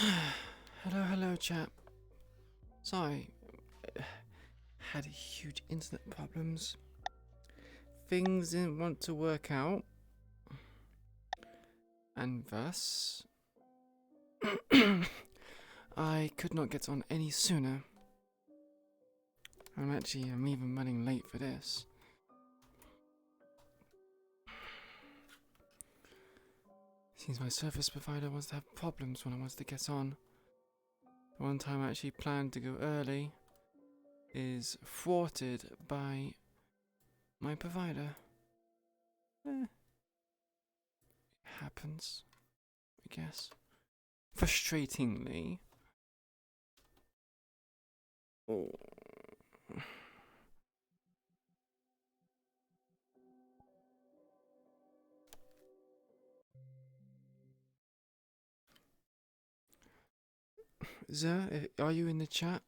Hello, chap. Sorry, had huge internet problems. Things didn't want to work out, and thus I could not get on any sooner. I'm even running late for this. Seems my service provider wants to have problems when I want to get on. The one time I actually planned to go early is thwarted by my provider. It happens, I guess. Frustratingly. Oh. Sir, are you in the chat?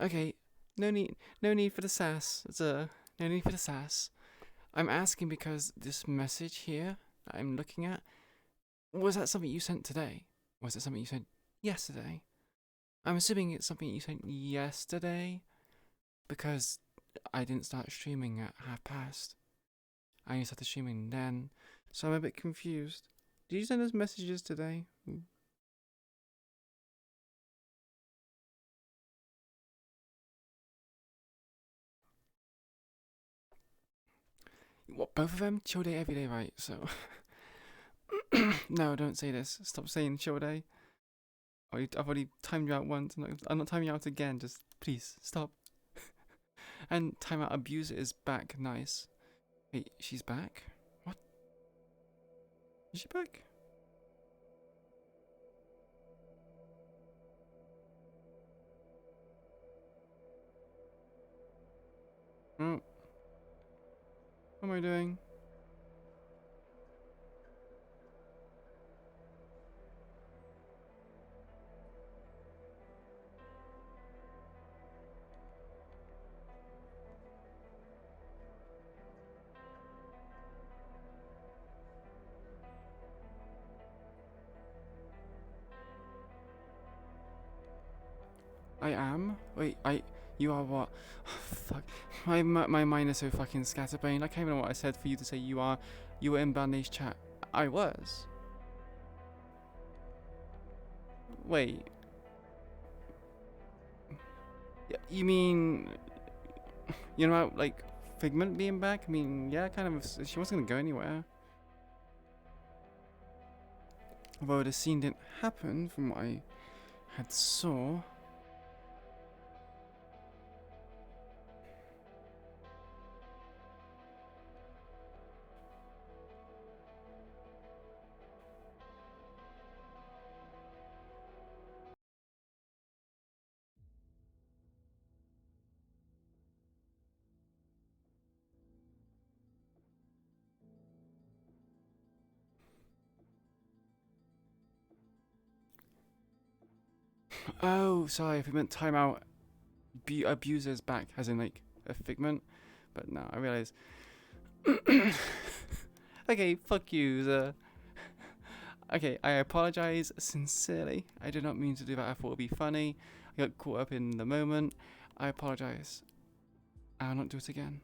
Okay, no need for the sass, sir. No need for the sass. I'm asking because this message here that I'm looking at, was that something you sent today? Was it something you sent yesterday? I'm assuming it's something you sent yesterday, because I didn't start streaming at past. I only started streaming then, so I'm a bit confused. Did you send us messages today? What, both of them? Chill day every day, right? So... No, don't say this. Stop saying chill day. I've already timed you out once. I'm not timing you out again. Just please stop. And timeout abuser is back. Nice. Wait, she's back? What? Is she back? Oh. What am I doing? I am? Wait, you are what? Fuck. My mind is so fucking scatterbrained. I can't even know what I said for you to say you were in Bandage chat. I was. Wait. You mean, you know about, like, Figment being back? I mean, yeah, kind of. She wasn't gonna go anywhere. Although the scene didn't happen from what I had saw. Oh, sorry, if we meant timeout, abusers back, as in like a Figment. But no, I realize. Okay, fuck you. Okay, I apologize sincerely. I did not mean to do that. I thought it'd be funny. I got caught up in the moment. I apologize. I'll not do it again.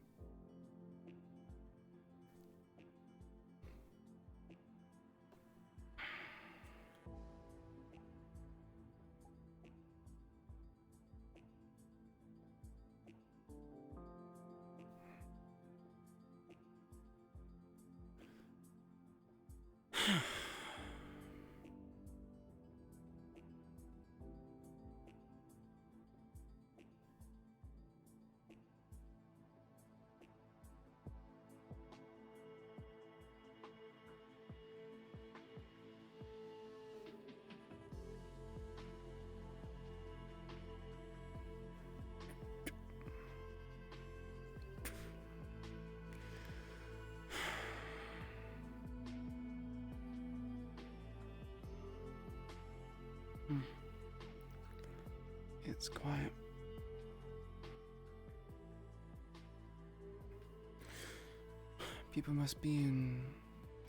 Hmm. It's quiet. People must be in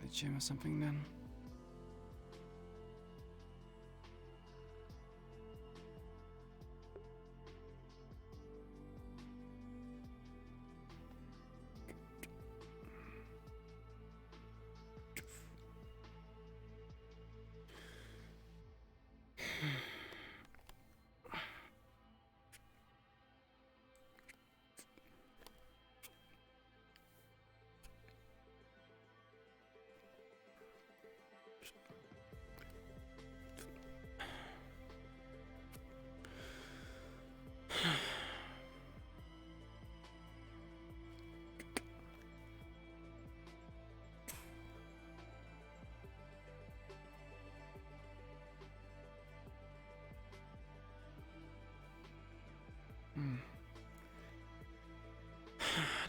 the gym or something then.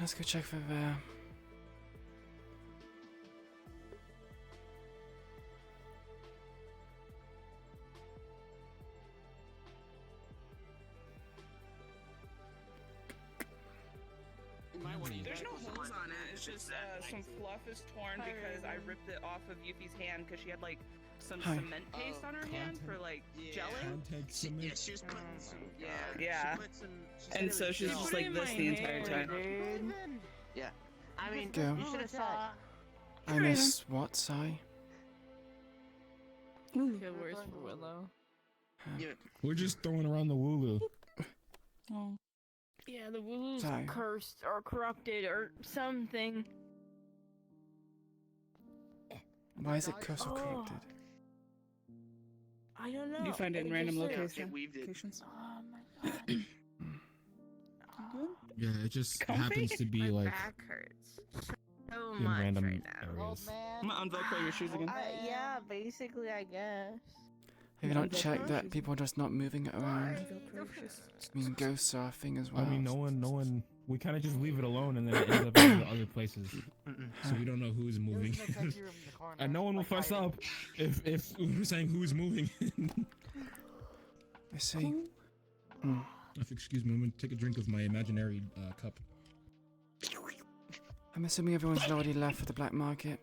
Let's go check for There's no holes on it. It's just some fluff is torn because I ripped it off of Yuffie's hand because she had like some cement paste on her hand for like gelling. Yeah, she was putting some. Yeah. She put some, And so she's just like this the entire time. Yeah. I mean, Go. you should have saw. I miss what, Sai? Good words for Willow. We're just throwing around the wooloo. Oh. Yeah, the Wooloo's Sorry. cursed or corrupted or something. Why is it cursed or corrupted? I don't know. You find it in They random just said- It weaved it. locations. Oh my god. Yeah, it just Comfy? happens to be My like back hurts so in much random right now. areas. I'm gonna unvelcro your shoes again. Yeah, basically, I guess. Have you not checked that people are just not moving it around? I mean, ghost surfing as well. I mean, no one. We kind of just leave it alone, and then it ends up in other places. So we don't know who's moving. And no one will fuss up if we're saying who's moving. I see. Hmm. Excuse me, I'm gonna take a drink of my imaginary cup. I'm assuming everyone's already left for the black market,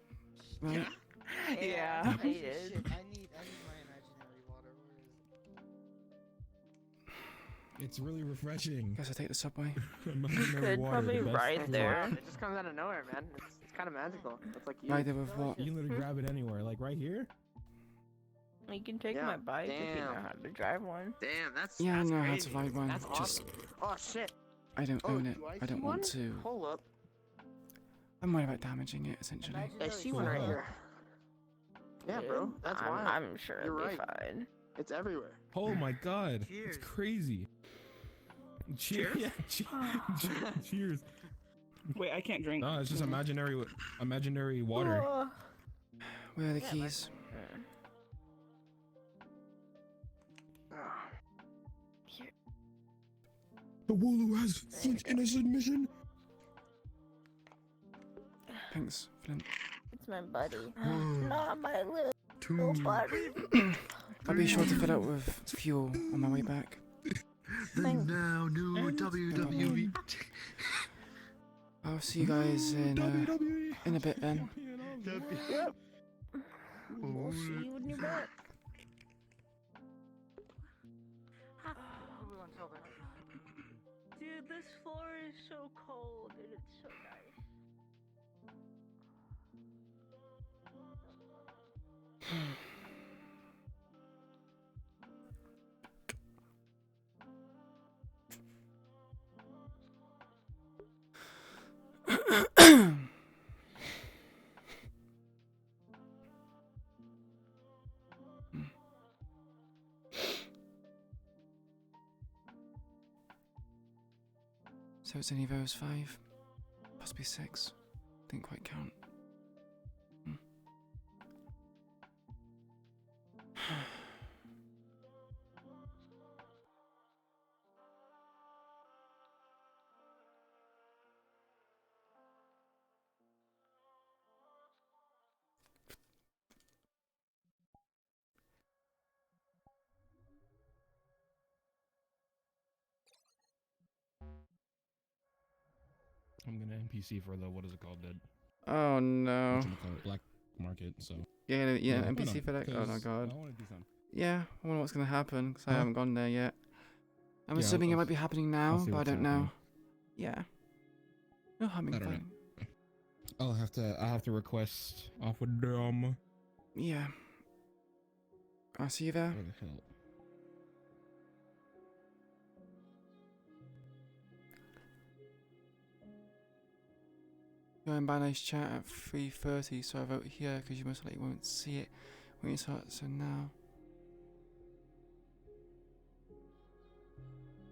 right? Yeah. I I need did. my imaginary water. Where is it? It's really refreshing. Guess I'll take the subway. Imaginary Could water, probably the best ride food. there. It just comes out of nowhere, man. It's kind of magical. It's like you. Right there with what? You can literally grab it anywhere, like right here. You can take Yeah, my bike if you know damn. how to drive one. Damn, that's. Yeah, I that's know how crazy. to ride one. That's Just awesome. Oh shit. I don't Oh, own it. do I I see don't want one? to. Hold up. I'm worried about damaging it, essentially. I see one right Cool. here. Yeah, bro. That's wild. I'm sure You're it'll be right. fine. It's everywhere. Oh my god, Cheers. it's crazy. Cheers. Yeah, cheers. Wait, I can't drink. No, it's just imaginary water. Oh. Where are the Yeah, keys? Here. The Wooloo has Flint in his admission. Thanks, Flint. It's my buddy. Not my little buddy. I'll be sure to fill up with fuel on my way back. Thanks. Now new WWE. I'll see you guys in a bit then. Yep. We'll see you when you're back. Dude, this floor is so cold and it's so nice. So it's any of those 5? Possibly 6. Didn't quite count. I'm gonna NPC for the, what is it called? The Oh no. whatchamacallit, black market. So Yeah, why NPC not? for that. Oh my 'Cause god. I want to do something. Yeah, I wonder what's gonna happen because I Huh? haven't gone there yet. I'm Yeah, assuming it I'll might be happening now, see but I what's don't know. happening. Yeah. No harming I don't know. fun. I'll have to request off with them. Yeah. I'll see you there. Where the hell? You're in Banner's chat at 3:30, so I vote here because you most likely won't see it when you start. So now.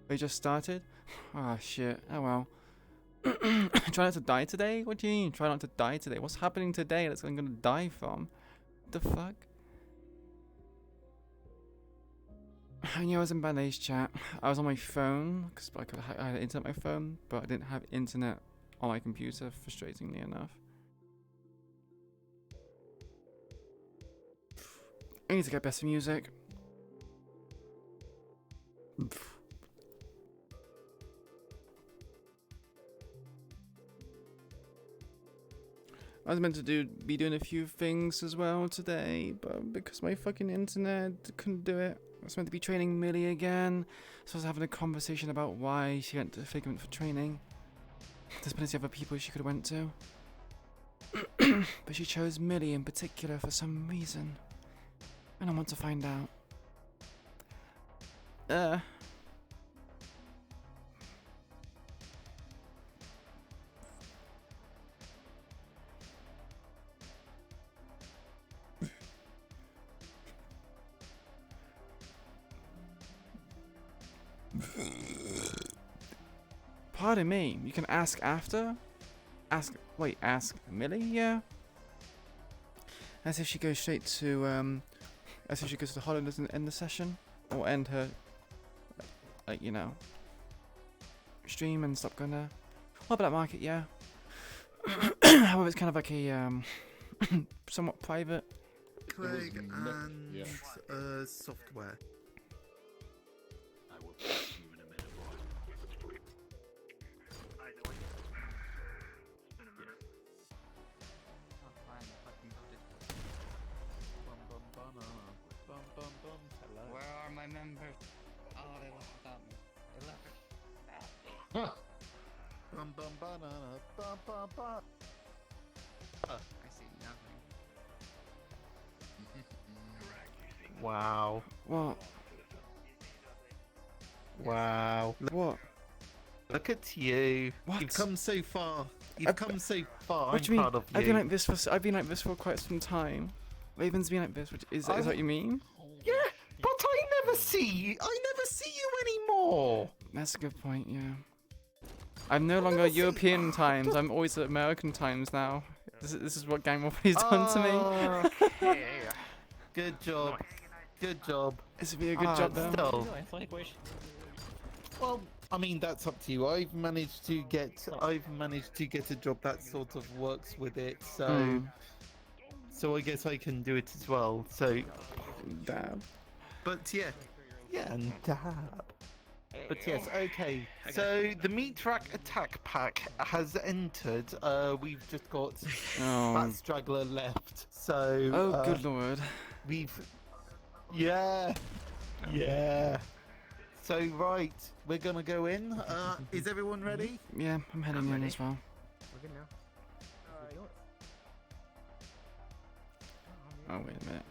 They just started? Ah, shit. Oh well. Try not to die today? What do you mean, try not to die today? What's happening today that's I'm gonna die from? What the fuck? I knew I was in Ballet's chat. I was on my phone, because I had internet on my phone, but I didn't have internet on my computer, frustratingly enough. I need to get better music. I was meant to be doing a few things as well today, but because my fucking internet couldn't do it. I was meant to be training Millie again, so I was having a conversation about why she went to Figment for training. There's plenty of other people she could have went to. But she chose Millie in particular for some reason. And I want to find out. Pardon me, you can ask after? Ask Millie? Yeah? As if she goes straight to, as if she goes to the holidays and end the session? Or end her, like, you know, stream and stop going there? Well, Black Market, yeah. However, it's kind of like a, somewhat private. Craig and software. Where are my members? Oh, they left without me. They left without me. Bum bum banana bum bum bum. I see nothing. Wow. What? Wow. What? Look at you. What? You've come so far. You've I've- come so far. What I'm do you mean? proud of you. I've been like this for quite some time. Raven's been like this, which is that what you mean? Yeah, but I never see you. I never see you anymore. That's a good point, yeah. I'm no longer European times, I'm always at American times now. This is what Gang Warfare's done to me. Okay. Good job. Good job. This would be a good job though. Still. Well, I mean that's up to you. I've managed to get a job that sort of works with it, so Mm. so I guess I can do it as well. So Dab. but yeah, and dab. But yes, okay. So the meat rack attack pack has entered. We've just got Oh. that straggler left. So Oh, good lord. we've yeah. So right, we're gonna go in. Is everyone ready? Yeah, I'm heading in as well. We're good now. Oh, wait a minute.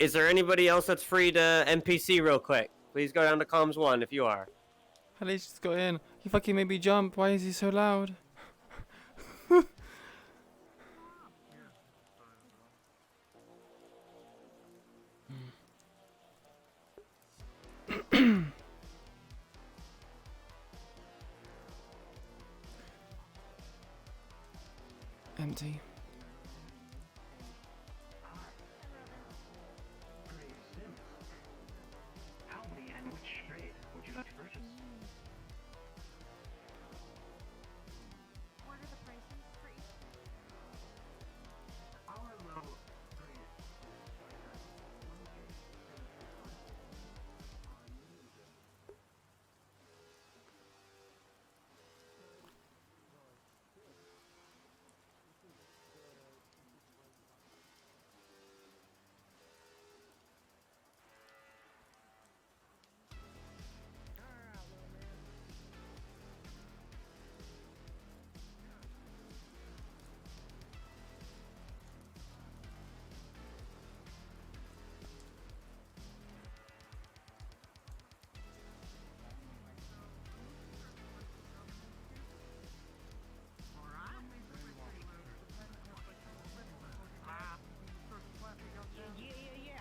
Is there anybody else that's free to NPC real quick? Please go down to comms 1 if you are. At least just got in. He fucking made me jump. Why is he so loud? Empty.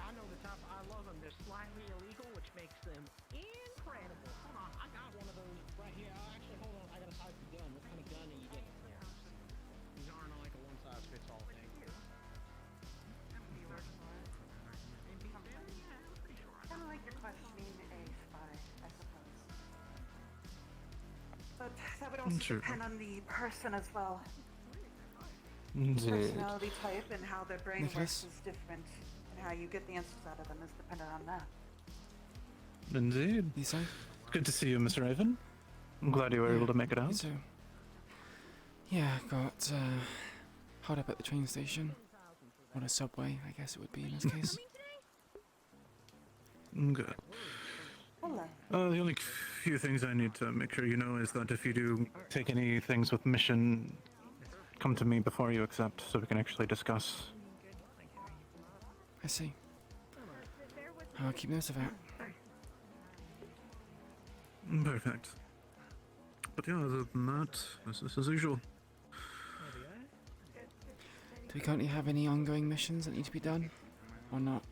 I know the type. I love them. They're slightly illegal, which makes them incredible. Hold on, I got one of those right here. Actually, hold on. I got a type of gun. What kind of gun are you getting? These aren't like a one-size-fits-all thing. Kind of like you're questioning a spy, I suppose. But that would also depend on the person as well. Personality type and how their brain works is different, and how you get the answers out of them is dependent on that. Indeed. Lisa? Good to see you, Mr. Raven. I'm glad you were able to make it out. Me too. Yeah, got held up at the train station. Or the subway, I guess it would be in this case. Good. Hello. The only few things I need to make sure you know is that if you do take any things with mission, come to me before you accept so we can actually discuss. I see. I'll keep notes of that. Perfect. But yeah, other than that, business as usual. Do we currently have any ongoing missions that need to be done? Or not?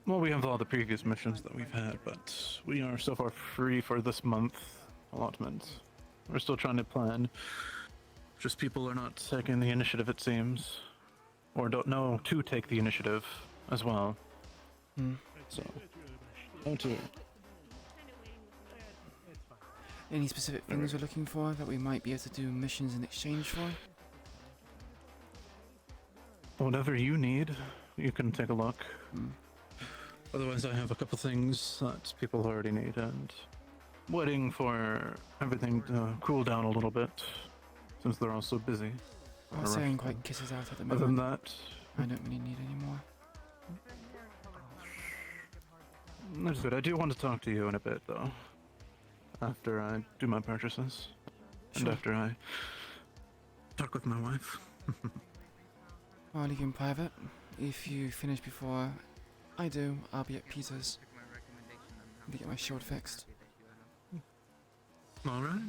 Well, we have all the previous missions that we've had, but we are so far free for this month allotment. We're still trying to plan. Just people are not taking the initiative, it seems. Or don't know to take the initiative as well. So, don't do it. Any specific things we're looking for that we might be able to do missions in exchange for? Whatever you need, you can take a look. Otherwise, I have a couple things that people already need, and waiting for everything to cool down a little bit, since they're all so busy. I'll say I'm quite kisses out at the moment. Other than that, I don't really need any more. that's good. I do want to talk to you in a bit, though. After I do my purchases. And after I talk with my wife. I'll leave you in private. If you finish before I do, I'll be at Peter's to get my shield fixed. Alright.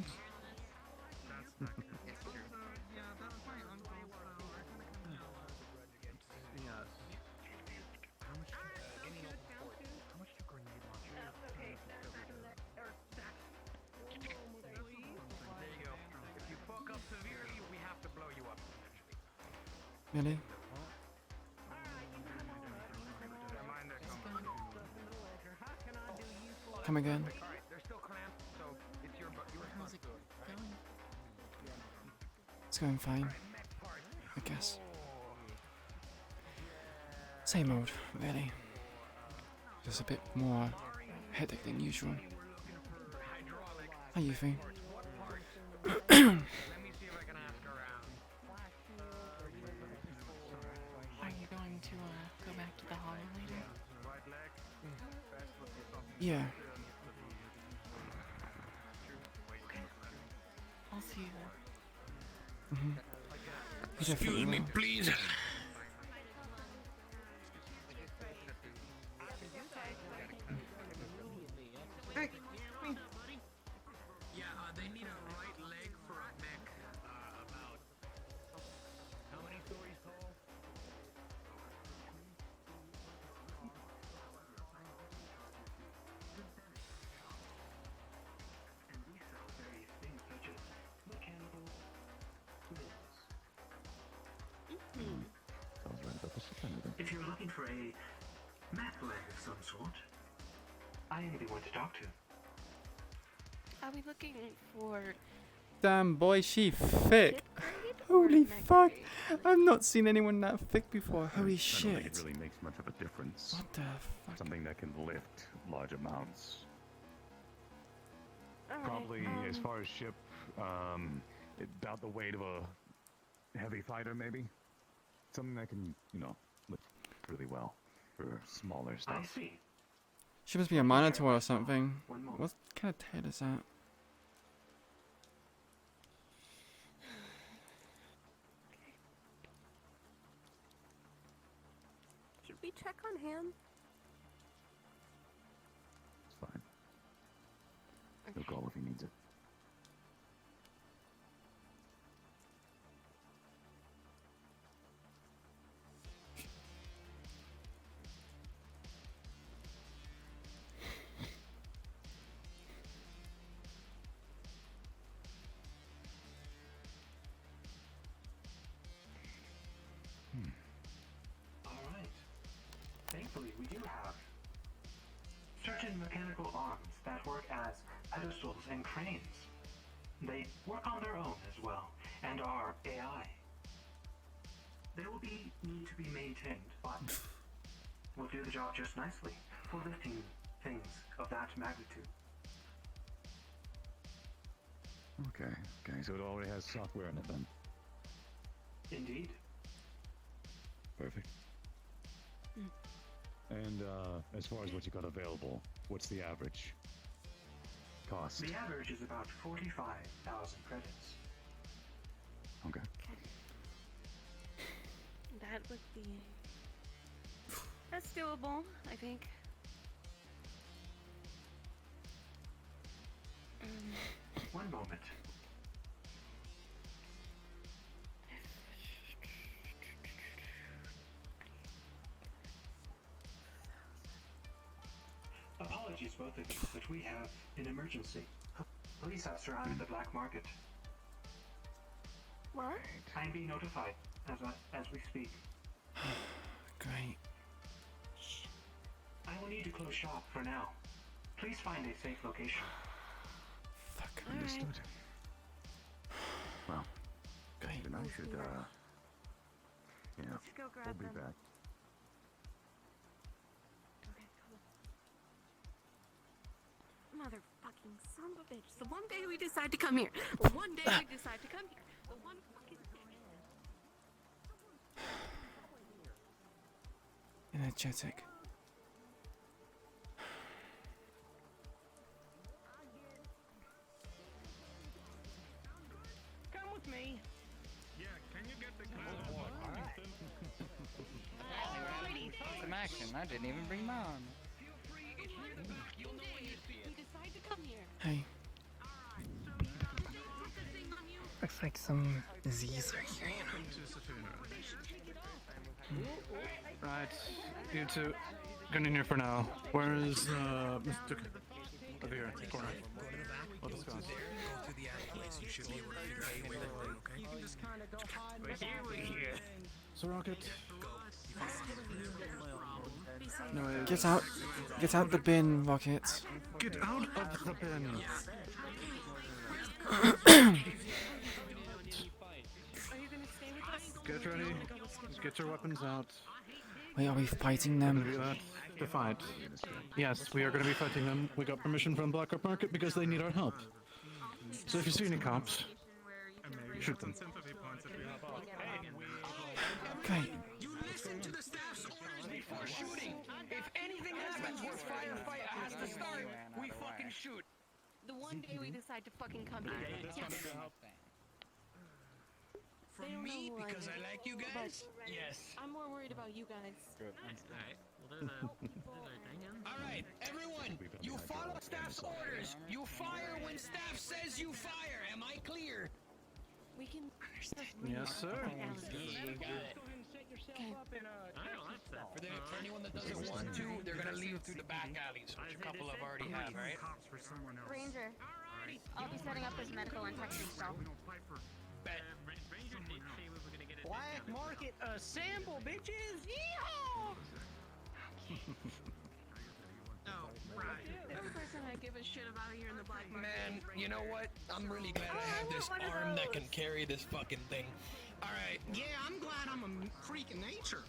Really? Come again? It's going fine, I guess. Same old, really. Just a bit more hectic than usual. How you feel? Are you going to go back to the hall later? Yeah. Okay. I'll see you then. Excuse me, please. you're looking for a meth leg of some sort, I may be one to talk to. Are we looking for Damn boy, she thick. Holy fuck! I've not seen anyone that thick before. Holy I don't shit! think it really makes much of a difference. What the fuck? Something that can lift large amounts. Alright, Probably, as far as ship, about the weight of a heavy fighter, maybe. Something that can, you know, lift really well for smaller stuff. I see. She must be a monitor or something. What kind of tail is that? Should we check on him? It's fine. He'll call if he needs it. Alright. Thankfully, we do have certain mechanical arms that work as pedestals and cranes. They work on their own as well, and are AI. They will need to be maintained, but will do the job just nicely for lifting things of that magnitude. Okay, so it already has software in it then. Indeed. Perfect. And as far as what you got available, what's the average cost? The average is about 45,000 credits. Okay. that would be that's doable, I think. One moment. Apologies, both of you, but we have an emergency. Police have surrounded the black market. What? I'm being notified as we speak. Great. I will need to close shop for now. Please find a safe location. Fuck. Understood. Well, Great. then I should, yeah, Let's go grab we'll be them. back. Okay, cool. Motherfucking son of a bitch. The one day we decide to come here. The one day we decide to come here. The one fucking day. Energetic. Come with me. Yeah, can you get the Some action. I didn't even bring mine. Hey. Looks like some Z's are here, Right, you two, get in here for now. Where is Mr. Over here, corner. We'll discuss. Go to the ad place. You should be able to figure out your way, okay? You can just kind of go hide. We're here. So Rocket. No, get out the bin, Rocket. Get out of the bin. Get ready. Get your weapons out. Wait, are we fighting them? The fight. Yes, we are going to be fighting them. We got permission from Black Market because they need our help. So if you see any cops, shoot them. Okay. You listen to the staff's orders before shooting. If anything happens where firefight has to start, we fucking shoot. The one day we decide to fucking come here. Yes. For me, because I like you guys? Yes. I'm more worried about you guys. Good. Alright, everyone, you follow staff's orders. You fire when staff says you fire. Am I clear? We can understand. Yes, sir. For anyone that doesn't want to, they're gonna leave through the back alleys, which a couple of already have, right? Ranger, I'll be setting up this medical and tech install. Black market assemble, bitches! Yeehaw! Oh, right. The only person I give a shit about here in the black market. Man, you know what? I'm really glad I have this arm that can carry this fucking thing. All right. Yeah, I'm glad I'm a freak of nature.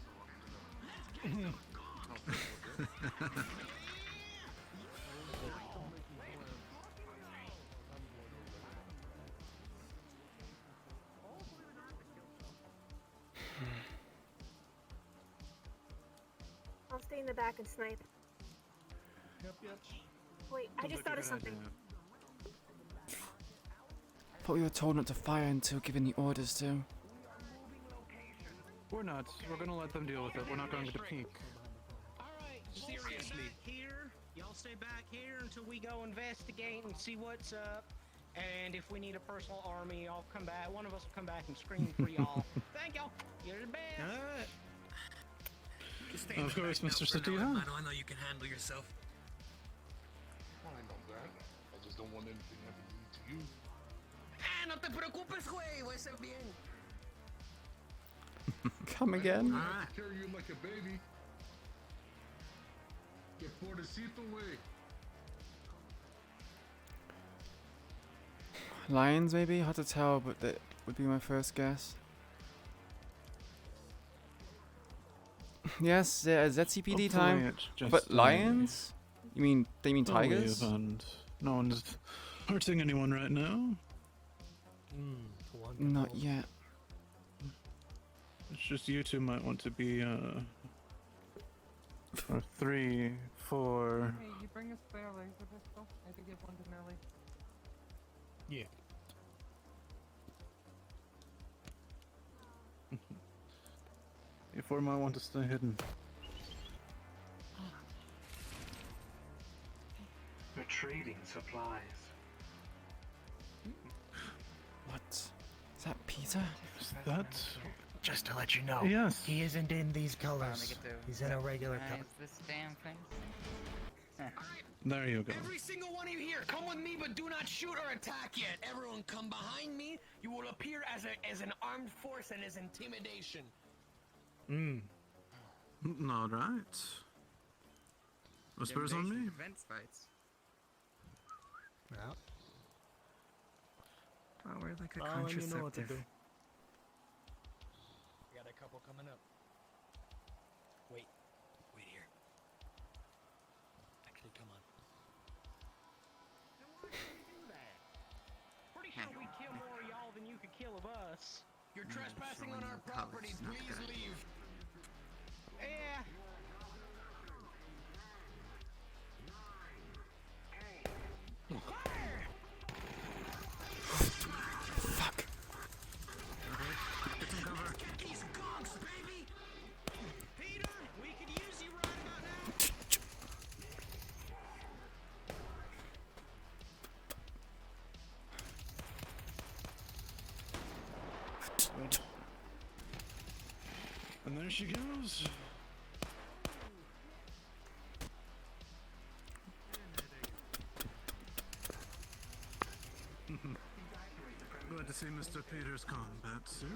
I'll stay in the back and snipe. Yep. Wait, I just thought of something. Thought we were told not to fire until given the orders to. We're not. We're gonna let them deal with it. We're not going to peek. Alright, seriously. Here, y'all stay back here until we go investigate and see what's up. And if we need a personal army, I'll come back. One of us will come back and scream for y'all. Thank y'all. You're the best. Alright. Of course, Mr. Satia. I know you can handle yourself. I know that. I just don't want anything happening to you. Ah, no te preocupes, güey. Voy a ser bien. Come again? I carry you like a baby. Que pobrecito, güey. Lions, maybe? Hard to tell, but that would be my first guess. Yes, ZCPD time. Hopefully it's just, But lions? You mean they mean I believe, tigers? And no one's hurting anyone right now. Not yet. It's just you two might want to be or 3, 4. Hey, you bring a spare laser pistol? I could give one to Millie. Yeah. You 4 might want to stay hidden. Retrieving supplies. What? Is that Peter? Is that? Just to let you know, Yes. he isn't in these colors. He's in a regular color. This damn thing. There you go. Every single one of you here, come with me, but do not shoot or attack yet. Everyone come behind me. You will appear as an armed force and as intimidation. All right. Whispers on me. Fence fights. Yeah. Oh, we're like a You know what to contraceptive. do. We got a couple coming up. Wait here. Actually, come on. Why did you do that? Pretty sure we kill more of y'all than you could kill of us. You're trespassing on our property. Please leave. Yeah. Fuck. Get some cover. These gonks, baby. Peter, we could use you right about now. And there she goes. Glad to see Mr. Peter's combat suit.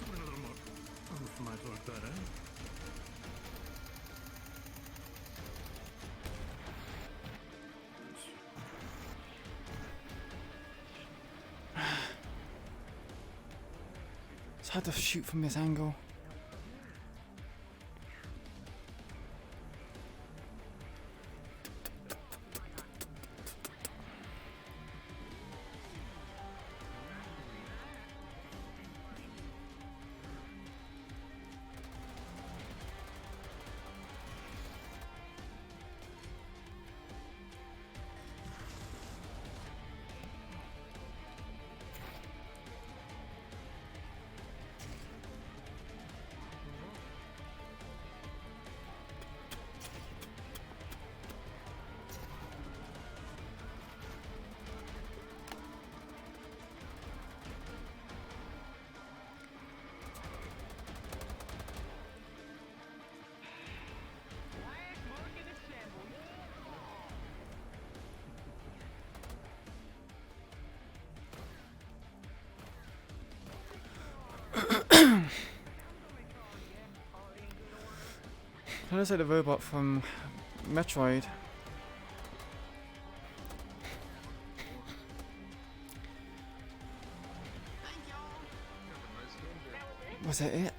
A little more oomph might work better. It's hard to shoot from this angle. Kind of like the robot from Metroid. Was that it?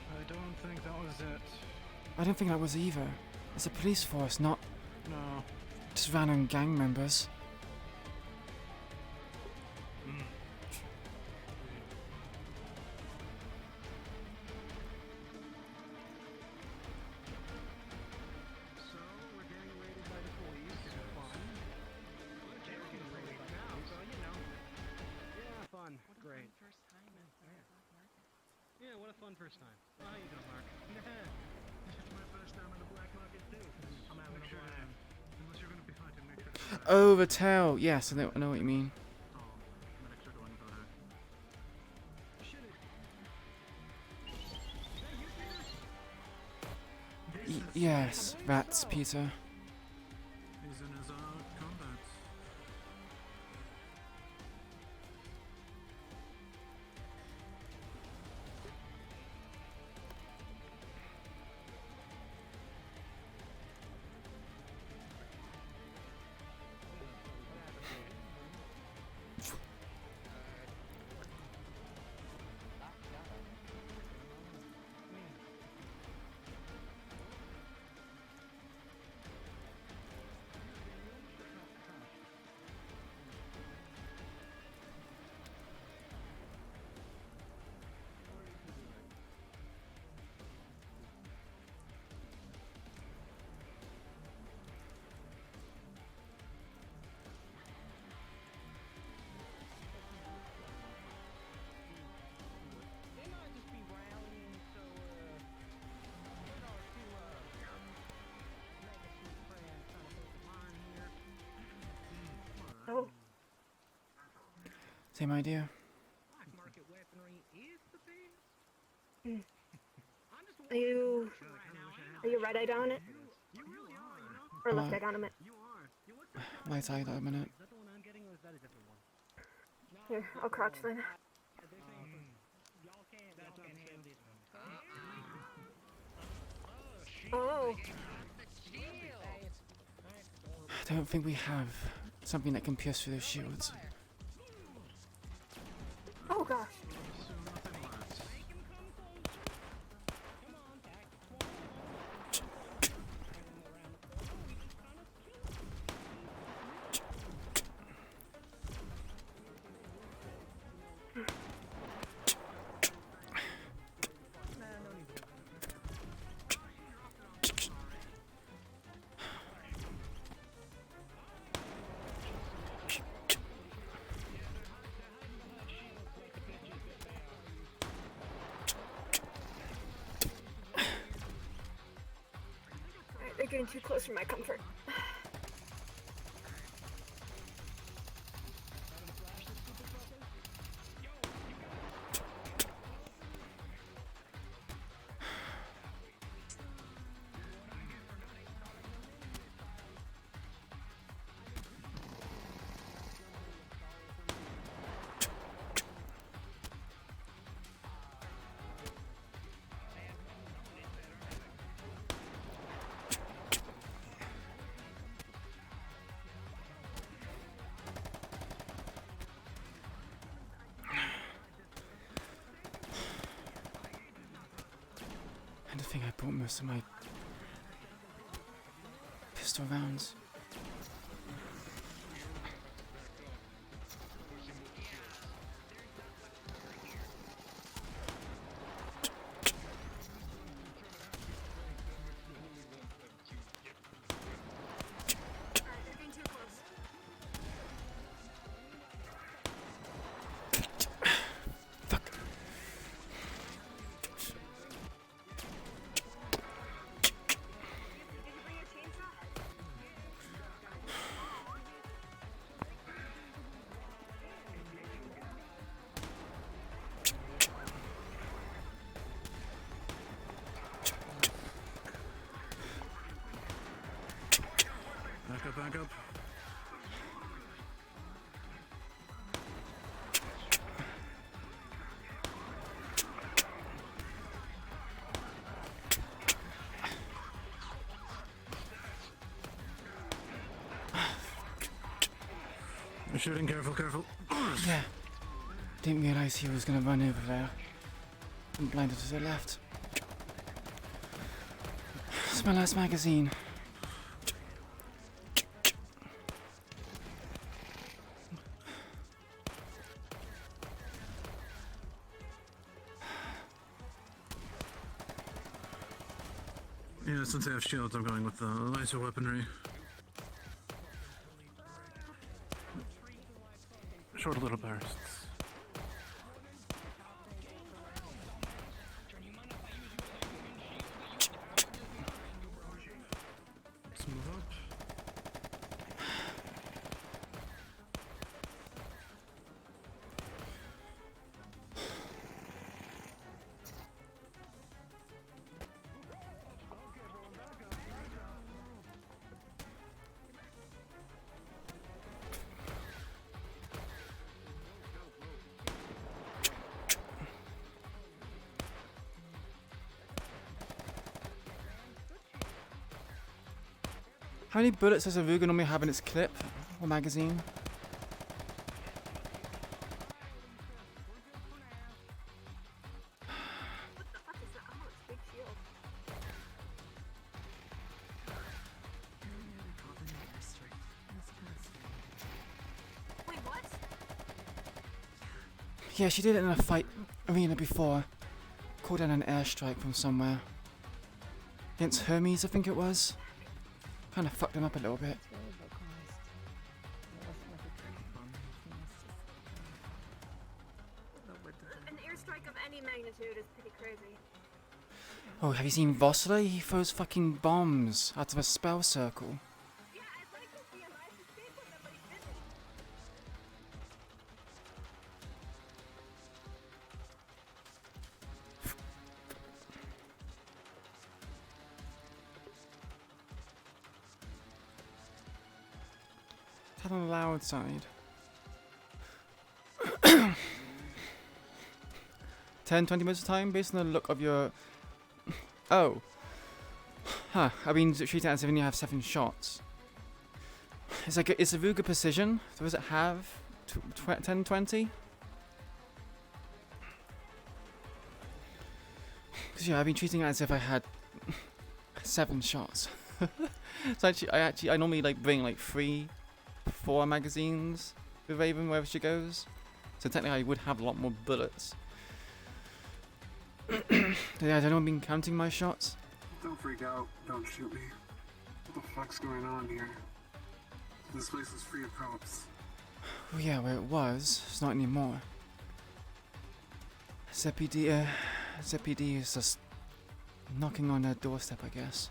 I don't think that was it. I don't think that was either. It's a police force, not No. just random gang members. So, we're getting raided by the police. Fun. They're getting raided now, so, you know. Yeah, fun. Great. First time in Black Market. Yeah, what a fun first time. Well, how you doing, Mark? This is my first time in the black market, too. I'm having a blast. Unless you're gonna be fighting, make sure to... Oh, the tail. Yes, I know what you mean. Yes, that's Peter. He's in his combat. They might just be rallying, so, in order to, make a sweet friend, trying to hold the line here. Oh. Same idea. Black market weaponry is the best. Mm. Are you red-eyed on it? Or left-eyed on it? Right side at a minute. Is that the one I'm getting, or is that a different one? Here, I'll crouch then. Y'all can't have this one. Oh. I don't think we have something that can pierce through those shields. Oh gosh. Alright, they're getting too close for my comfort. And I think I brought most of my pistol rounds. You're shooting, careful, careful. Yeah. Didn't realize he was gonna run over there. I'm blinded to the left. It's my last magazine. Yeah, since they have shields, I'm going with the laser weaponry. Short little bursts. Let's move up. How many bullets does a Ruger normally have in its clip or magazine? Wait, what? Yeah, she did it in a fight arena before. Called in an airstrike from somewhere. Against Hermes, I think it was. Kind of fucked him up a little bit. An airstrike of any magnitude is pretty crazy. Oh, have you seen Vossler? He throws fucking bombs out of a spell circle. Yeah, I'd like to see him. I have to speak with him, but he's busy. Tell on the loud side. 10-20 minutes of time based on the look of your... Oh. Huh, I mean, treat it as if you have 7 shots. It's like, it's a Ruger precision. So does it have 10-20? Because yeah, I've been treating it as if I had 7 shots. So I normally like bring like 3-4 magazines with Raven wherever she goes. So technically I would have a lot more bullets. Yeah, I've only been counting my shots. Don't freak out. Don't shoot me. What the fuck's going on here? This place is free of cops. Oh yeah, where it was, it's not anymore. ZPD is just knocking on their doorstep, I guess.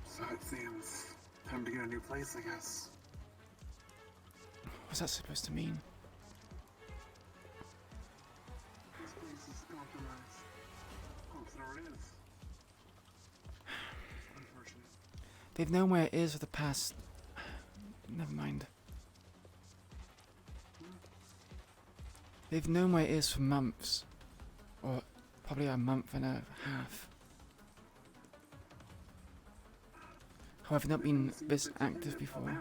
So it seems time to get a new place, I guess. What's that supposed to mean? This place is compromised. Oh, so there it is. Unfortunate. They've known where it is for the past... Never mind. They've known where it is for months. Or probably a month and a half. However, not been this active before.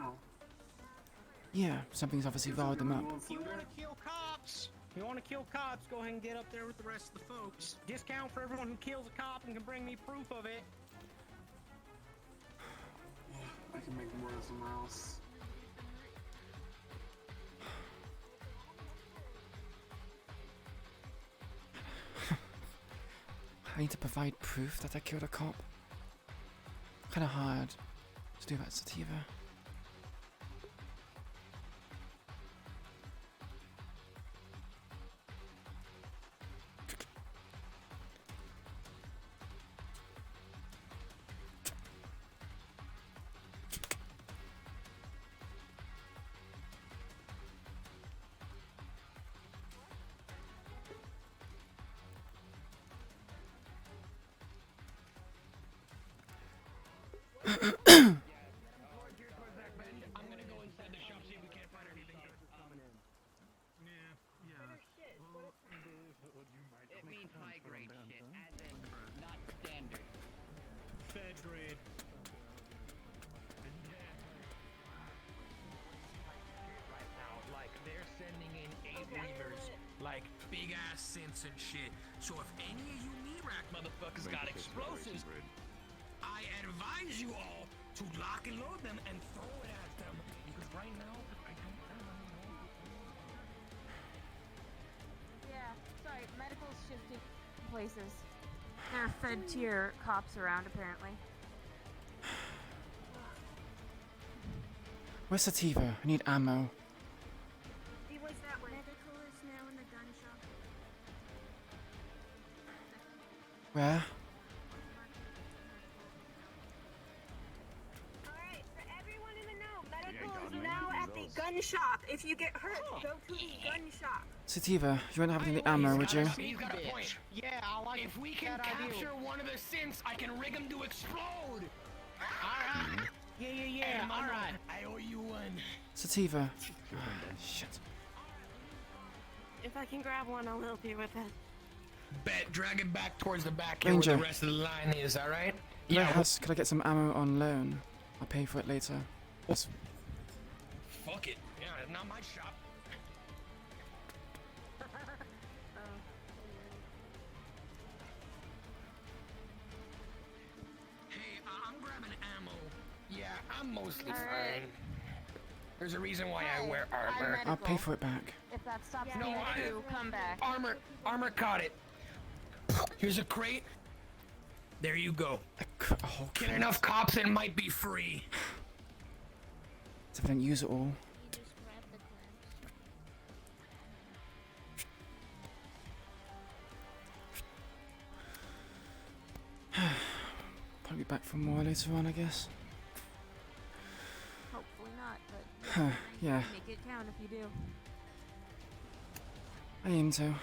Yeah, something's obviously riled them up. If you want to kill cops, go ahead and get up there with the rest of the folks. Discount for everyone who kills a cop and can bring me proof of it. I can make more somewhere else. I need to provide proof that I killed a cop. Kinda hard to do that, Sativa. tanks and shit. So if any of you meat-rack motherfuckers got explosives, I advise you all to lock and load them and throw it at them. Because right now, I don't know. Yeah, sorry, medical's shifted places. They're fed to your cops around, apparently. Where's Sativa? I need ammo. He was that way. Medical is now in the gun shop. Where? Alright, for everyone in the know, medical is now at the gun shop. If you get hurt, go to the gun shop. Sativa, you wouldn't have any ammo, would you? He's got a point. Yeah, I like if we can capture one of the synths, I can rig him to explode. Alright. Yeah. Alright. I owe you one. Sativa. Shit. If I can grab one, I'll help you with it. Bet, drag it back towards the back here Ranger. where the rest of the line is, alright? Could I get some ammo on loan? I'll pay for it later. Fuck it. Yeah, it's not my shop. Hey, I'm grabbing ammo. Yeah, I'm mostly fine. There's a reason why I wear armor. I'll pay for it back. If that stops No, being I- true, come back. Armor caught it. Here's a crate. There you go. Get enough cops and might be free. So if I don't use it all. Probably back for more later on, I guess. Hopefully not, but Yeah, make it count if you do. I aim to.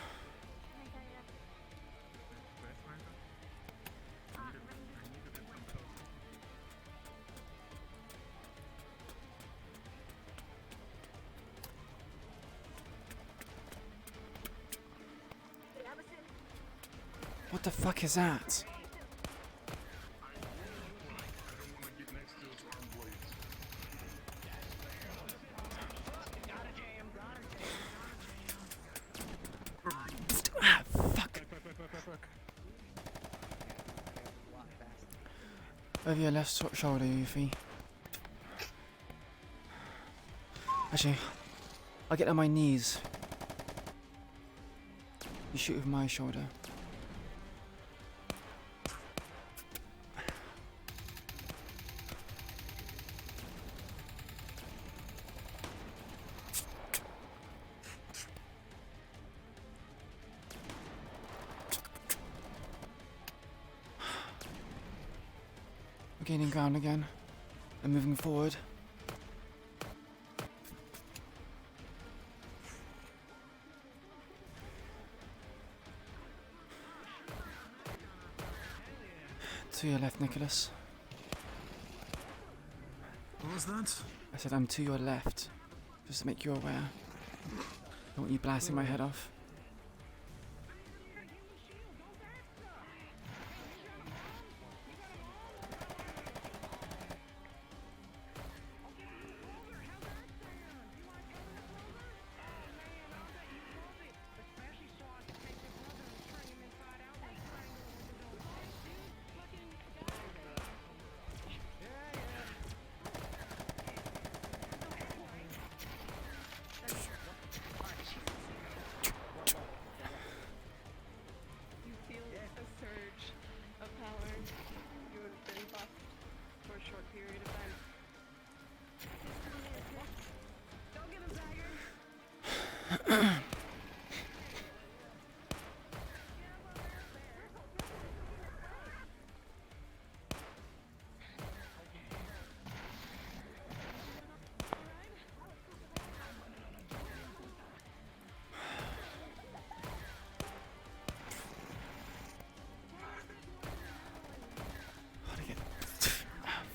What the fuck is that? Ah, fuck. Over your left shoulder, Yuffie. Actually, I'll get on my knees. You shoot with my shoulder. We're gaining ground again. And moving forward. To your left, Nicholas. What was that? I said I'm to your left. Just to make you aware. Don't want you blasting my head off.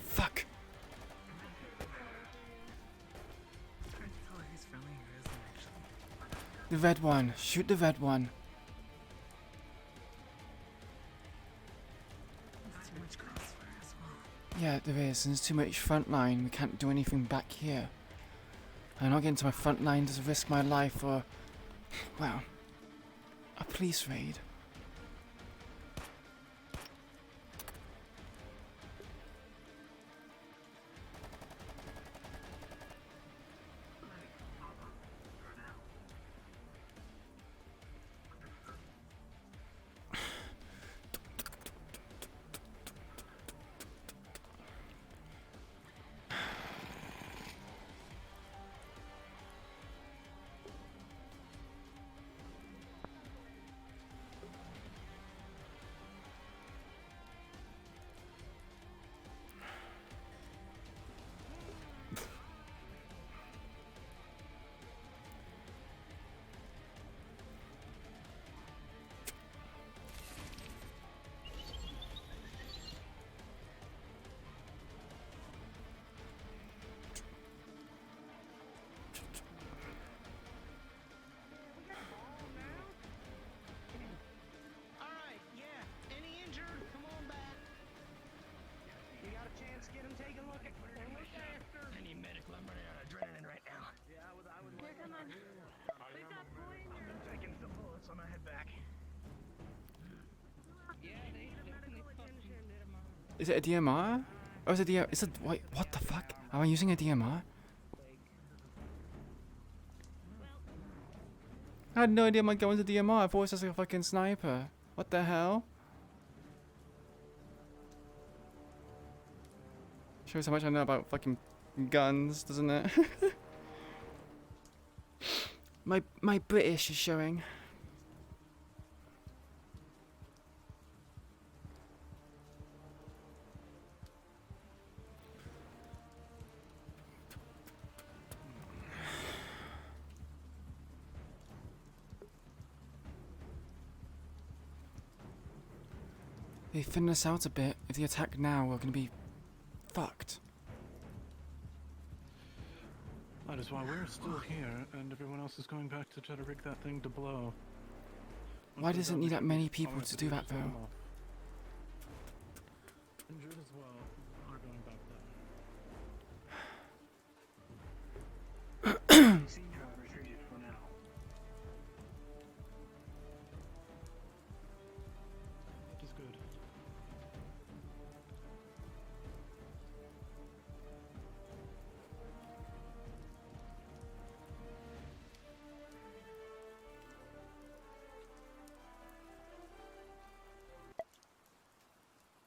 Fuck. The red one. Shoot the red one. Yeah, there is. And there's too much front line. We can't do anything back here. I'm not getting to my front line to risk my life or... Well... A police raid. Alright, yeah. Any injured? Come on back. You got a chance to get him taken look at or looked after. I need medical. I'm running out of adrenaline right now. Yeah, I would Here, come on. We've got poison. I've been taking some bullets on my head back. Yeah, they definitely fucking did him on. Is it a DMR? Or is it DMR? Is it wait? What the fuck? Am I using a DMR? I had no idea my gun was a DMR. I thought it was just like a fucking sniper. What the hell? Shows how much I know about fucking guns, doesn't it? my British is showing. They thin us out a bit. If they attack now, we're gonna be fucked. That is why we're still here, and everyone else is going back to try to rig that thing to blow. Why does it need that many people to do that, though? Injured as well are going back there. Seem to have retreated for now. That is good.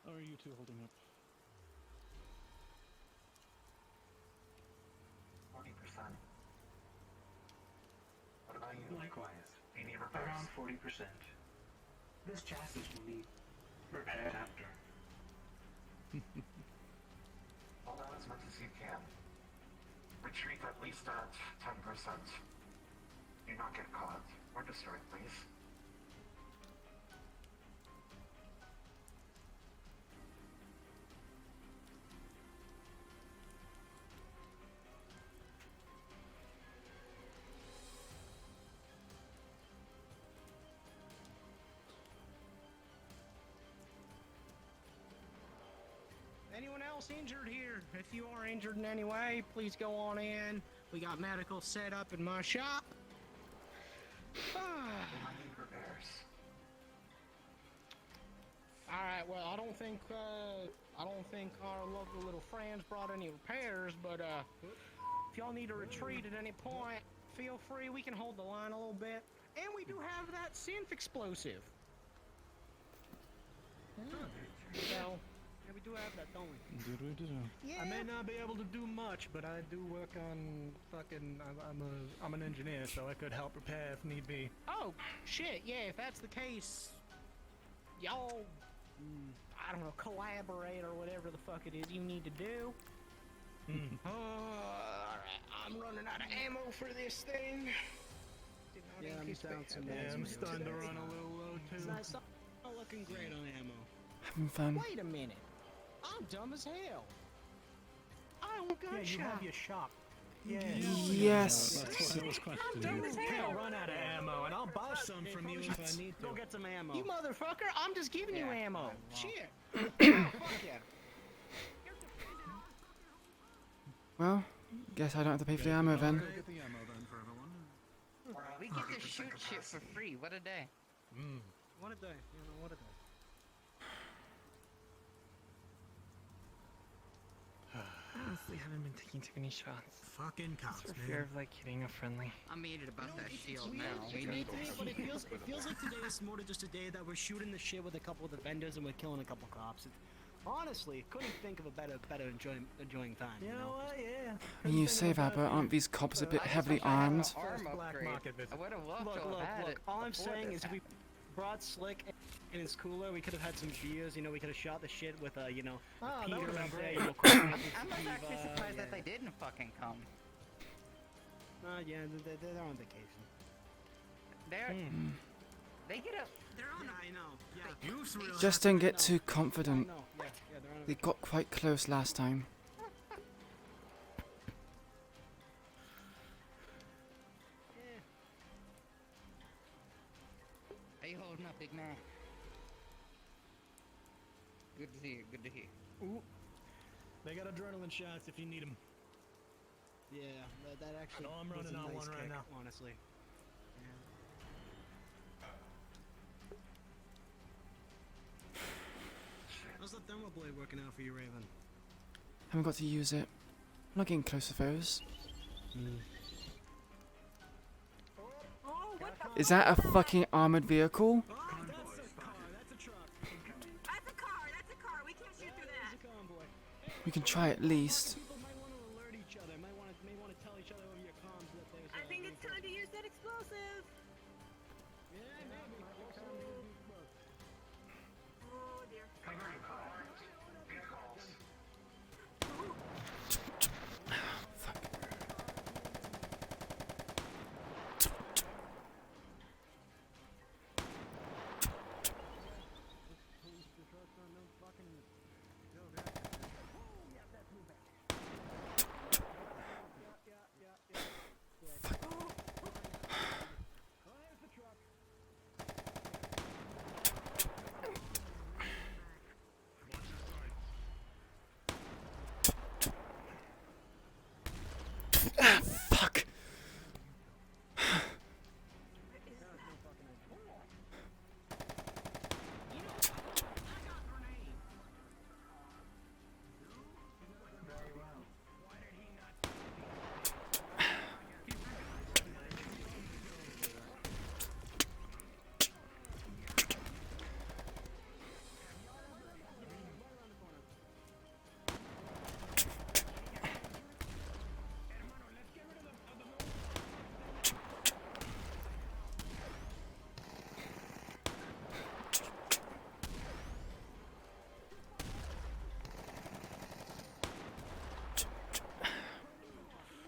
How are you two holding up? 40%. What about you? Likewise. Any repairs? Around 40%. This chassis will need repaired after. Hold on as much as you can. Retreat at least at 10%. Do not get caught or destroyed, please. Anyone else injured here? If you are injured in any way, please go on in. We got medical set up in my shop. Alright, well, I don't think our local little friends brought any repairs, but if y'all need to retreat at any point, feel free. We can hold the line a little bit. And we do have that synth explosive. So, yeah, we do have that, don't we? Did we do? Yeah. I may not be able to do much, but I do work on fucking. I'm an engineer, so I could help repair if need be. Oh, shit, yeah, if that's the case, y'all, I don't know, collaborate or whatever the fuck it is you need to do. Alright, I'm running out of ammo for this thing. Yeah, I'm starting to run a little low too. It's not looking great on ammo. Having fun. Wait a minute. I'm dumb as hell. I don't got Yeah, you have your shop. Yeah. Yes. That's what I was questioning. dumb as hell. Can't run out of ammo, and I'll buy some from you if I need to. Go get some ammo. You motherfucker, I'm just giving you ammo. Shit. Fuck yeah. Well, guess I don't have to pay for the ammo then. We get to shoot shit for free. What a day. What a day, what a day. Honestly, haven't been taking too many shots. Fucking cops, For man. fear of like hitting a friendly. I'm heated about that shield now. It's weird to me, but it feels like today is more than just a day that we're shooting the shit with a couple of the vendors and we're killing a couple cops. Honestly, couldn't think of a better enjoying time. You know what? Yeah. When you say that, but aren't these cops a bit heavily armed? Black market visit. I would have loved to have had it. All I'm before saying this is we brought Slick in his cooler. We could have had some beers. We could have shot the shit with Peter up there. I was actually surprised that they didn't fucking come. Yeah, they're on vacation. They get up. They're on. I know. Yeah. Just don't get too confident. They got quite close last time. How you holding up, big man? Good to see you. Good to hear. Ooh. They got adrenaline shots if you need them. Yeah, that actually. I'm running on one right now. Honestly. How's the thermal blade working out for you, Raven? Haven't got to use it. I'm not getting close to those. Is that a fucking armored vehicle? That's a car. That's a car. We can't shoot through that. We can try at least. People might want to alert each other. May want to tell each other over your comms that there's. I think it's time to use that explosive. Yeah, maybe. Oh dear. Fuck.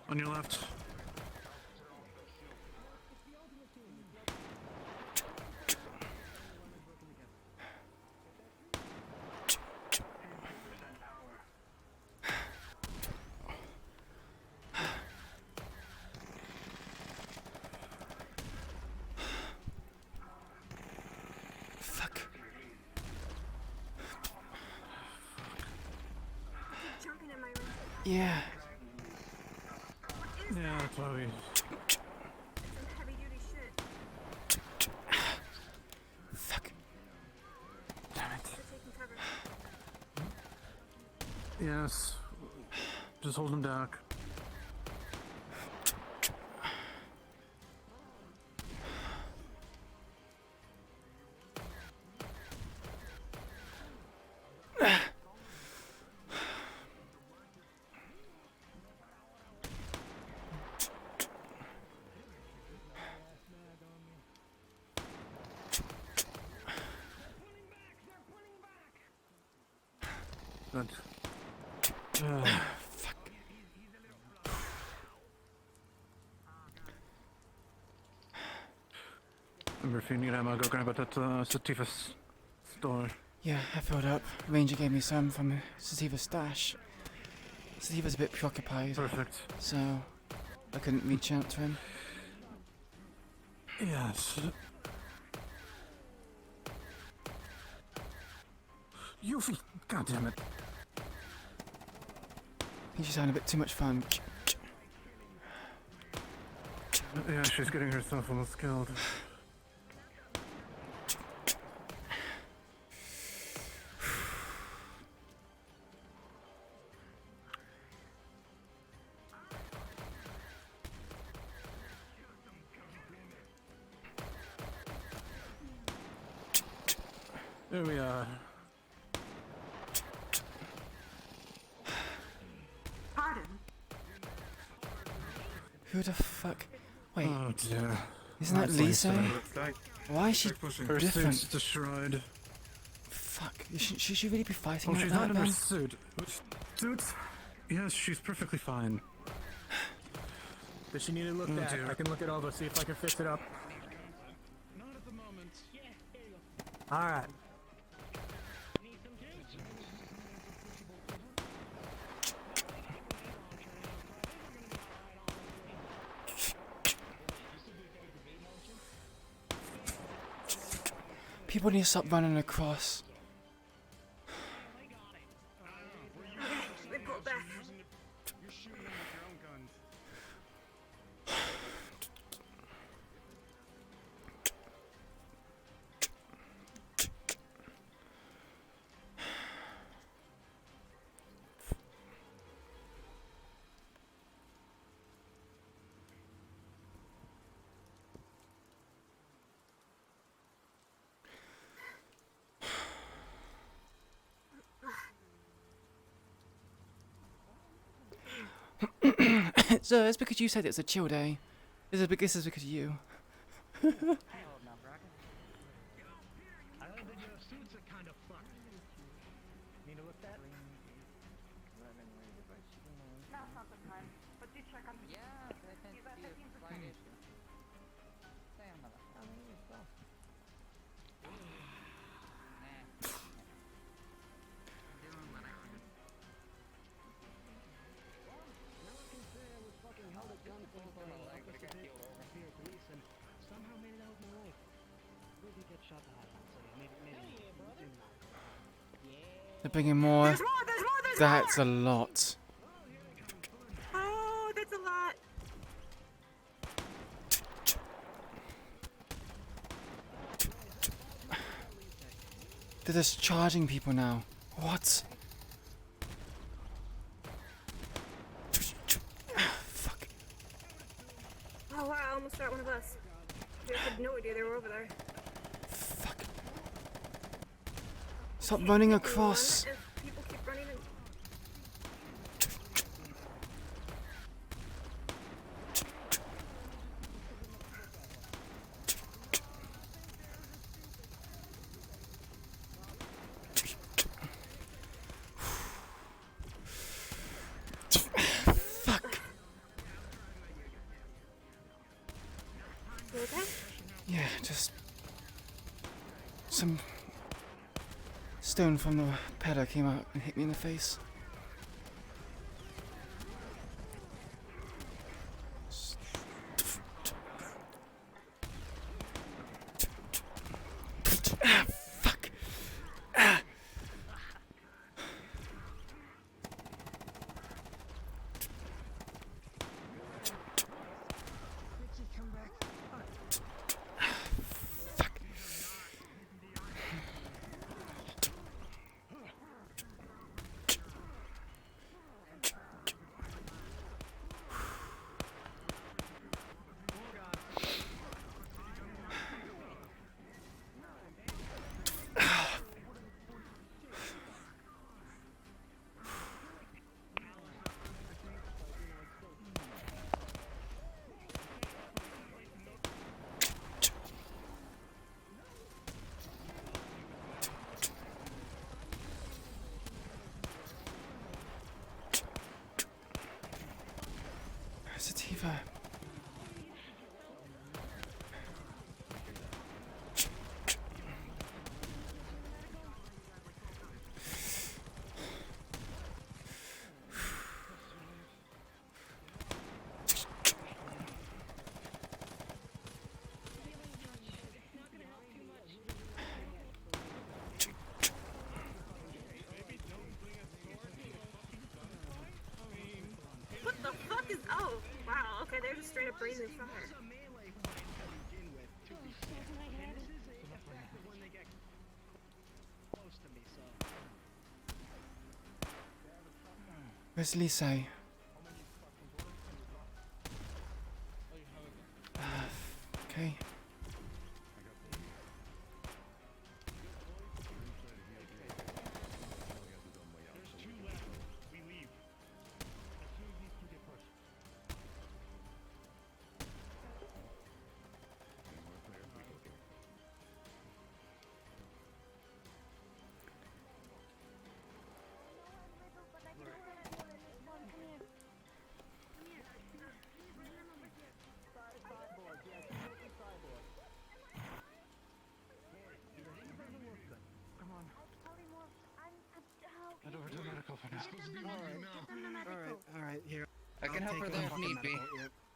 On your left. Fuck. Jumping in my room. Yeah. Yeah, that's why we. Some heavy duty shit. Fuck. Damn it. They're taking cover. Yes. Just hold him back. Good. Fuck. Remember, if you need ammo, go grab it at Sativus store. Yeah, I filled up. Ranger gave me some from Sativa's stash. Sativa's a bit preoccupied. Perfect. So, I couldn't reach out to him. Yes. Yuffie! God damn it. He's just having a bit too much fun. Yeah, she's getting herself almost killed. Here we are. Pardon? Who the fuck? Wait. Oh dear. Isn't that Lisa? Why is she Her different? suit's destroyed. Fuck. Should she really be fighting Oh, like she's that, not in her Ben? suit. Suit? Yes, she's perfectly fine. Does she need it looked at? Dear. I can look it over, see if I can fix it up. Not at the moment. Yeah, here you go. Alright. Need some juice? People need to stop running across. They pulled back. You're shooting with your own guns. So it's because you said it's a chill day. This is because of you. I heard that your suits are kind of fucked. Need to look that? Now's not the time, but do check on him. Yeah, det finns He's at ju 15%. slight issue. Säger man det? Ja, men det är bra. Nej. Det var bara Now I can say I was fucking held at gunpoint by an officer here at police and somehow made it out of my life. Who did get shot the hell out? So maybe yeah, brother. They're bringing more. There's more, there's more, there's That's more! a lot. Oh, that's a lot. They're just charging people now. What? Fuck. Oh wow, I almost shot one of us. I had no idea they were over there. Stop running across. If people keep running and... Fuck. You okay? Yeah, just some stone from the paddock came out and hit me in the face. Ah, fuck. Ah. Sativa. What the fuck is... Oh, wow, okay, they're just straight up breathing fire. Where's Lisa? Okay. can help her there if need be.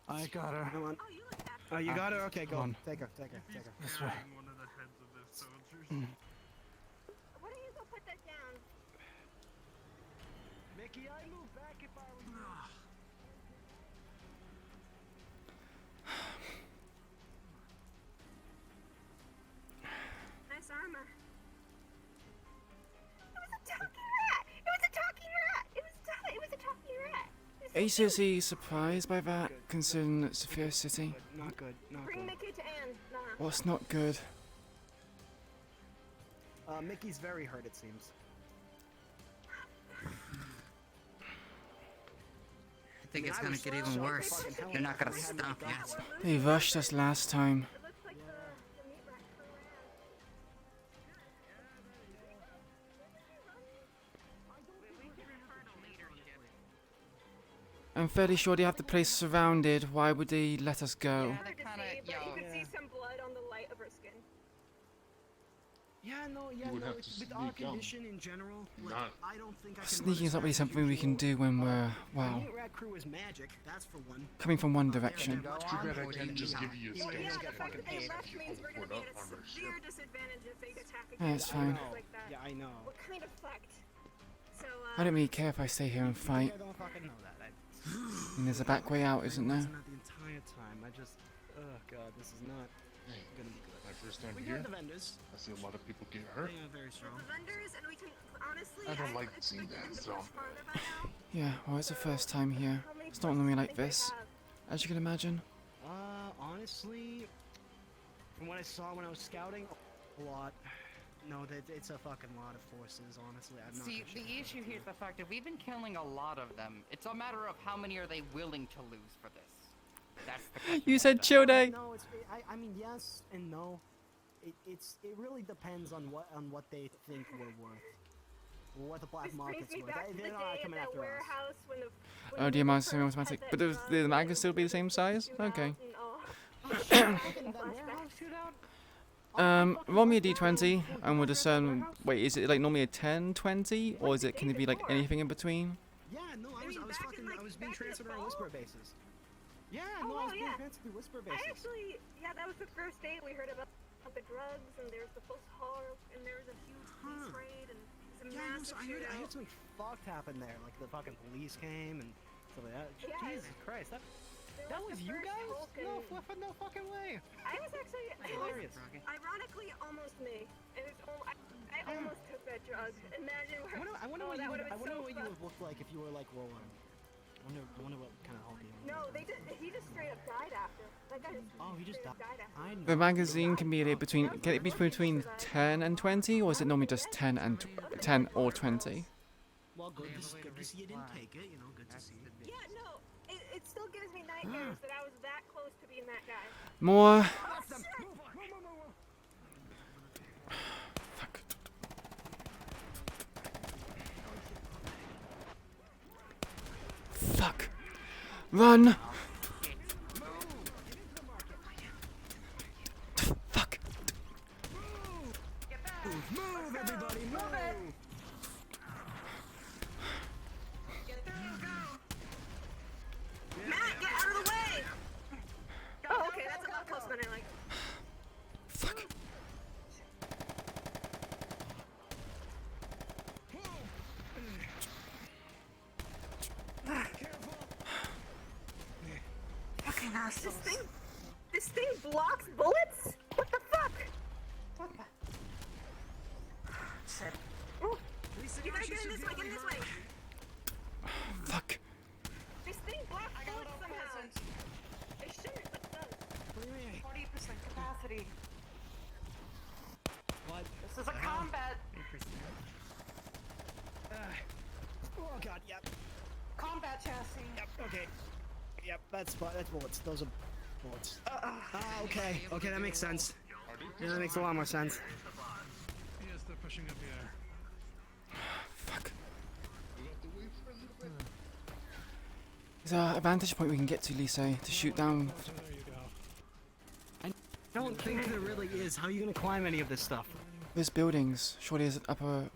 I got her. Come on. Oh, you got her? Okay, go. on. Take her. This way. Why don't you go put that down? Mickey, I'd move back if I were you. Nice armor. It was a talking rat! It was a talking rat! It was a talking rat! Are you seriously surprised by that, considering it's Sophia City? Not good. Bring Mickey to Anne. Nah. What's not good? Mickey's very hurt, it seems. I think it's gonna get even worse. They're not gonna stop yet. They rushed us last time. I'm fairly sure they have the place surrounded. Why would they let us go? You could see some blood on the light of her skin. With our condition in general, like, I don't think I can Sneaking is not really something we can do when we're, well, Unit Rat Crew is magic, that's for one. coming from one direction. Too bad I can't just give you a Well, stance yeah, if the you fact that they if left you means we're gonna put be up at a on our severe ship. disadvantage if they attack Yeah, again. it's fine. Like that. Yeah, I know. We're kind of fucked. So, I don't really care if I stay here and fight. I don't fucking know that. And there's a back way out, isn't there? The entire time, oh god, this is not gonna be good. My first time We here, got the vendors. I see a lot of people get hurt. Yeah, very strong. the vendors, and we can honestly. I don't like seeing that, so. Yeah, well, it's the first time here. It's not normally like this, as you can imagine. Honestly, from what I saw when I was scouting, a lot. No, it's a fucking lot of forces, honestly. I'm not See, the issue here is the fact that we've been killing a lot of them. It's a matter of how many are they willing to lose for this. That's the question. You said chill day. No, I mean yes and no. It really depends on what they think we're worth. What the black market's worth. They're not coming after us. Oh, the amount is automatic. But the mag can still be the same size? Okay. Roll me a d20 and we'll discern. Wait, is it like normally a 10, 20? Or is it, can it be like anything in between? Yeah, no, I was being transferred on Whisper bases. Yeah, no, I was being transferred to Whisper bases. That was the first day we heard about the drugs, and there's the post-horror, and there was a huge police raid, and it's a massive I heard something fucked happen there. Like the fucking police came and stuff like that. Jesus Christ, that was you guys? No fucking way. I was actually hilarious. Ironically, almost me. And I almost took that drug. Imagine where. I wonder what you would look like if you were like Roland. I wonder what kind of help you. No, he just straight up died after. That guy he just died after. The magazine can be between 10 and 20, or is it normally just 10 or 20? Well, good to see you didn't take it. Good to see you. Yeah, no, it still gives me nightmares that I was that close to being that guy. More. Fuck. Fuck. Run. Fuck. Move, everybody, move! Matt, get out of the way! Oh, okay, that's a lot closer than I like. Fuck. Fucking assholes. This thing blocks bullets? What the fuck? What the? Shit. Oh, you gotta get in this way, get in this way. Fuck. This thing blocks bullets somehow. It shouldn't, but it does. What do you mean? 40% capacity. What? This is a combat. Oh god, yep. Combat chassis. Yep, okay. Yep, that's bullets. Those are bullets. Okay, that makes sense. Yeah, that makes a lot more sense. Yes, they're pushing up here. Fuck. Is there a vantage point we can get to, Lisa, to shoot down? I don't think there really is. How are you gonna climb any of this stuff? There's buildings. Surely there's an upper.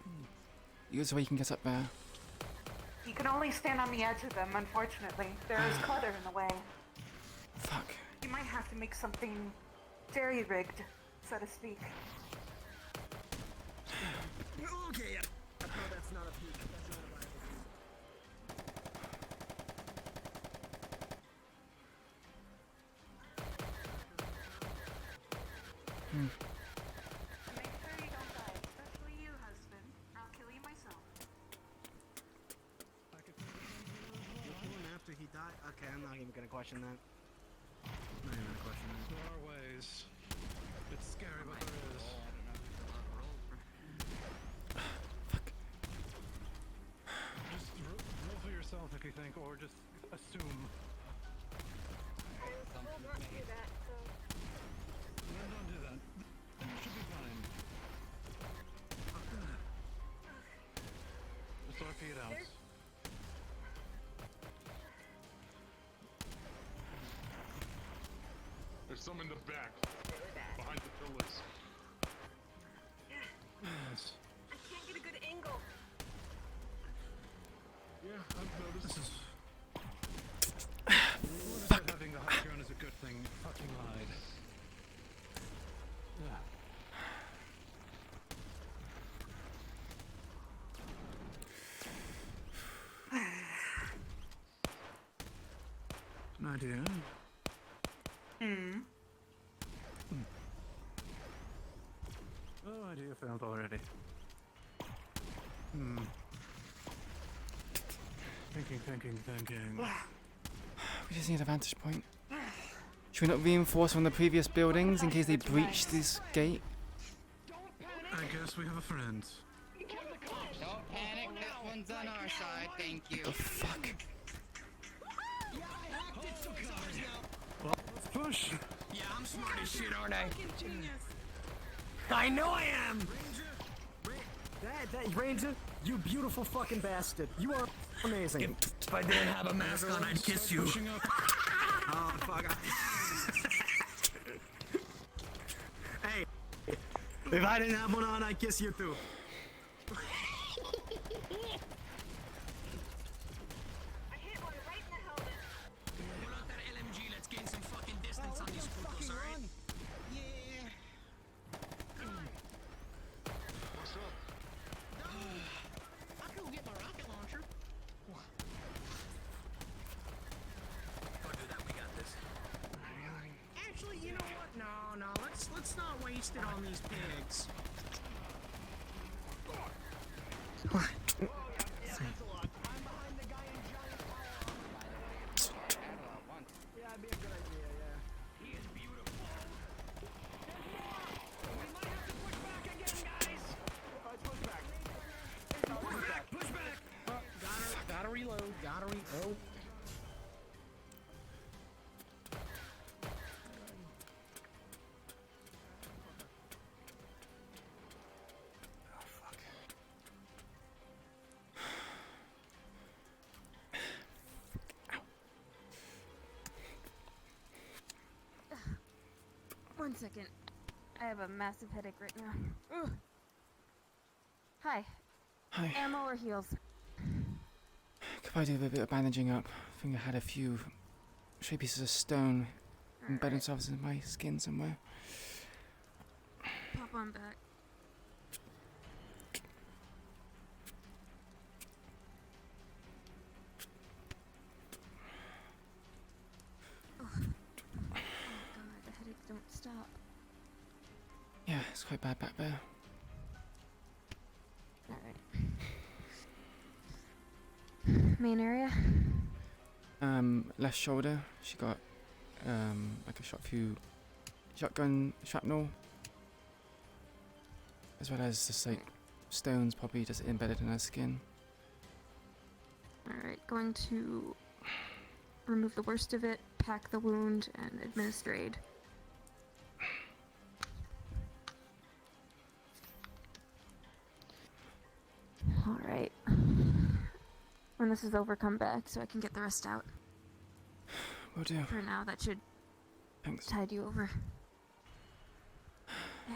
There's a way you can get up there. You can only stand on the edge of them, unfortunately. There is clutter in the way. Fuck. You might have to make something jerry-rigged, so to speak. Okay, no, that's not a peak. That's not a viable Hmm. Make sure you don't die, especially you, husband. I'll kill you myself. Even after he died? Okay, I'm not even gonna question that. I'm not even gonna question that. There are ways. It's scary, but there is. Just roll for yourself if you think, or just assume. I'm told not to do that, so. Then don't do that. Then you should be fine. Just RP it out. There's some in the back. Behind the pillars. Yes. I can't get a good angle. Yeah, I've noticed. Fuck. Having the high ground is a good thing. You fucking lied. An idea. Oh, idea failed already. Thinking. We just need a vantage point. Should we not reinforce one of the previous buildings in case they breach this gate? I guess we have a friend. Don't panic, this one's on our side, thank you. The fuck? Well, let's push. Yeah, I'm smart as shit, aren't I? I know I am! That Ranger, you beautiful fucking bastard. You are amazing. If I didn't have a mask on, I'd kiss you. Oh, fuck. Hey, if I didn't have one on, I'd kiss you too. I hit one right in the helmet. Pull out that LMG, let's gain some fucking distance on these putos, alright? Yeah. What's up? I could get my rocket launcher. Don't do that, we got this. Actually, you know what? No, let's not waste it on these pigs. What? Yeah, that's a lot. I'm behind the guy in giant power. Yeah, that'd be a good idea, yeah. He is beautiful. We might have to push back again, guys. Push back. Push back. Gotta reload. Gotta reload. One second. I have a massive headache right now. Ugh. Hi. Hi. Ammo or heals? Could I do a bit of bandaging up? I think I had a few stray pieces of stone embedded themselves in my skin somewhere. Pop on back. Oh my god, the headaches don't stop. Yeah, it's quite bad back there. Alright. Main area? Left shoulder. She got like a few shotgun shrapnel, as well as just like stones probably just embedded in her skin. Alright, going to remove the worst of it, pack the wound, and administer aid. Alright. When this is over, come back so I can get the rest out. Will do. For now, that should Thanks. tide you over. Yeah.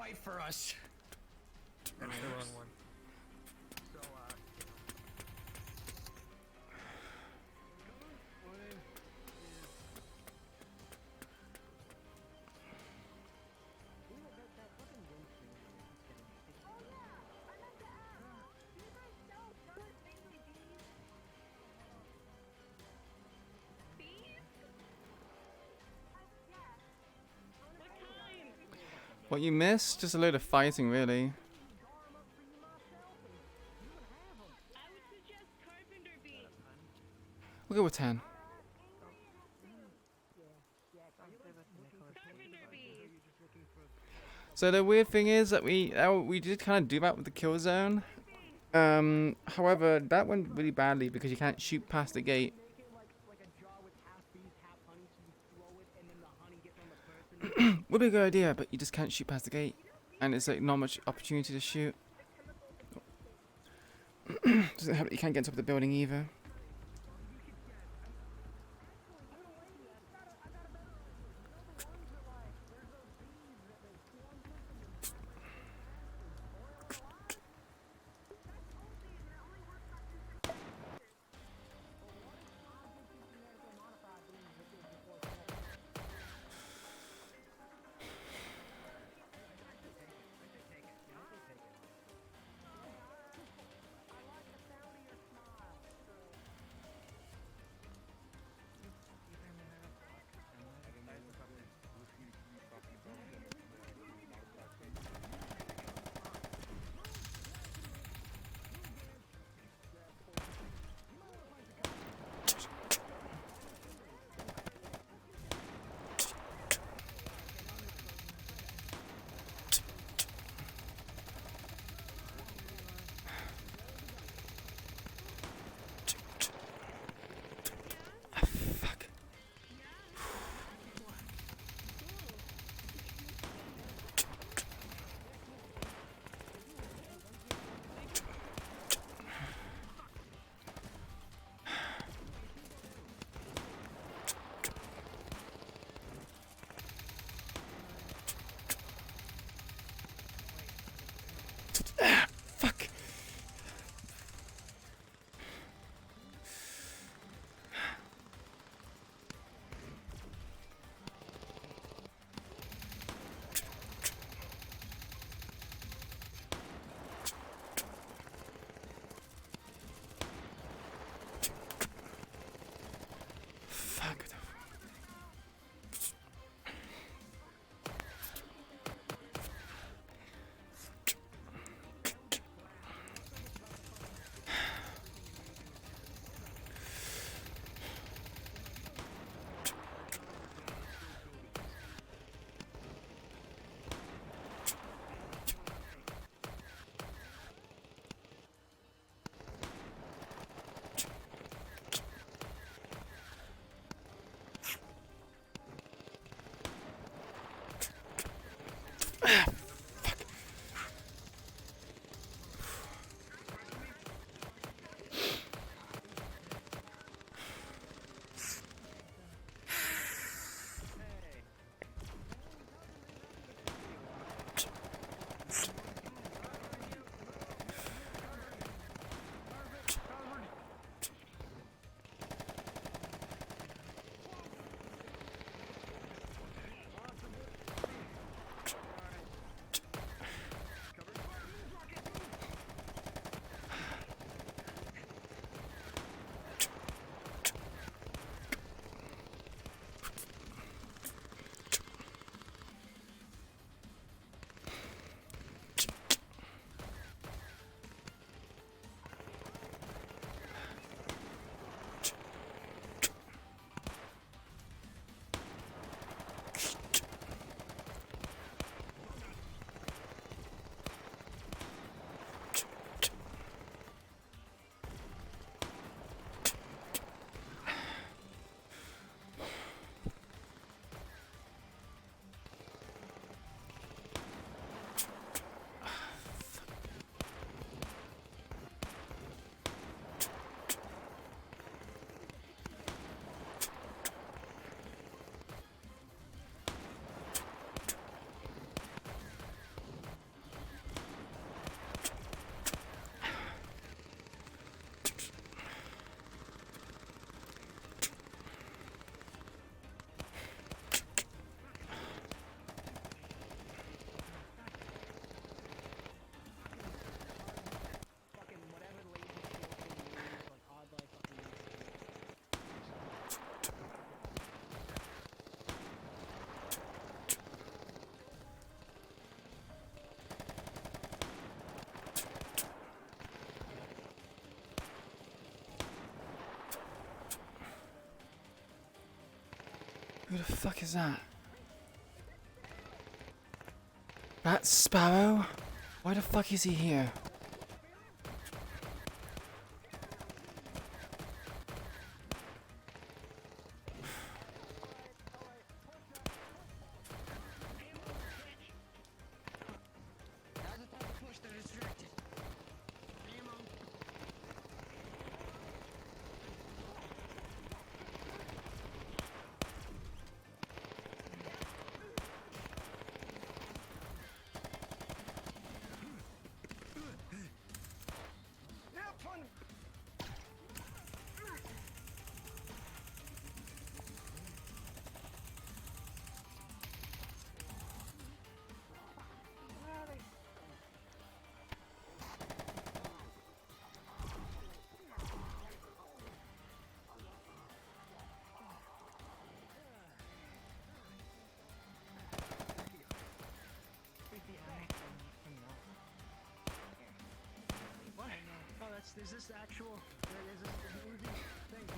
fight for us. That's the wrong one. So, What you missed? Just a load of fighting, really. We'll go with 10. So the weird thing is that we did kind of do that with the kill zone. However, that went really badly because you can't shoot past the gate. Would be a good idea, but you just can't shoot past the gate, and it's like not much opportunity to shoot. Doesn't help that you can't get on top of the building either. Who the fuck is that? That's Sparrow? Why the fuck is he here? What? Oh, is this actual? Is this the movie? Thank you.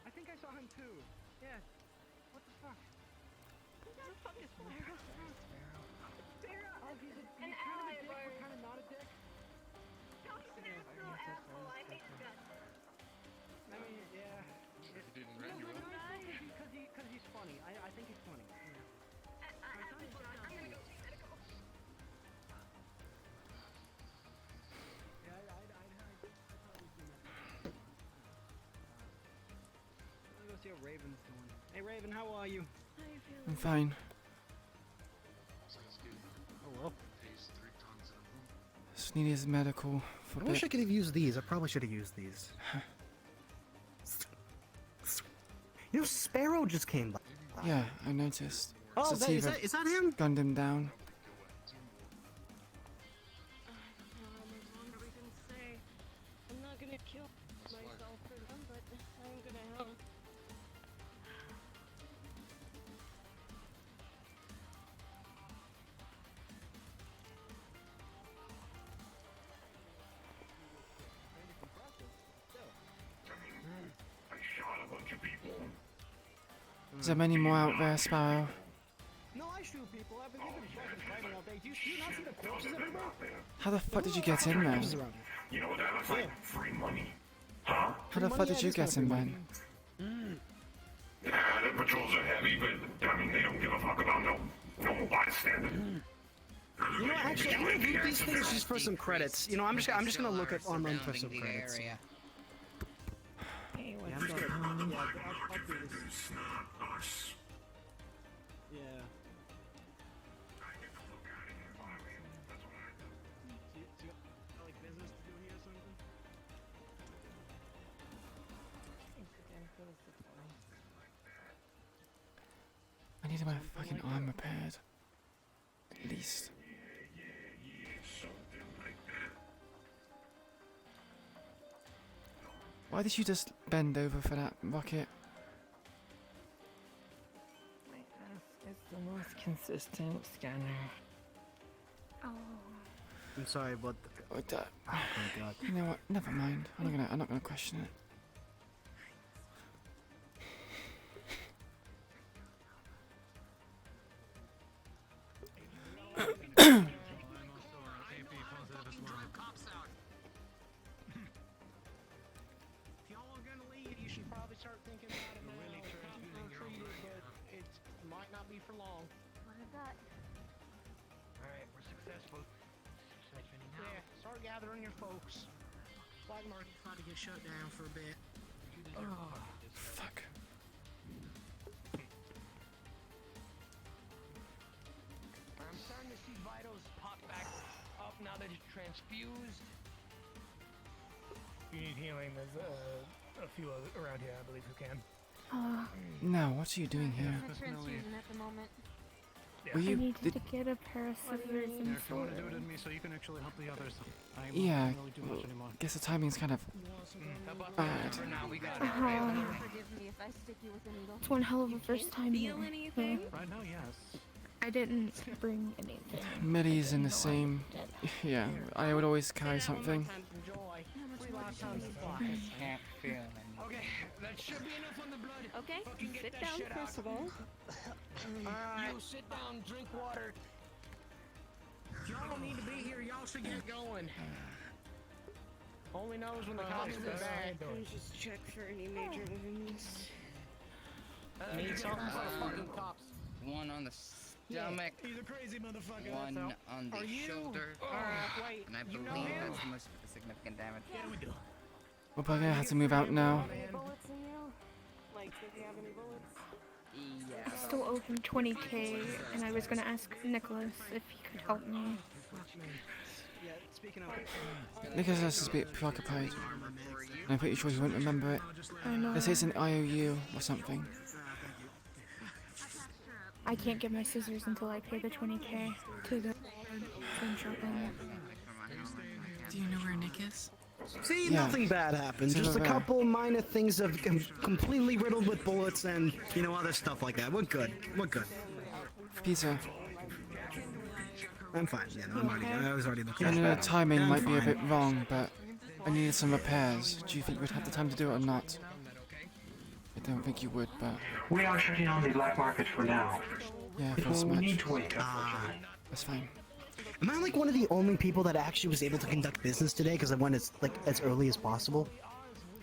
I think I saw him too. Yeah. What the fuck? Who the fuck is Sparrow? Oh, he's kind of a dick, but kind of not a dick. Don't he's an absolute asshole. I hate his guts. I mean, yeah. He didn't rat you out. Because he's funny. I think he's funny. I'm gonna go see medical. Yeah, I'd probably do that. Let me go see how Raven's doing. Hey Raven, how are you? How you feeling? I'm fine. Oh well. Just need his medical for a I wish I bit. could have used these. I probably should have used these. You know, Sparrow just came by. Yeah, I noticed. Oh, is that him? Gunned him down. I'm not gonna kill myself for them, but I'm gonna help. I shot a bunch of people. Is there many more out there, Sparrow? No, I shoot people. I've been fucking fighting all day. Do you not see the corpses everywhere? How the fuck did you get in there? You know what that looks like? Free money. Huh? How the fuck did you get in, man? Yeah, the patrols are heavy, but I mean, they don't give a fuck about no bystander. You know, actually, I'm gonna loot these things just for some credits. You know, I'm just gonna look at online for some credits. Area. Hey, yeah, I'm gonna, yeah, I'll do this. It's not us. Yeah. I get the look out of here if I were you. That's what I do. Do you got like business to do here or something? I need my fucking arm repaired. At least. Something like that. Why did you just bend over for that rocket? It's the most consistent scanner. Oh. I'm sorry, but Oh, oh my god. you know what? Never mind. I'm not gonna question it. If y'all are gonna leave, you should probably start thinking about it now. Treated, but it might not be for long. What is that? Alright, we're successful. Yeah, start gathering your folks. Black market tried to get shut down for a bit. Oh, fuck. I'm starting to see vitals pop back up now that it's transfused. If you need healing, there's a few around here, I believe, who can. Now, what are you doing here? Transfusion at the moment. Were I you? need Did, to get a pair of scissors and If you want to do it in me so you can actually help the others, I won't yeah. really do much anymore. Guess the timing's kind of bad. Forgive me if I stick you with a needle. It's one hell of a first time here. anything? Right now, yes. I didn't bring anything. Millie's in the same. Yeah, I would always carry something. Can't feel anything. Okay, that should be enough on the blood. Okay, Fucking get sit that down shit first out. of all. You sit down, drink water. Y'all don't need to be here. Y'all should get going. Only knows when the cops are bad. Just check for any major wounds. Need something for the fucking cops. One on the stomach. He's a crazy motherfucker. One that's all. on the Are you? shoulder. Wait, And I you know believe him? that's the most significant damage. Yeah, we do. We're probably gonna have to move out now. Bullets in you? Like, if you have any bullets? Yeah. I still owe him 20K, and I was gonna ask Nicholas if he could help me. Yeah, speaking of... Nicholas is a bit preoccupied. And I'm pretty sure he won't remember it. I know. Let's say it's an IOU or something. I can't get my scissors until I pay the 20K to the phone shop. Do you know where Nick is? See, Yeah. nothing bad happened. It's Just a over there. couple minor things of completely riddled with bullets and, you know, other stuff like that. We're good. We're good. Peter, I'm fine. Yeah, no, I was already looking I at know the that. timing I'm might be a fine. bit wrong, but I needed some repairs. Do you think you would have the time to do it or not? I don't think you would, but We are shutting on the black market for now. yeah, Before first we match. need to wait, unfortunately. That's fine. Am I like one of the only people that actually was able to conduct business today because I went as early as possible?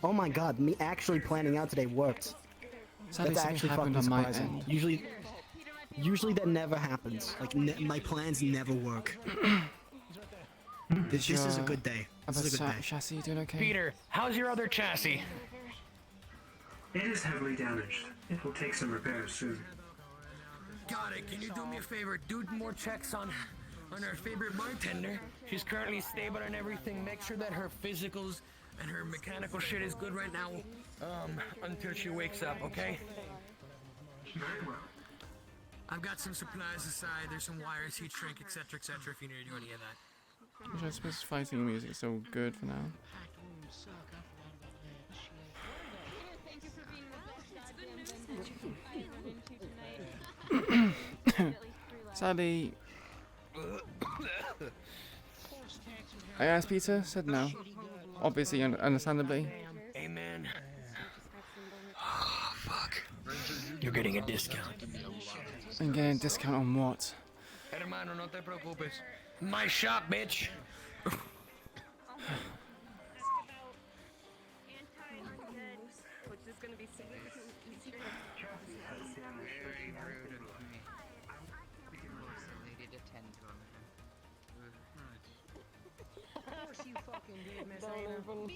Oh my god, me actually planning out today worked. Sadly, That's something actually happened fucking on my surprising. end. Usually that never happens. Like my plans never work. This is a good day. This is a good day. Chassis doing okay? Peter, how's your other chassis? It is heavily damaged. It will take some repairs soon. Got it. Can you do me a favor? Do more checks on our favorite bartender. She's currently stable and everything. Make sure that her physicals and her mechanical shit is good right now. Until she wakes up, okay? Very well. I've got some supplies aside. There's some wires, heat shrink, etc., etc. If you need to do any of that. Which I suppose fighting music is so good for now. Sadly, I asked Peter, said no. Obviously, understandably. Amen. Oh, fuck. You're getting a discount. And getting a discount on what? Hermano, no te preocupes. My shop, bitch. Which is going to be significantly easier. Very rude of me. Lady to tend to him. Of course you fucking did, Miss Anna.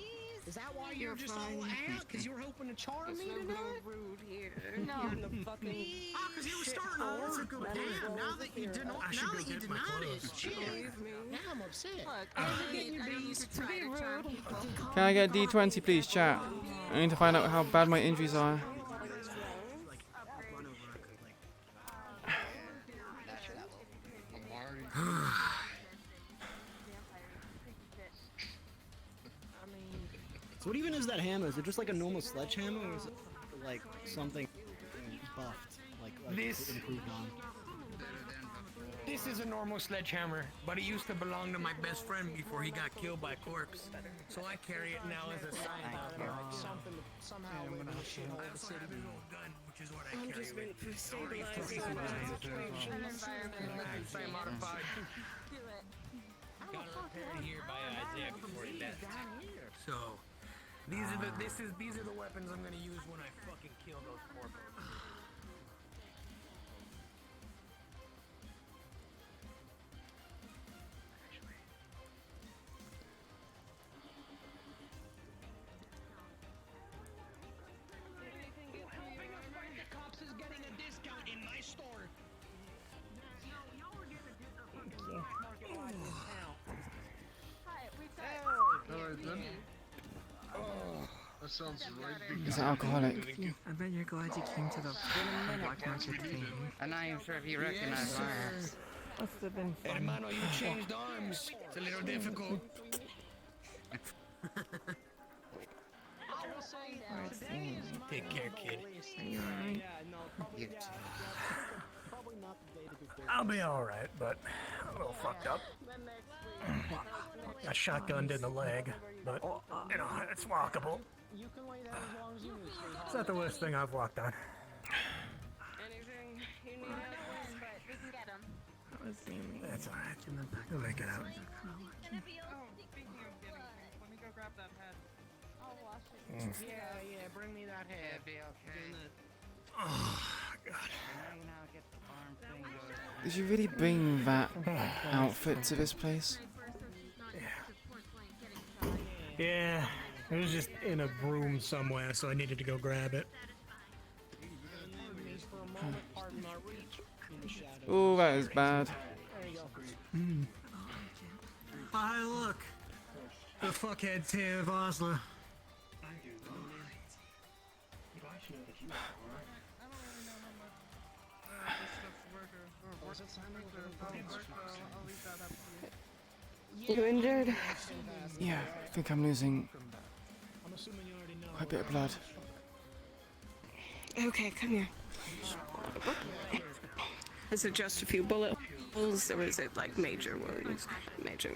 Is that why you're just all out? Because you were hoping to charm me tonight? rude here. No. You're in the fucking Because you were starting to work. Damn, now that you did not, now that you denied it, shit. Now I'm upset. I used to be rude. Can I get a D20, please, chat? I need to find out how bad my injuries are. So what even is that hammer? Is it just like a normal sledgehammer, or is it like something buffed, like This- improved on? This is a normal sledgehammer, but it used to belong to my best friend before he got killed by a corpse. So I carry it now as a sign out here. Like something to somehow live in a shithole of the city. I have a big old gun, which is what I carry. just waiting for Stabilizing modified. Got it repaired here by Isaiah before he left. So these are the weapons I'm gonna use when I fucking kill those poor folks. Helping us fight the cops is getting a discount in my store. Hi, we've got... Oh, sounds right. He's an alcoholic. I bet you're glad you came to the black market thing. I'm not even sure if you recognize my ass. Must have been fun. Hermano, you changed arms. It's a little difficult. Take care, kid. You I'll be alright, but a little fucked up. Got shotgunned in the leg, but, you know, it's walkable. It's not the worst thing I've walked on. Anything you need help with, but we can get them. That's alright. We'll make it out. Let me go grab that head. I'll wash it. Yeah, bring me that head. be okay. Oh, God. Did you really bring that outfit to this place? Yeah, it was just in a room somewhere, so I needed to go grab it. Oh, that is bad. Hi, look. The fuckhead Tail of Osler. You injured? Yeah, I think I'm losing quite a bit of blood. Okay, come here. Is it just a few bullet holes, or is it like major wounds? Major.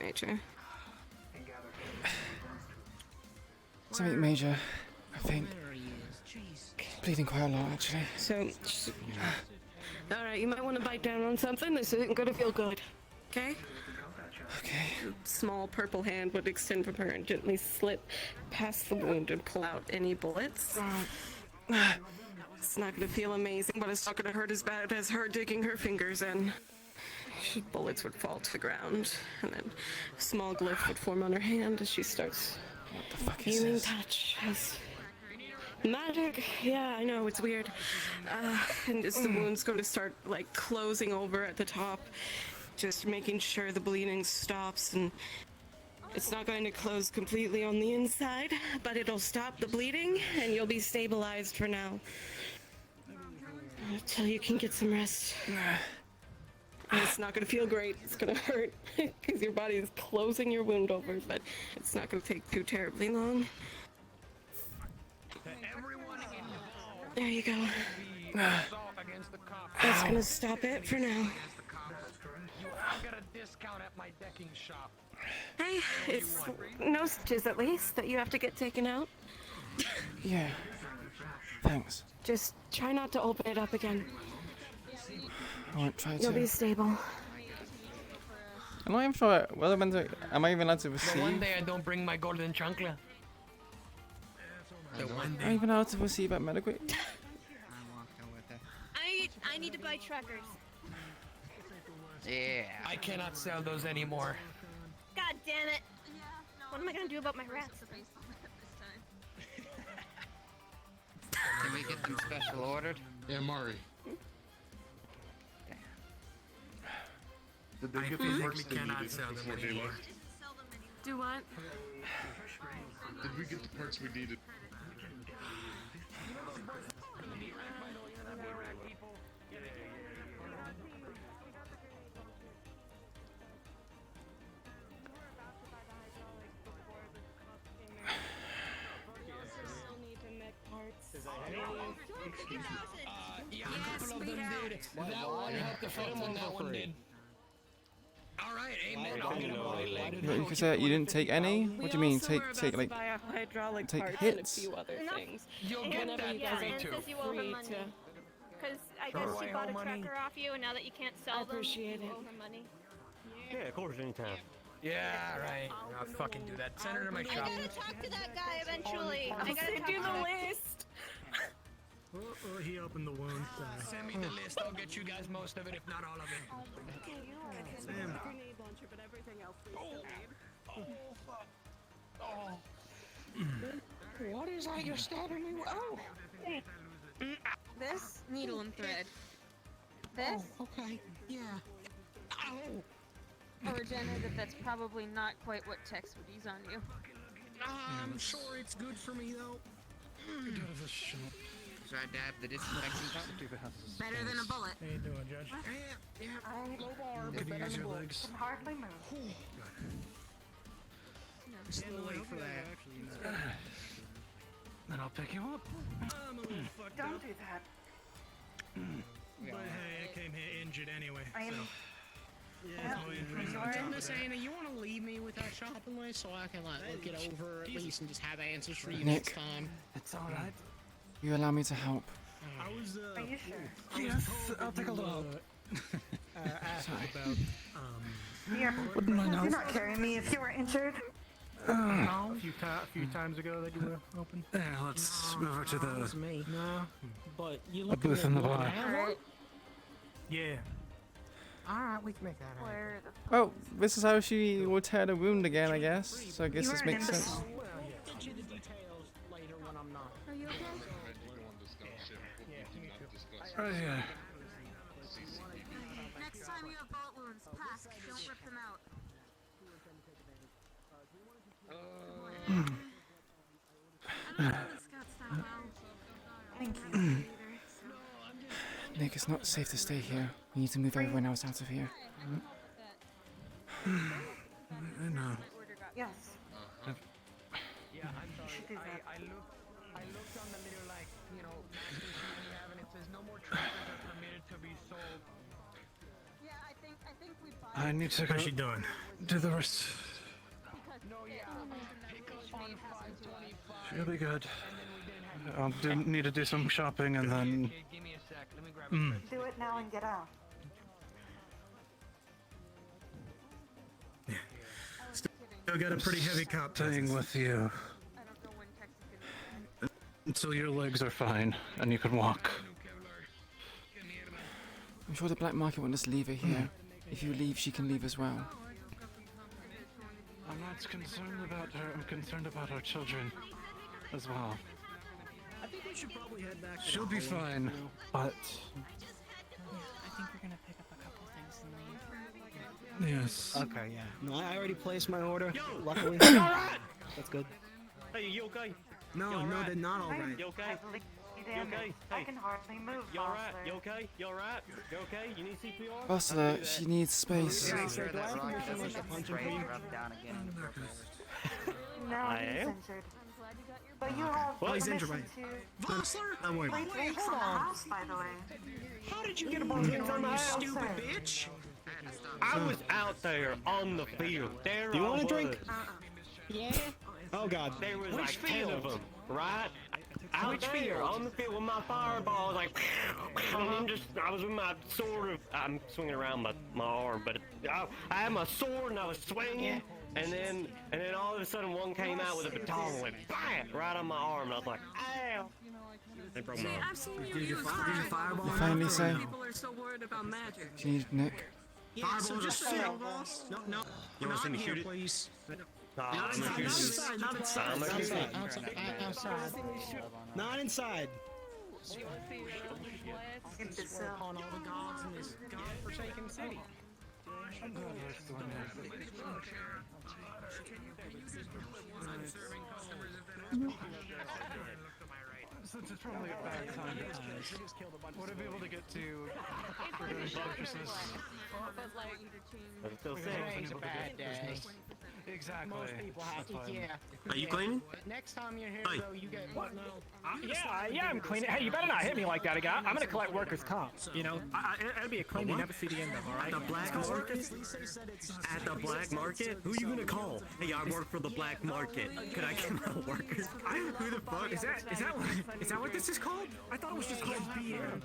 Something major, I think. Bleeding quite a lot, actually. So, alright, you might want to bite down on something. This isn't gonna feel good. Okay? Okay. Small purple hand would extend from her and gently slip past the wound and pull out any bullets. It's not gonna feel amazing, but it's not gonna hurt as bad as her digging her fingers in. Bullets would fall to the ground, and then a small glyph would form on her hand as she starts healing touch. Magic? Yeah, I know, it's weird. And as the wound's going to start, like, closing over at the top, just making sure the bleeding stops, and it's not going to close completely on the inside, but it'll stop the bleeding, and you'll be stabilized for now. Until you can get some rest. And it's not going to feel great. It's going to hurt, because your body is closing your wound over, but it's not going to take too terribly long. There you go. That's gonna stop it for now. I'll get a discount at my decking shop. Hey, it's no stitches at least that you have to get taken out. Yeah. Thanks. Just try not to open it up again. I won't try to. You'll be stable. I'm not even sure whether am I even allowed to The receive? one day I don't bring my golden chancla. The one Am I even allowed to receive at Mediquit? I need to buy trackers. Yeah. I cannot sell those anymore. God damn it! What am I gonna do about my rats? Can we get them special ordered? Yeah, Mari. Did they I get the parts physically they cannot needed sell them before they anymore. left? Do what? Did we get the parts we needed? Yeah, a couple of them did. That one helped the film and that one did. Alright, amen. You could say you didn't take any? What do you mean? Take like buy a hydraulic take parts hits? and a few other things. You'll get Whenever that you guys free are too. Says you owe her free money. to. Because I Sure. guess she I bought owe a money. tracker off you, and now that you can't sell them, appreciate you it. owe her money. Yeah, of course, anytime. Yeah, right. I'll fucking do that. Send her to my I shop. gotta talk to that guy eventually. I I'll gotta send talk you to the him. list. Oh, he opened the wound. Send me the list. I'll get you guys most of it, if not all of it. Sam. Grenade launcher, but everything else we still need. What is that you're stabbing me with? Oh! This needle and thread. This Okay, yeah. a regenerative that's probably not quite what Tex would use on you. I'm sure it's good for me though. Should I dab the disinfectant cup? Better than a bullet. How you doing, Judge? Low bar, but better than a bullet. Can hardly move. It's a little late for that. Then I'll pick you up. I'm a little fucked Don't up. do that. But hey, I came here injured anyway. I am. So. Yeah, no injuries on top Miss Anna, you want to leave me with that shopping list so I can like look it over at least and just have answers for you next Nick. time? It's all right. You allow me to help. I was. Are you sure? Yes, I'll take a look. Asked about. Here. Wouldn't I know? You're not carrying me if you were injured. A few times ago that you were open. Yeah, let's move her to That's the me. No, but you a look booth in the bar. Alright. Yeah. All right, we can make that happen. Where the Oh, this is how she will tear the wound again, I guess. So I guess You this were an makes sense. imbecile. Well, yeah. Get you the details later when I'm not. Are you okay? Right here. Next time you have bullet wounds, pass. Don't rip them out. Thank you. Nick, it's not safe to stay here. We need to move everyone else out of here. I know. Yes. Yeah, I'm You should do sorry. that. I looked on the little like machine we have, and it says no more trackers are permitted to be sold. Yeah, I think we buy. I need to go. How's she doing? Do the rest. No, yeah. Pick up on 525. She'll be good. I'll need to do some shopping and then. Okay, give me a sec. Let me grab a Do it now and get out. Still got a pretty heavy cop Staying with you until your legs are fine and you can walk. I'm sure the black market won't just leave her here. If you leave, she can leave as well. I'm not concerned about her. I'm concerned about our children as well. I think we should probably head back. to She'll the be hallway. fine, but I think we're gonna pick up a couple things and leave. yes. Okay, yeah. No, I already placed my order. Luckily. That's good. Hey, you okay? No, You all no, right? they're not all I right. You okay? heavily You damaged. okay? I Hey. can hardly move. You alright? Boss. You okay? You alright? You okay? You need CPR? Buster, she needs space. Yeah, Make so sure do I that have rock permission doesn't to get punch him sprayed for you? and rubbed down again inappropriately. No, I he's am? injured. But you have What? He's injured, permission to Vossler? I'm worried. play drinks on the house, by the way. How did you get a ball Drinks on the you house? stupid bitch? I was out there on the field. There Do you I want a was. drink? Yeah. Oh God. There was Which like 10 of field? them, right? Out Which there field? on the field with my fireball, like, and then I was with my sword. I'm swinging around my arm, but I had my sword and I was swinging, and then all of a sudden one came out with a baton and went bang right on my arm, and I was like, ow! They broke my arm. I've seen you Did you use fireball? You finally say People are so worried about magic. she needs Nick. Yeah, so just sit. No. You want to see me shoot it? Please. Nah, Not I'm gonna inside, shoot it. not inside, not I'm inside. gonna shoot it. Outside. Not inside. Imbecile. Upon all the gods in this godforsaken city. Since it's probably a bad time to end, would I be able to get to Christmas? But it's still sick. Today's a bad day. Exactly. Most people have to, That's fine. yeah. Are you cleaning? Next time you're here, Hey. though, you get what now? Yeah, I'm cleaning. Hey, you better not hit me like that again. I'm gonna collect workers' comp. You know, it'll be a claim you never see the end of. All right. The black market? At the black market? Who you gonna call? Hey, I work for the black market. Could I get my workers? Who the fuck? Is that what this is called? I thought it was just called BM.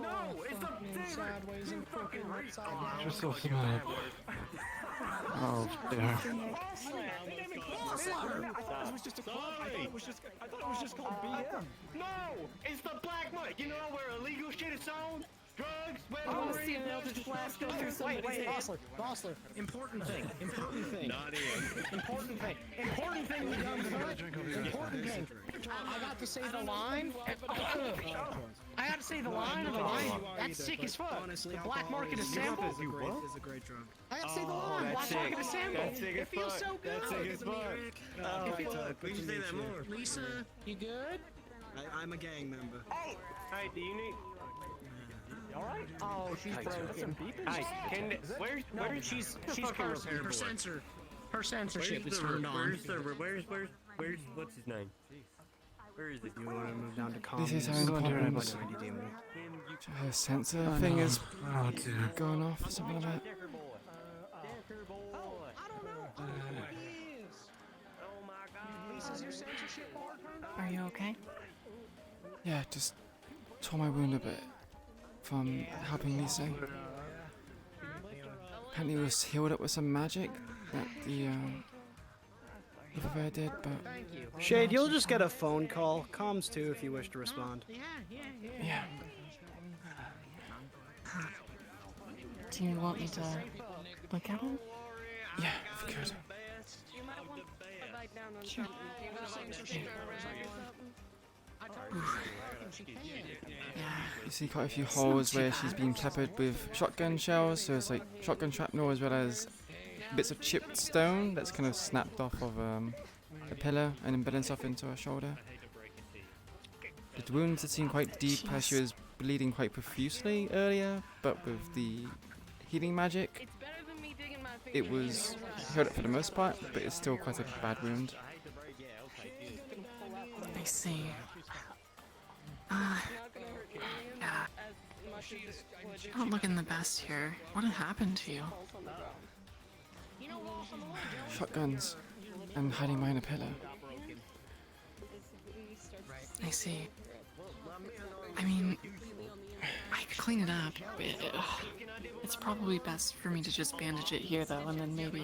No, it's the thing. Sideways and crooked, right sideways. Just so smart. Oh dear. I thought it was just a club. I thought it was just called BM. No! It's the black market! You know where illegal shit is sold? Drugs. I want to see an eldritch blast go through somebody's Wait, head. Bossler, important thing, important thing. Not in. Important thing we done tonight. Important thing. I got to say the line. I got to say the line of the line. That's sick as fuck. Honestly, The black market alcohol assembled. is a great drug. I got to say the line. Black market assembled. That's sick It as feels fuck. so good. That's sick as fuck. It feels- We should say that more. Lisa, you good? I'm a gang member. Hey, do you need? Alright? Oh, she's broken. Hey, where's she's cursed. her sensor. Her censorship is turned on. Where's what's his name? Where is it? You want to move down to This is comms? how problems. Oh, Her sensor thing is going off or something like that. Are you okay? Yeah, just tore my wound a bit from helping Lisa. Apparently it was healed up with some magic that the Liverware did, but Shade, you'll just get a phone call. Comms too if you wish to respond. yeah. Do you want me to look at him? Yeah, if you could. You might want to bite down on Sure. something. Do you want censorship or something? You see quite a few holes where she's been peppered with shotgun shells, so it's like shotgun shrapnel as well as bits of chipped stone that's kind of snapped off of a pillar and embedded itself into her shoulder. The wounds had seemed quite deep as she was bleeding quite profusely earlier, but with the healing magic, it was healed up for the most part, but it's still quite a bad wound. I see. Yeah. You're not looking the best here. What had happened to you? Shotguns and hiding behind a pillar. I see. I mean, I could clean it up. It's probably best for me to just bandage it here, though, and then maybe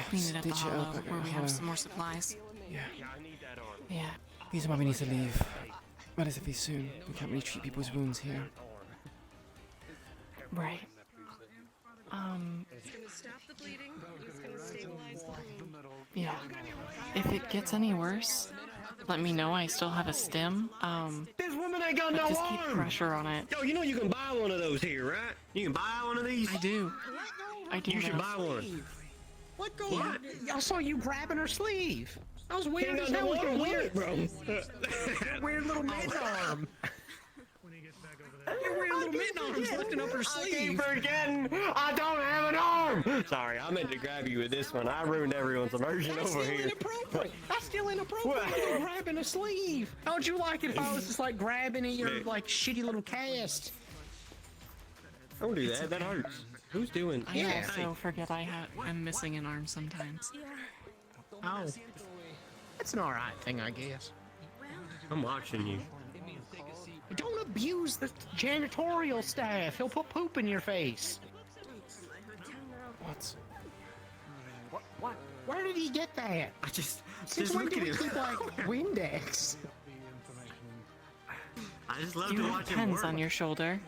clean it at the stitch it up hollow at the where we hollow. have some more supplies. Yeah. Yeah. Reason why we need to leave relatively soon. We can't really treat people's wounds here. Right. It's gonna stop the bleeding. It's gonna stabilize the wound. Yeah. If it gets any worse, let me know. I still have a stim. This woman ain't got but no just keep arm. pressure on it. Yo, you know you can buy one of those here, right? You can buy one of these. I do. I do. You should know. buy one. What goes on? I saw you grabbing her sleeve. That was weird as Ain't got hell. no With your arm, weird, bro. weird little mid arm. Your weird little mid arm's lifting up her I sleeve. keep forgetting I don't have an arm. Sorry, I meant to grab you with this one. I ruined everyone's immersion That's over still here. inappropriate. That's still inappropriate. What? You're grabbing a sleeve. How would you like it if I was just like grabbing at your like shitty little cast? Don't do that. That hurts. Who's doing? I also forget I'm missing an arm sometimes. Oh, that's an alright thing, I guess. I'm watching you. Don't abuse the janitorial staff. He'll put poop in your face. What? What? Where did he get that? I just Since when look do at we him. keep like Windex? I just love You to have watch him pens work. on your shoulder.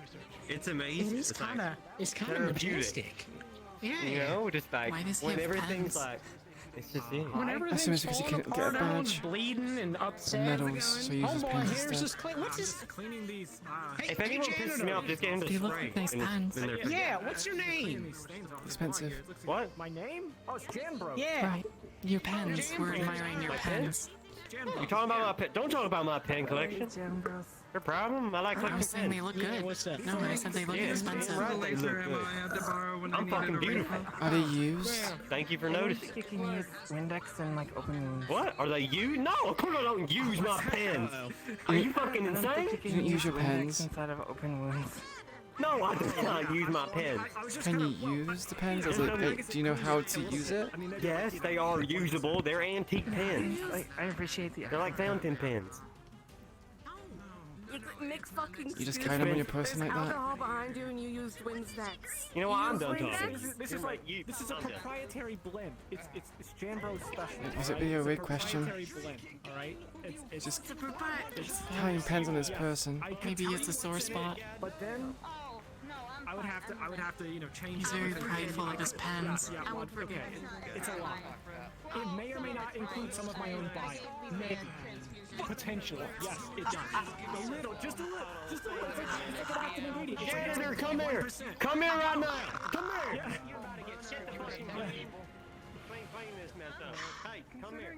It's amazing. It is It's like kind of therapeutic. majestic. Yeah. You know, just like Why does he when have everything's pens? like, it's just it. When everything's because you falling can get a apart, everyone's badge. bleeding and upset. Medals, so you use his Homeboy, pens here's instead. this what's his? Cleaning these. Hey, If anyone pisses me janitor. off, just get him to They look spray. like nice and it's- pens. then they're- Yeah, what's your name? Expensive. What? My name? Oh, it's Jim, bro. Yeah. Right. Your pens. We're admiring your My pens. You talking about my pen? Don't talk about my pen collection. Your problem? I like I collecting was saying they pens. look good. what's that? No, I said they look Yeah, expensive. right, they look good. I'm fucking beautiful. Are they used? Thank you for noticing. You can use Windex and like open wounds. What? Are they used? No, of course I don't use my pens. Are you fucking insane? You don't use your pens. Instead of open wounds. No, I do not use my pens. Can you use the pens? Do you know how to use it? Yes, they are usable. They're antique pens. I appreciate the. They're like fountain pens. Nick's fucking You just carried him on your person like that? alcohol behind you and you used Windex. You know what? I'm done talking. This is like this is a proprietary blend. It's Janbro's special. Was it really a weird question? Blend, all right? It's Just carrying pens on his person. Maybe it's a sore spot. But then I would have to, you know, change. He's very prideful of his pens. Yeah, well, okay. It's a lot. It may or may not include some of my own bile. Maybe. Potentially. Yes, it does. A little, just a little. It's like an active ingredient. Janitor, come here! Come here right now! Come here! Hey, come here.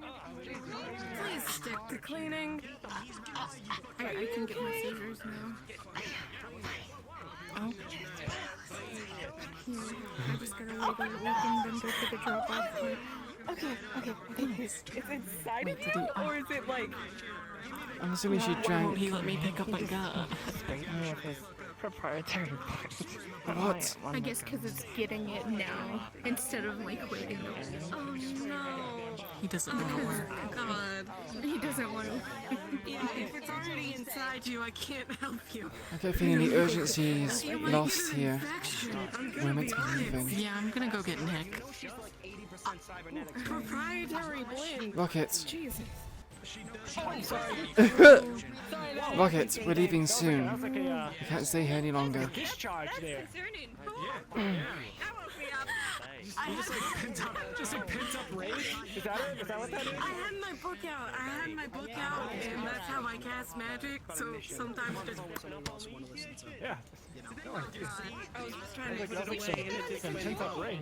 Please stick to cleaning. I can get my scissors now. Oh. I just gotta wait a week and then go to the drop-off point. Okay, it's inside of you, or is it like... I'm assuming she drank. He let me pick up a gun. Proprietary. What? I guess because it's getting it now, instead of like waiting. Oh no. He doesn't want to work. God. He doesn't want to. Yeah, if it's already inside you, I can't help you. I get a feeling the urgency is lost here. We're meant to be leaving. Yeah, I'm gonna go get Nick. Proprietary blend. Rockets. Jesus. Rockets, we're leaving soon. We can't stay here any longer. Discharge there. Just a pent up rage? Is that it? Is that what that is? I had my book out. And that's how I cast magic, so sometimes just... Yeah. I was trying to put it away and it just went... Pent up rage.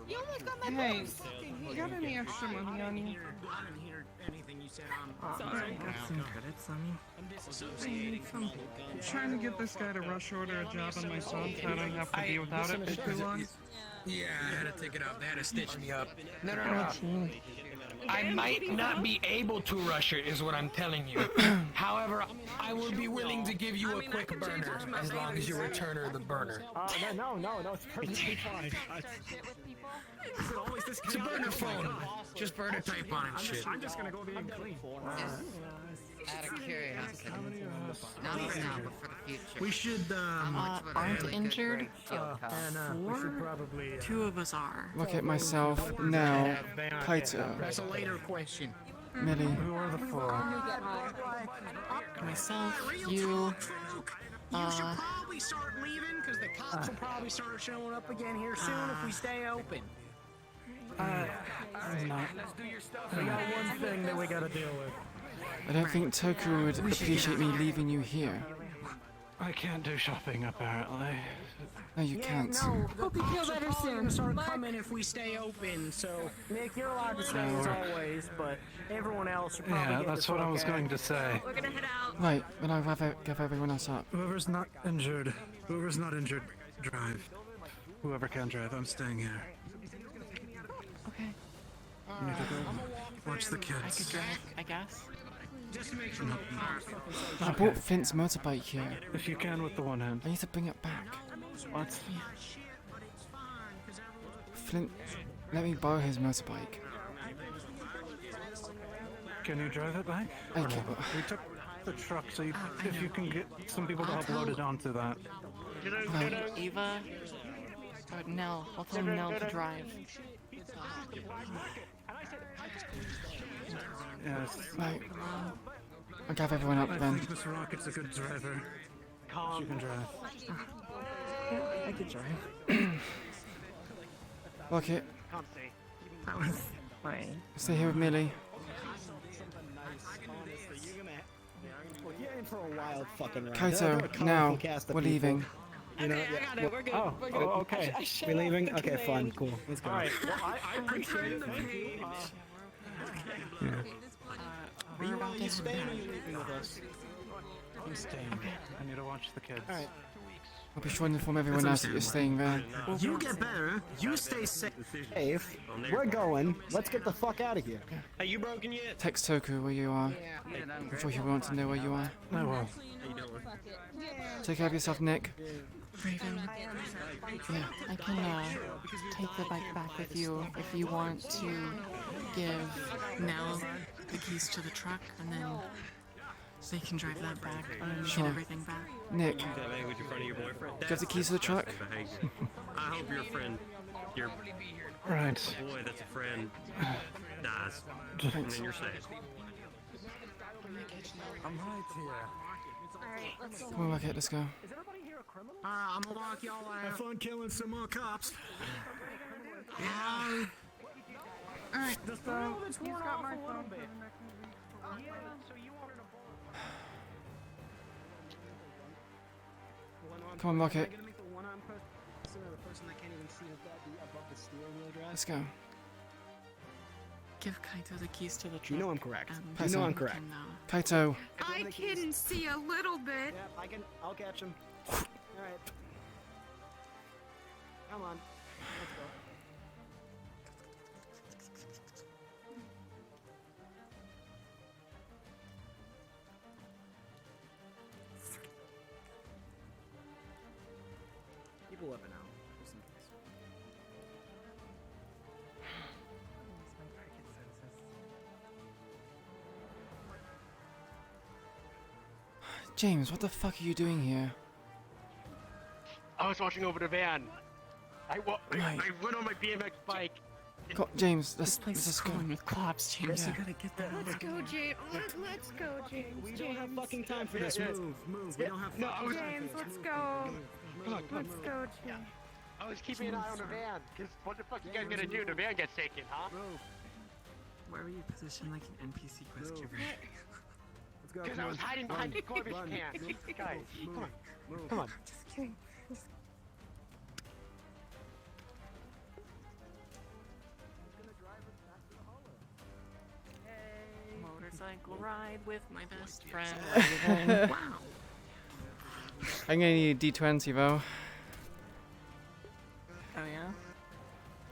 You almost got my Hey, books. you got any extra money on you? I didn't hear anything you said on... Sorry. Got some credits on me. I'm trying to get this guy to rush order a job on my son so I don't have to be without it for too long. Yeah, I had to take it out. They had to stitch me up. No. I might not be able to rush it, is what I'm telling you. However, I will be willing to give you a quick burner as long as you return her the burner. No, it's perfectly fine. It's a burner phone. Just burner type on it, shit. I'm just gonna go being clean. Out of curiosity. Not for now, but for the future. We should, aren't injured? we should probably... Two of us are. Look at myself now. Kaito. That's a later question. Millie. Who are the four? Myself, you, You should probably start leaving, because the cops will probably start showing up again here soon if we stay open. I'm not. We got one thing that we gotta deal with. I don't think Toku would appreciate me leaving you here. I can't do shopping, apparently. No, you can't. No, Hope you feel better soon. Start coming if we stay open, so... Nick, you're allowed to stay as always, but everyone else should probably Yeah, get that's the what I fuck was out. going to say. We're gonna head out. Right, then I'll give everyone else up. Whoever's not injured, drive. Whoever can drive, I'm staying here. Okay. You need to go watch the I kids. could drive, I guess. Just to make sure I bought Flint's motorbike here. If you can with the one hand. I need to bring it back. What? Flint, let me borrow his motorbike. Can you drive it back? I Or can. not? We took the truck, so you, I if know. you can get some people to I'll help load tell- it onto that. Eva, or Nell. I'll tell Nell to drive. Yes. Right. I'll gather everyone up I then. think Mr. Rocket's a good driver. You can drive. I could drive. Rocket, That was fine. stay here with Millie. You're in for a wild fucking ride. Kaito, They're a colorful now, cast of we're people. leaving. You know, I got it. We're good. Oh, We're good. okay. We leaving? Okay, fun, cool. Let's go. Alright, well, I appreciate it. the Thank you. page. Are you staying or are you leaving with us? I'm staying. I need to watch the kids. Alright. I'll be sure to inform everyone else that you're staying there. You get better. You stay safe. We're going. Let's get the fuck out of here. Hey, you broken yet? Text Toku where you are. I'm sure he want to know where you are. I will. Take care of yourself, Nick. Raven, Yeah. I can take the bike back with you if you want to give Nell the keys to the truck, and then They can drive that back and Sure. get everything back. Nick, That language in front of your boyfriend. you have the keys to the truck? I hope your friend, your Right. boy that's a friend, dies. Thanks. And then you're sad. I'm right here. Alright, let's go. Come on, okay, let's go. I'm gonna lock y'all out. Have fun killing some more cops. Alright, just He's got my phone. Come on, Rocket. Am I gonna make the one-armed person or the person that can't even see above the steering wheel drive? Let's go. Give Kaito the keys to the truck. You know I'm correct. and You know I'm he correct. can, Kaito. I can see a little bit. Yep, I'll catch him. Alright. Come on. Let's go. Keep a weapon out, just in case. James, what the fuck are you doing here? I was watching over the van. I went on my BMX bike. James, This place is going with cops, James. Yeah. You gotta get that. Let's go, James. Let's go, James. We don't have fucking time for this. Move. We don't have No, fucking time James, for this. let's go. Let's go, James. I was keeping an eye on the van. Cause what the fuck you guys gonna do? The van gets taken, huh? Why were you positioned like an NPC quest giver? Let's go. Cause I was hiding behind the garbage can. Guys, come on. Come on. Just kidding. Motorcycle ride with my best friend. Wow. I'm gonna need a D20 though. Oh yeah?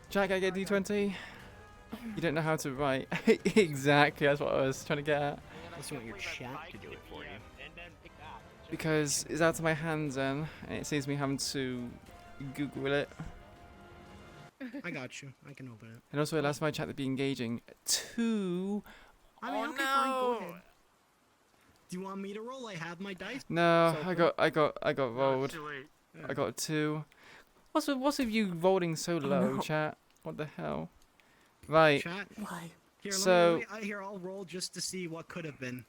Jack, I get D20? You don't know how to write. Exactly, that's what I was trying to get at. Unless you want your chat to do it for you. Because it's out of my hands then, and it saves me having to Google it. I got you. I can open it. And also it allows my chat to be engaging. I mean, okay, fine, go ahead. Do you want me to roll? I have my dice. No, So I got rolled. too late. I got a 2. What's with you rolling so low, no. chat? What the hell? Right. Chat. Why? Here, So- here, I'll roll just to see what could have been.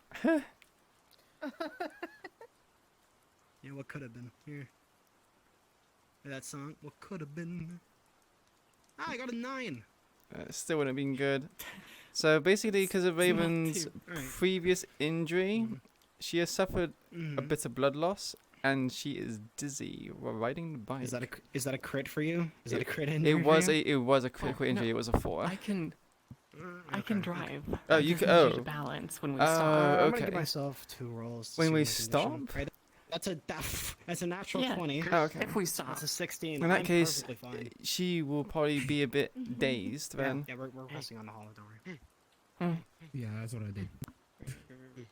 Yeah, what could have been. Here. Hear that song? What could have been? Ah, I got a 9. Still wouldn't have been good. So basically, because of Raven's Alright. previous injury, she has suffered a Mhm. bit of blood loss, and she is dizzy while riding the bike. Is that a crit for you? Is that a crit It injury? was for you? it was a critical no. injury. It was a 4. I can drive. Oh, I you just can. need Oh. to balance when we Oh, stop. I'm gonna okay. give myself 2 rolls. to When see we my condition. stop? Right? That's a natural Yeah. 20. Oh, okay. If we stop. That's a 16. In that I'm case, perfectly fine. she will probably be a bit dazed then, Yeah, we're resting on the hollow, don't worry. Yeah, that's what I did.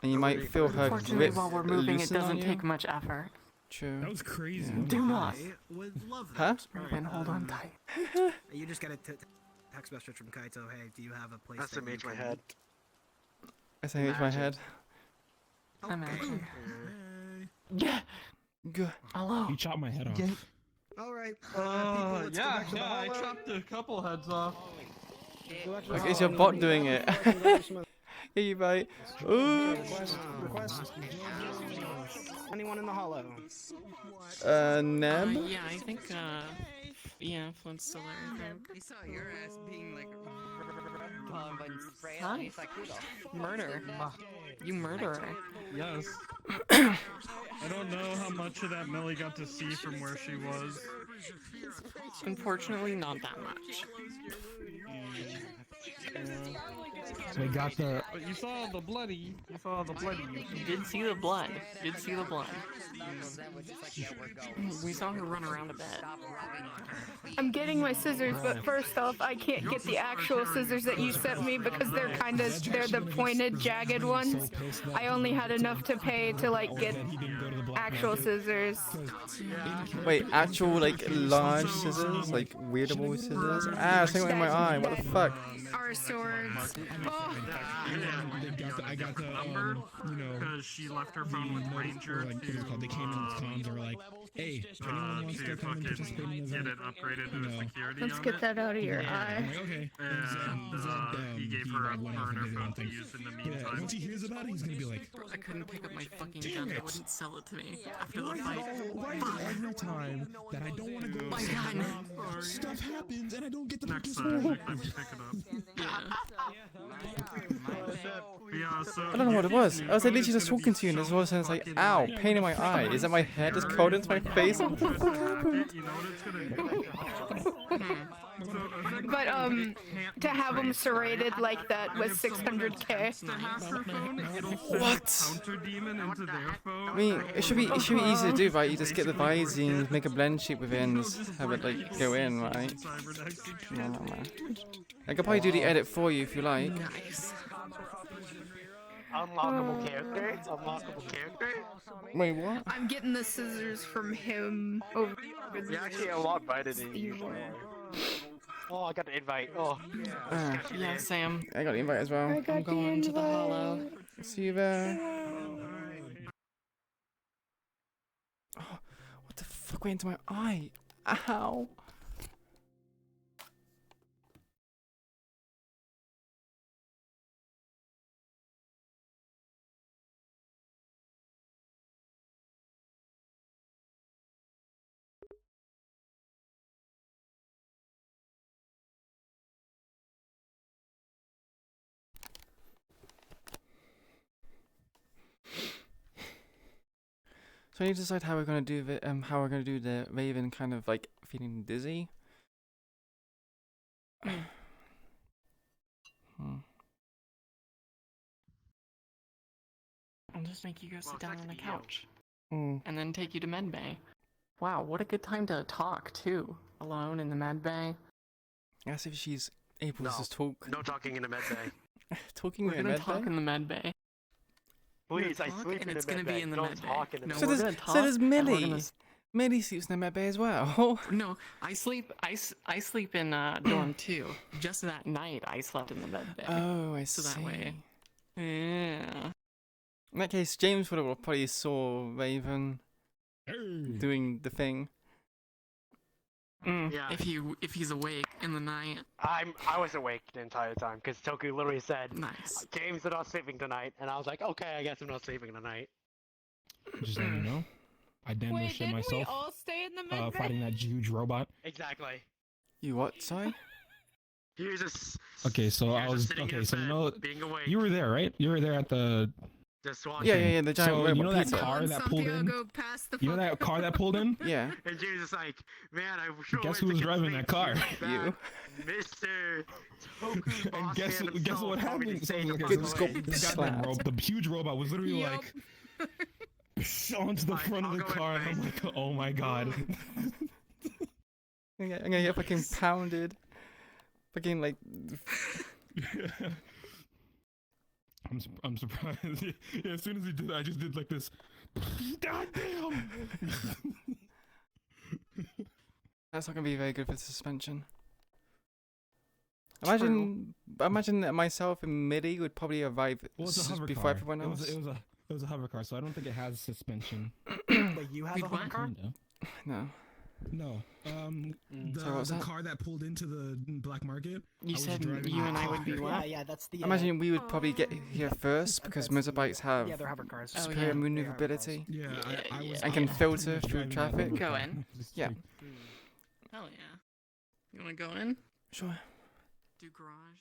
and you might feel her Unfortunately, grip while we're moving, it loosen on doesn't you. take much effort. True. That was crazy. Yeah. Do not. I would love Huh? that. Raven, hold on tight. You just got a text message from Kaito. Hey, do you have a place? That's that you made my can- head. SMH my head. Imagine. Yeah. Good. Hello. You chopped my head off. All right. People, let's go back to the I hollow. chopped a couple heads off. Go back to the Like, is hollow. your bot doing it? Yeah, you right. Ooh. Request. Anyone in the hollow? Neb? Yeah, I think, yeah, Flint's still there, I think. He saw your ass being like gone by spray Huh? and he's like, who the Murder. You murderer. Yes. I don't know how much of that Millie got to see from where she was. Unfortunately, not that much. They got the. But you saw the bloody. You saw the bloody. You did see the blood. Did see the blood. We saw her run around a bit. I'm getting my scissors, but first off, I can't get the actual scissors that you sent me because they're the pointed, jagged ones. I only had enough to pay to like get actual scissors. Wait, actual like large scissors, like weirdable scissors. Ah, something in my eye. What the fuck? Our swords. I got the you know, because she left her phone with Ranger like, what's it called? They came in with comms and were like, hey, if anyone wants to come and participate in the get event, it upgraded you to know, security Let's on get it. that out of your eye. I'm like, okay. And he gave her a went off and burner did his phone own to thing. use in the Yeah, meantime. once he hears about it, he's gonna be like, I couldn't pick up my fucking gun. They wouldn't sell it to me after the why fight. every time that I don't want to go My somewhere, gun. stuff happens and I don't get to Next participate. time we pick it up. So I don't know what it was. I was like, literally just talking to you, and all of a sudden it's like, ow, pain in my eye. Is that my head just cold into my face? What the fuck happened? But to have them serrated like that with 600k. What? Demon into their phone. I mean, it should be easy to do, right? You just get the Visine, make a blend sheet with it, and just have it like go in, right? No, man. I could probably do the edit for you if you like. Nice. Unlockable character? Unlockable character? Wait, what? I'm getting the scissors from him over You actually unlock better than usual. Oh, I got the invite. Oh. Yeah, Sam. I got the invite as well. I'm going to the hollow. See you there. Oh, what the fuck went into my eye? Ow. So I need to decide how we're gonna do the Raven kind of like feeling dizzy. I'll just make you go sit down on the couch. Mm. And then take you to medbay. Wow, what a good time to talk, too. Alone in the medbay. Ask if she's able to just talk. No talking in the med bay. Talking We're in gonna med talk bay? in the medbay. Please, I Talk, sleep and in it's the gonna med be in the Don't med bay. talk in the No, med So we're does, gonna talk. so does and we're Millie. gonna Millie sleeps in the med bay as well. No, I sleep in dorm 2. Just that night I slept in the med bay. Oh, I so see. that way. Yeah. In that case, James would have probably saw Raven doing the thing. Yeah. If he's awake in the night. I was awake the entire time because Toku literally said, "Nice. James are not sleeping tonight," and I was like, "Okay, I guess I'm not sleeping tonight." Just letting you know, I damn near shit myself. we all stay in the med bay? Fighting that huge robot. Exactly. You what? Sorry. He was just. Okay, so I was sitting in okay. his So you bed, know, being awake. you were there, right? You were there at the. Just watching. Yeah, the giant so robot you know that pizza. car that pulled in? You know that car that pulled in? Yeah. And James is like, "Man, I sure Guess wish who I was could driving say that car? You. Mr. Toku And guess Boss Man guess what himself told me to happened? stay So, the okay, fuck so away. this goddamn the huge robot was literally like onto the front of the car, and I'm like, oh my god. I'm gonna get fucking pounded. Fucking like. I'm surprised. Yeah, as soon as he did that, I just did like this. God damn! That's not gonna be very good for the suspension. Imagine that myself and Millie would probably arrive Well, it's a hover before car. everyone else. It was a hover car, so I don't think it has suspension. Wait, you have a hover car? Kinda. No. No. So what was The that? car that pulled into the black market. You I was said driving you that and I car. would be what? Yeah, that's the. Imagine we would probably get here first because motorbikes have Yeah, they're hover cars. superior yeah. maneuverability Yeah, I was. and can I filter was through driving that traffic. hover Go car. in. Yeah. Hell yeah. You wanna go in? Sure. Do garage.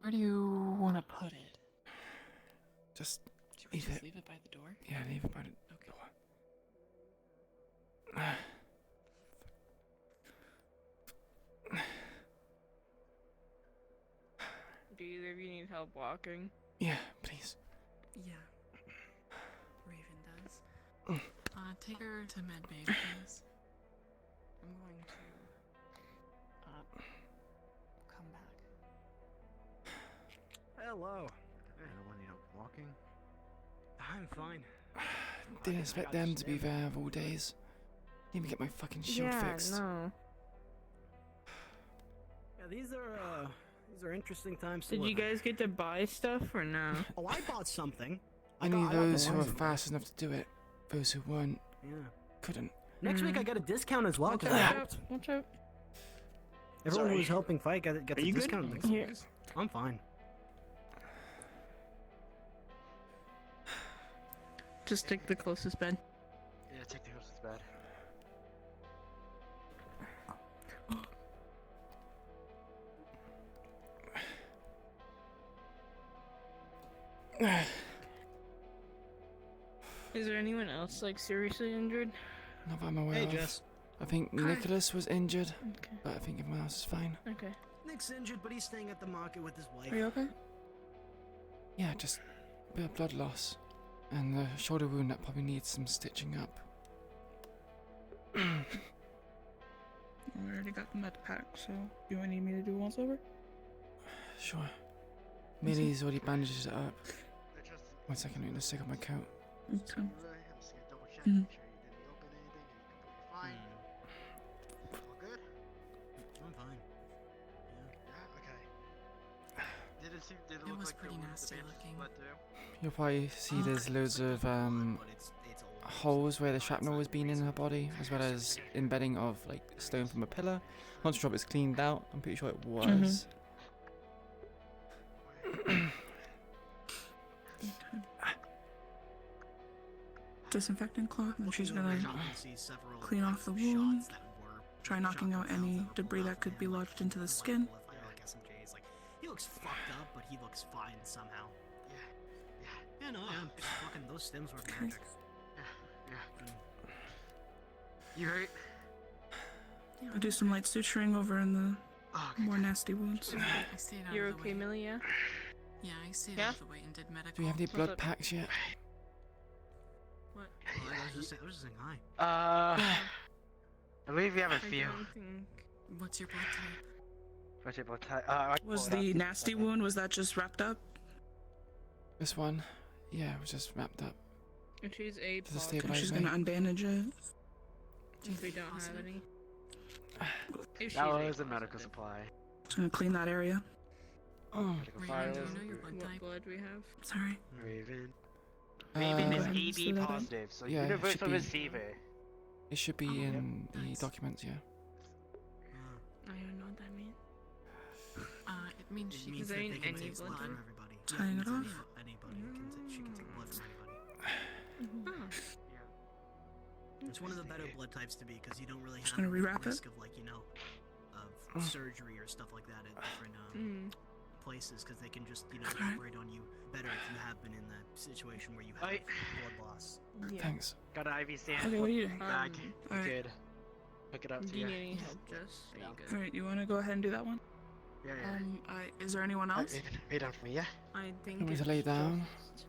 Where do you want to put it? Just Should we leave just it. leave it by the door? Yeah, leave it by the door. Do either of you need help walking? Yeah, please. Yeah. Raven does. Take her to medbay, please. I'm going to come back. Hello. Anyone need help walking? I'm fine. Didn't expect them to be there of all days. Need to get my fucking shield fixed. no. Yeah, these are interesting times. To Did you live in. guys get to buy stuff or no? Oh, I bought something. Only I got those the who were license. fast enough to do it. Those who weren't. Yeah. Couldn't. Next week I got a discount as well. Watch 'cause I out, helped. watch out. Everyone who Sorry. was helping fight got a you good? discount. next Here. week. I'm fine. Just take the closest bed. Yeah, take the closest bed. Is there anyone else like seriously injured? Not that I'm aware Hey, of. Jess. I think Hi. Nicholas was injured, Okay. but I think everyone else is fine. Okay. Nick's injured, but he's staying at the market with his wife. Are you okay? Yeah, just a bit of blood loss. And the shoulder wound that probably needs some stitching up. We already got the med pack, so you need me to do once over? Sure. Millie's already bandaged it up. 1 second, I'm gonna stick on my coat. Okay. Mhm. I'm fine. It was pretty nasty looking. You'll probably see there's loads of holes where the shrapnel has been in her body, as well as embedding of like stone from a pillar. Not sure if it's cleaned out. I'm pretty sure it was. Disinfectant cloth, and she's gonna clean off the wound. Try knocking out any debris that could be lodged into the skin. He looks fucked up, but he looks fine somehow. Yeah, no, yeah. Fucking those stems were magic. You hurt? I'll do some light suturing over in the more nasty wounds. I stayed out You're of the okay, way. Millie, yeah? Yeah, I stayed Yeah? out of the way and did medical. Do we have any blood packs yet? What? Oh, I was just saying hi. I believe we have a few. What's your blood type? What's your blood type? Was the nasty wound, was that just wrapped up? This one, yeah, it was just wrapped up. If she's A Does it positive, stabilize she's me? gonna unbandage it. If we don't have any. If she's That A was a medical supply. Just gonna clean that area. Medical files. What blood we have? Sorry. Raven. Uh, Raven is Go ahead and fill AB that in. positive, so Yeah, it should universal be- receiver. It should be in the documents, yeah. I don't even know what that means. It means she Does that mean any blood from type? everybody. Tying it off? Anybody she can take blood from anybody. It's one of the better blood types to be because you don't really Just have gonna the rewrap risk it? of of surgery or stuff like that at different places because they can just operate on you better if you have been in that situation where you have blood loss. Thanks. Got an IV stand. Okay, what are you doing? Bag. Alright. Good. Pick it up Do to you you. need any help, Jess? Yeah, I'm good. Alright, you wanna go ahead and do that one? Yeah, yeah. Is there anyone else? Lay down for me, yeah? I think You want me to it's lay down? just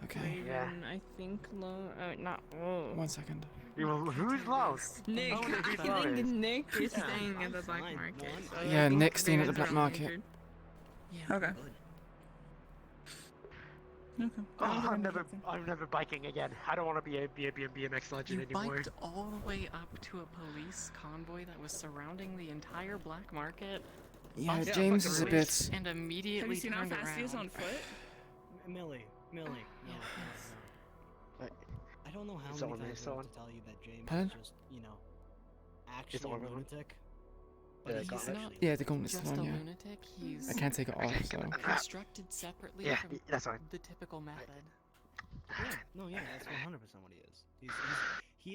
Okay. Raven, Yeah. I think low. Not low. 1 second. Who's low? Nick, I wonder I who's low think is. Nick is Yeah, staying at I'm the black fine. market. No, so I'm I Yeah, think Nick's staying at the Raven's black around market. injured. Yeah. Okay. Okay. Oh, I'm never biking again. I don't want to be a BMX legend You anymore. biked all the way up to a police convoy that was surrounding the entire black market. Yeah, busted James is a police, bit- and immediately Have you seen how turned fast he is around. on foot? Millie. No. I don't know how many Someone, times I have someone. to tell you that James Pardon? is just, actually a someone- lunatic. Yeah, But He's he's not actually Yeah, the gauntlet's just still a on, yeah. lunatic. He's I can't take it off, so. constructed separately Yeah, from that's fine. the typical method. Yeah, that's 100% what he is. He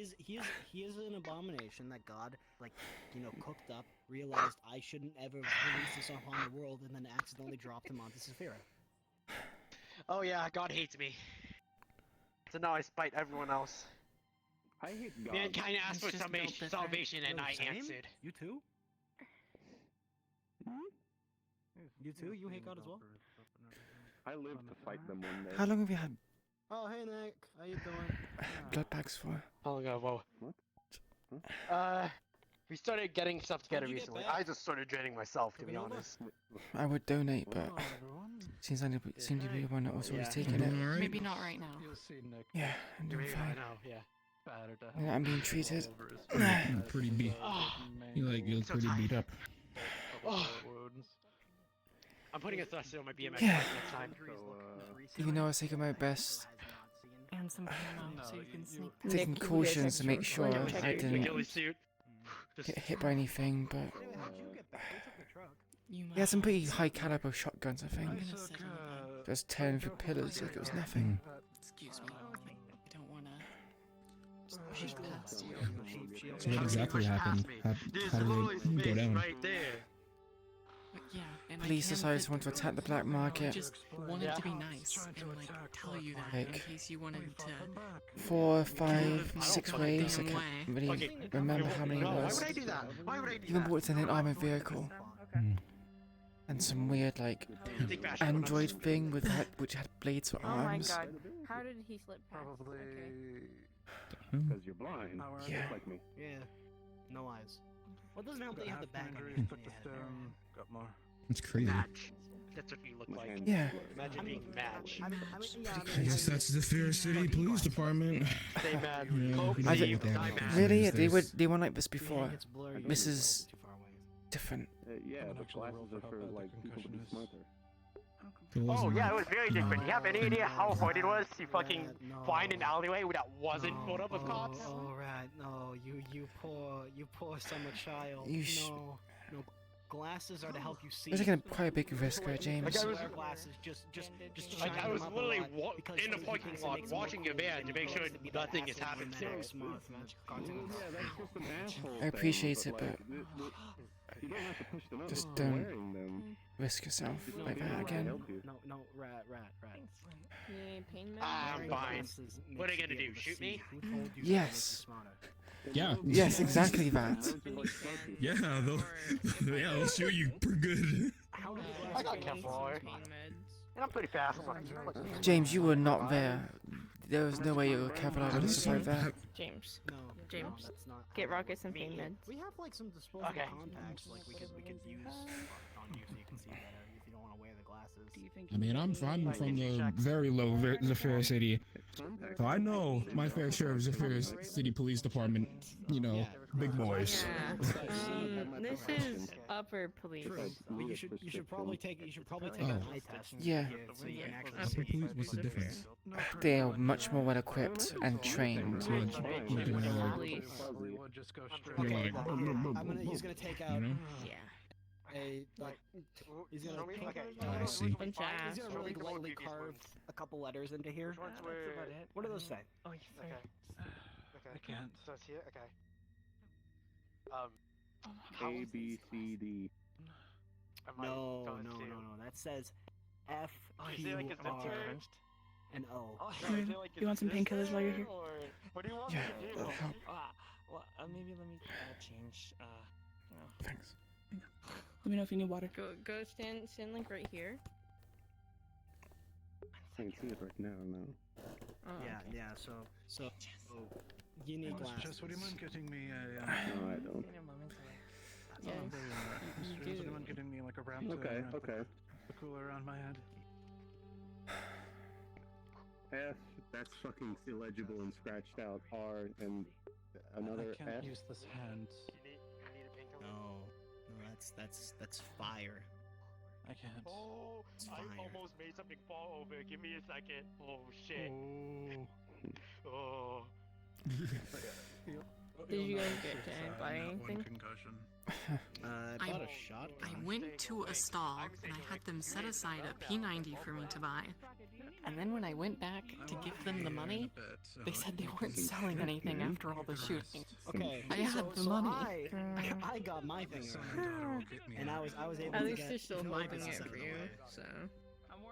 is an abomination that God, cooked up, realized I shouldn't ever release this upon the world, and then accidentally dropped him onto Saphira. Oh yeah, God hates me. So now I spite everyone else. I hate God. Mankind asked He's for just built different. salvation, and Yo, I same? answered. You too? You too? You hate God as well? I live to fight them one day. How long have you had Oh, hey Nick, how you doing? blood packs for? How long ago? We started getting stuff together How'd you get recently. back? I just started draining myself, to be Coming over? honest. I would donate, but Seems to be the one that was always Yeah. taking it. Alright. Maybe not right now. Yeah, I'm doing I fine. know, yeah. Yeah, I'm being treated. You're pretty beat. You look so pretty beat up. Oh. I'm putting a thruster on my BMX Yeah. bike next time. Even though I was taking my best, And some camo so you can sneak. taking cautions to make sure I didn't Ghillie suit. get hit by anything, but You he had some pretty high caliber shotguns, I think. Just tearing through pillars like it was nothing. Excuse me. I don't wanna push past you. So what exactly happened? How did it go down? Right there. But yeah, and Police I can decided fit to want to the attack the black I market. just wanted to be nice and like tell you that in Like, case you wanted to. 4, 5, 6 waves. I damn can't way. really remember how many it Why was. would I do that? Why would I do Even that? bought it in an armored vehicle. And some weird like android thing with which had blades for Oh my arms. god. How did he slip past? Probably Okay. because you're blind. Yeah. Just like me. Yeah. No eyes. Well, it doesn't help that you have the back on your Put the stone. Got more. That's crazy. Match. That's what you look like. Yeah. Imagine being match. I guess that's the Fair City Police Department. Say man. Yeah, Hope we I don't did- know what that Really? is. They weren't like this before. This is different. Yeah, the glasses are for like people to be smarter. Oh yeah, it was very different. You have any idea how hard it was to fucking find an alleyway that wasn't filled up with cops? Oh right, no, you poor summer child. You sh- no, glasses are to help you see. It was like quite a big risk, James. Like I was- glasses, just Like shine I was them up a literally lot because in the it parking makes it lot more watching your van to make sure to be that nothing has asshole happened in to that it. smart magic cartoon. Yeah, that's just an asshole. I appreciate it, but you don't have to push them out. just Just don't wearing them. risk yourself No, like that no, again. No, rat. You need pain meds? I'm Wearing fine. glasses What are makes you gonna you do? able to Shoot see. me? Who told you Yes. Yeah. Yes, exactly that. Yeah, they'll shoot you pretty good. I got Kevlar. And I'm pretty fast. James, you were not there. There was no way your Kevlar would have survived that. James. No, James. no, that's not. Get Rocket some pain meds. We have like some disposable Okay. contacts, like we could use on you so you can see better if you don't want to wear the glasses. Do you think? I mean, I'm from the very low the Fair City, so I know my fair share of the Fair City Police Department. You know, big boys. Yeah. This is upper police. But you should probably take Oh. an eye test. Yeah. So you can actually Upper see. police? What's the difference? They are much more well equipped and trained. So it's like, Police. He's gonna take out. You know? Yeah. He's gonna. I see. Bunch of He's ass. gonna really lightly carve a couple letters into here. What do those say? Oh, okay. Okay. I can't. So it's here. Okay. A, B, C, D. No. That says F, Q, R, and O. You want some painkillers while you're here? What do you want Yeah, me to do? that'll help. Well, maybe let me change. Thanks. Let me know if you need water. Go stand like right here. I can see it right now. No. Oh, Yeah. So you need glasses. Just would you mind getting me a? No, I don't. Yeah. Would you mind getting me like a wrap to Okay. wrap the cooler around my head? F. That's fucking illegible and scratched out. R and another I can't F. use this hand. No, that's fire. I can't. Oh, It's I fire. almost made something fall over. Give me a second. Oh shit. Oh. Did you guys get buy anything? I bought a shot. I went to a stall and I had them set aside a P90 for me to buy. And then when I went back to give them the money, they said they weren't selling anything after all the shooting. Okay. I had the money. I got my finger on it, and I was able At to least get they're still two holding items it set for in you, the way. so.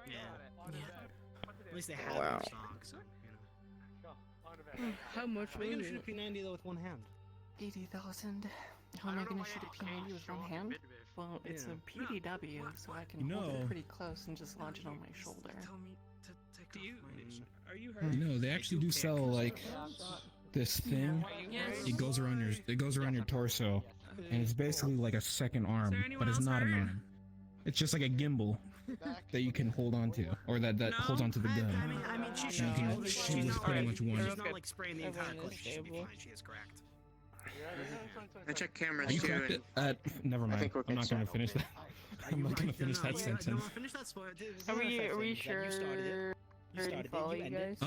Yeah. At least they have Wow. in stock, so you know. How much How are you was gonna it? shoot a P90 though with one hand? 80,000. How am I gonna shoot a P90 with one hand? Well, it's a PDW, so I can hold it pretty close and just launch it on my shoulder. You know, they actually do sell like this thing. It goes around your torso, and it's basically like a second arm, but it's not an arm. It's just like a gimbal that you can hold on to, or that holds onto the gun. I mean, she You can shoot with pretty much one. She's not like spraying the entire clip. She should be fine. She is correct. I check cameras Are you too. correct? Never mind. I'm not going to finish that. I'm not going to finish that sentence. Finish that spoiler. Are we sure? You started it. Follow you guys?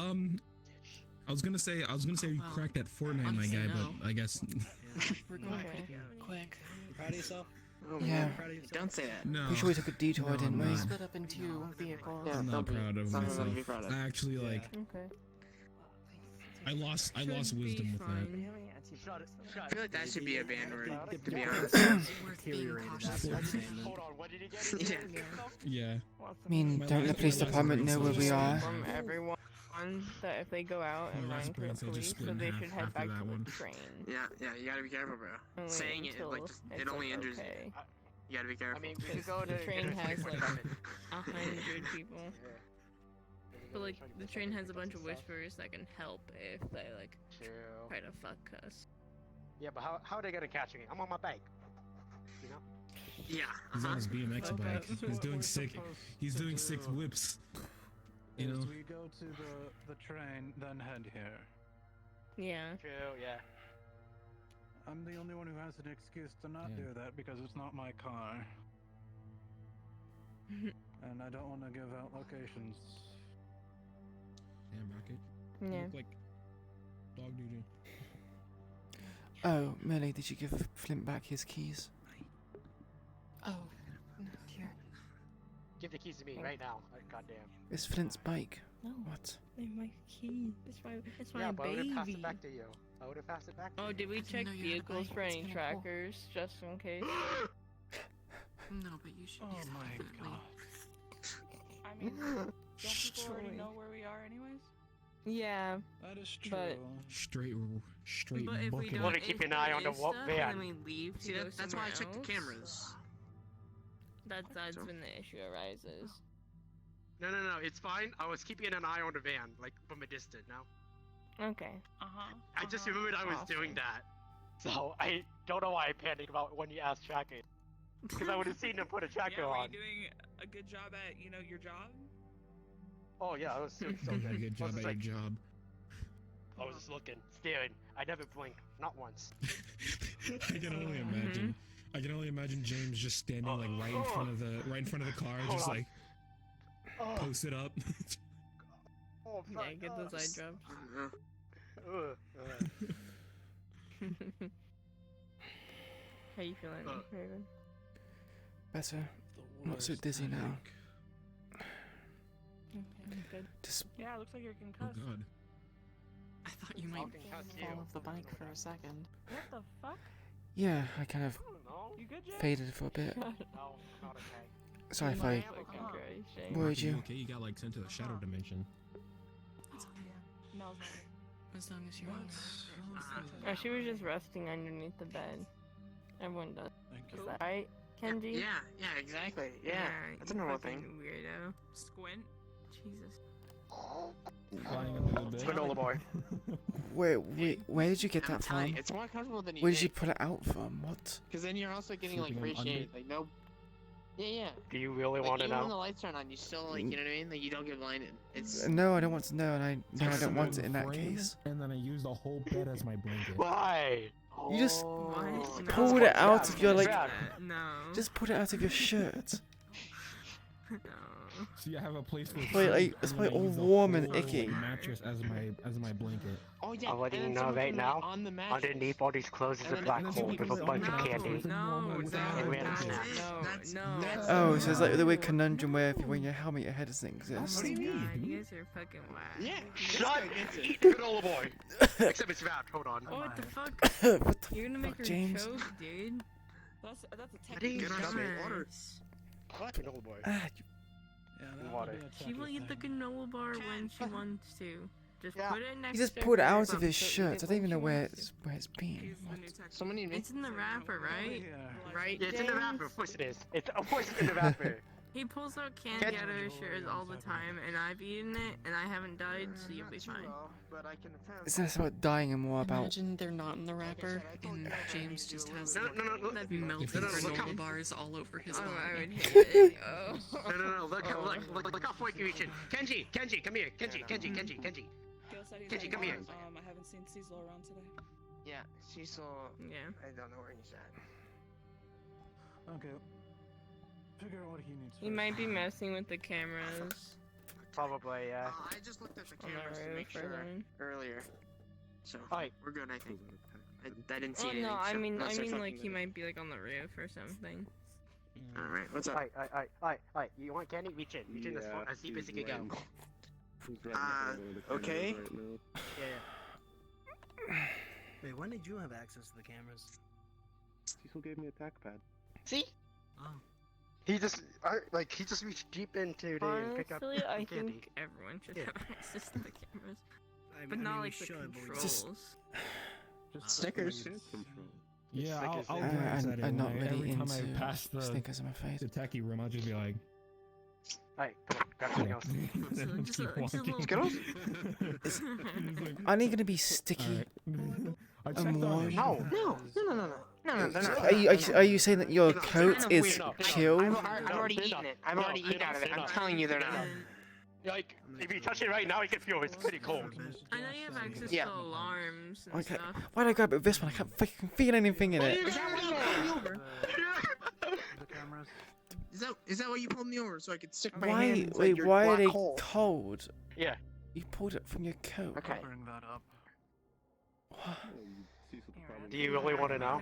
I was gonna say you cracked that Fortnite, my guy, but I guess. We're going quick. You proud of yourself? Yeah. Don't say that. No. Pretty sure we took a detour, didn't we? We split up in 2 vehicles. I'm not proud of myself. I actually like. Okay. I lost wisdom with that. I feel like that should be a banned word, to be honest. Hold on, what did he get? Yeah. I mean, don't the police department know where we are? From everyone that if they go out and run to the police, so they should head back to the train. Yeah, you gotta be careful, bro. Saying it, like, just, it only injures you. You gotta be careful. I mean, The train has like 100 people. But like the train has a bunch of whispers that can help if they like try to fuck us. Yeah, but how are they gonna catch me? I'm on my bike. You know? Yeah. He's on his BMX bike. He's doing sick. He's doing sick whips. You know. As we go to the train, then head here. Yeah. True. Yeah. I'm the only one who has an excuse to not do that because it's not my car. And I don't want to give out locations. Damn, Rocket. Yeah. You look like dog doo-doo. Oh, Millie, did you give Flint back his keys? Oh, no, here. Give the keys to me right now. Goddamn. It's Flint's bike. No. What? They're my key. It's my Yeah, but I baby. would've passed it back to you. I would've passed it back to you. Oh, did we check vehicles for any trackers just in case? No, but you should. Oh my definitely. god. I mean, don't people already know where we are anyways? Yeah. That is true. But Straight But if we booking. don't, Wanna keep an eye on the stuff, van. and then we leave to See, go that's why I somewhere checked the else, cameras. That's when the issue arises. No, it's fine. I was keeping an eye on the van, like from a distance now. Okay. I just remembered I was doing that. So I don't know why I panicked about when you asked tracking. Because I would have seen them put a tracker Yeah, were you on. doing a good job at, your job? Oh yeah, I was doing so good. Good job at your job. I was just looking, staring. I never blinked, not once. I can only imagine. I can only imagine James just standing like right in front of the car, just like posted up. Oh, Yeah, get those eye drops. How you feeling, Raven? Better. Not so dizzy now. Okay, good. Just Yeah, it looks like you're Oh concussed. god. I thought you might fall off the bike for a second. What the fuck? yeah, I kind of You good, Jay? faded for a bit. No, not okay. Sorry if I worried you. Okay, you got like sent to the shadow dimension. Mel's As long as you're Oh, she was just resting underneath the bed. Everyone does. Thank Is that right, Kenji? Yeah, exactly. Yeah, that's a you normal fucking thing. Weirdo. Squint. Jesus. Flying under the bed. Granola boy. Wait, where did you get I'm that telling from? you, it's more comfortable than you Where did you think. put it out from? What? Because then you're also getting like Sleeping free on shade. under- Like no. Yeah. Do you really Like want to even when the know? lights aren't on, you still like you know what I mean? Like you don't get blinded. It's No, I don't want to know, and I don't want it in that Frame, case. And then I used the whole bed as my blanket. Why? You just What? pulled it out of your like. No. Just pull it out of your shirt. No. See, I have a place for. It's probably all warm and icky. Mattress as my blanket. Oh yeah. I'm letting you and then know someone right can, now, like, on the mattress. underneath all these clothes is And a then- black and then hole some with a people bunch say, of no, candy. And we had a snack. No. Oh, so it's like the weird conundrum where if you wear your helmet, your head doesn't exist. What do you mean? God, you guys are fucking whack. Yeah. Shut! Eat the granola boy! Except it's wrapped, hold on. Oh, what the fuck? What the You're gonna make her James? choke, dude. That's a I didn't get technical on shot. the water. What? Granola boy. Ah, Water. She will eat the granola bar when she wants to. Just Yeah. put it next He just to pulled it her. out of his shirt. I don't even know where it's been. Someone need me. It's in the wrapper, right? Right, Yeah, it's in the James? wrapper, of course it is. Of course it's in the wrapper. He pulls out candy out of his shirt all the time, and I've eaten it, and I haven't died, so you'll be fine. It's less about dying and more about. Imagine they're not in the wrapper, and James just has That'd be melting granola bars all over his body. I would hate it. Oh. No, look how far you reach in. Kenji, come here. Kenji. Kenji, come here. I haven't seen Cecil around today. Yeah, Cecil. Yeah. I don't know where he's at. Okay. Figure out what he needs. He might be messing with the cameras. Probably, yeah. I just looked at the On the cameras to roof make or sure something. earlier. So we're good, I think. I didn't see Oh anything. no, I so mean let's start like talking he about it. might be like on the roof or something. Alright, what's up? Alright. You want candy? Reach in as deep as you can go. Okay. Yeah. Wait, when did you have access to the cameras? Cecil gave me a tack pad. See? Oh. He just reached deep into there and picked up Honestly, I candy. think everyone should Yeah. have access to the cameras, I but mean, not we like the should, but we controls. Stickers. Yeah, Stickers I'll in. glance at it. I'm and not I- really every time I into pass the Snickers, I'm afraid. the techie room, I'll just be like, Alright, come on, grab something else. and Just keep a little- walking. Skittles? Are they gonna be sticky? I and checked on warm? it. No. No, they're not. Are you saying that your coat Kind of is weird. chilled? I've already eaten it. I've already eaten out of it. I'm telling you they're not. Like, if you touch it right now, you can feel it's pretty cold. I know you have access Yeah. to alarms and Okay. stuff. Why'd I grab it this one? I can't fucking feel anything in it. Is that why you pulled me over so I could stick my Why? hand inside Wait, your why are black they hole? cold? Yeah. You pulled it from your coat. Okay. Bring that up. Do you really want to know?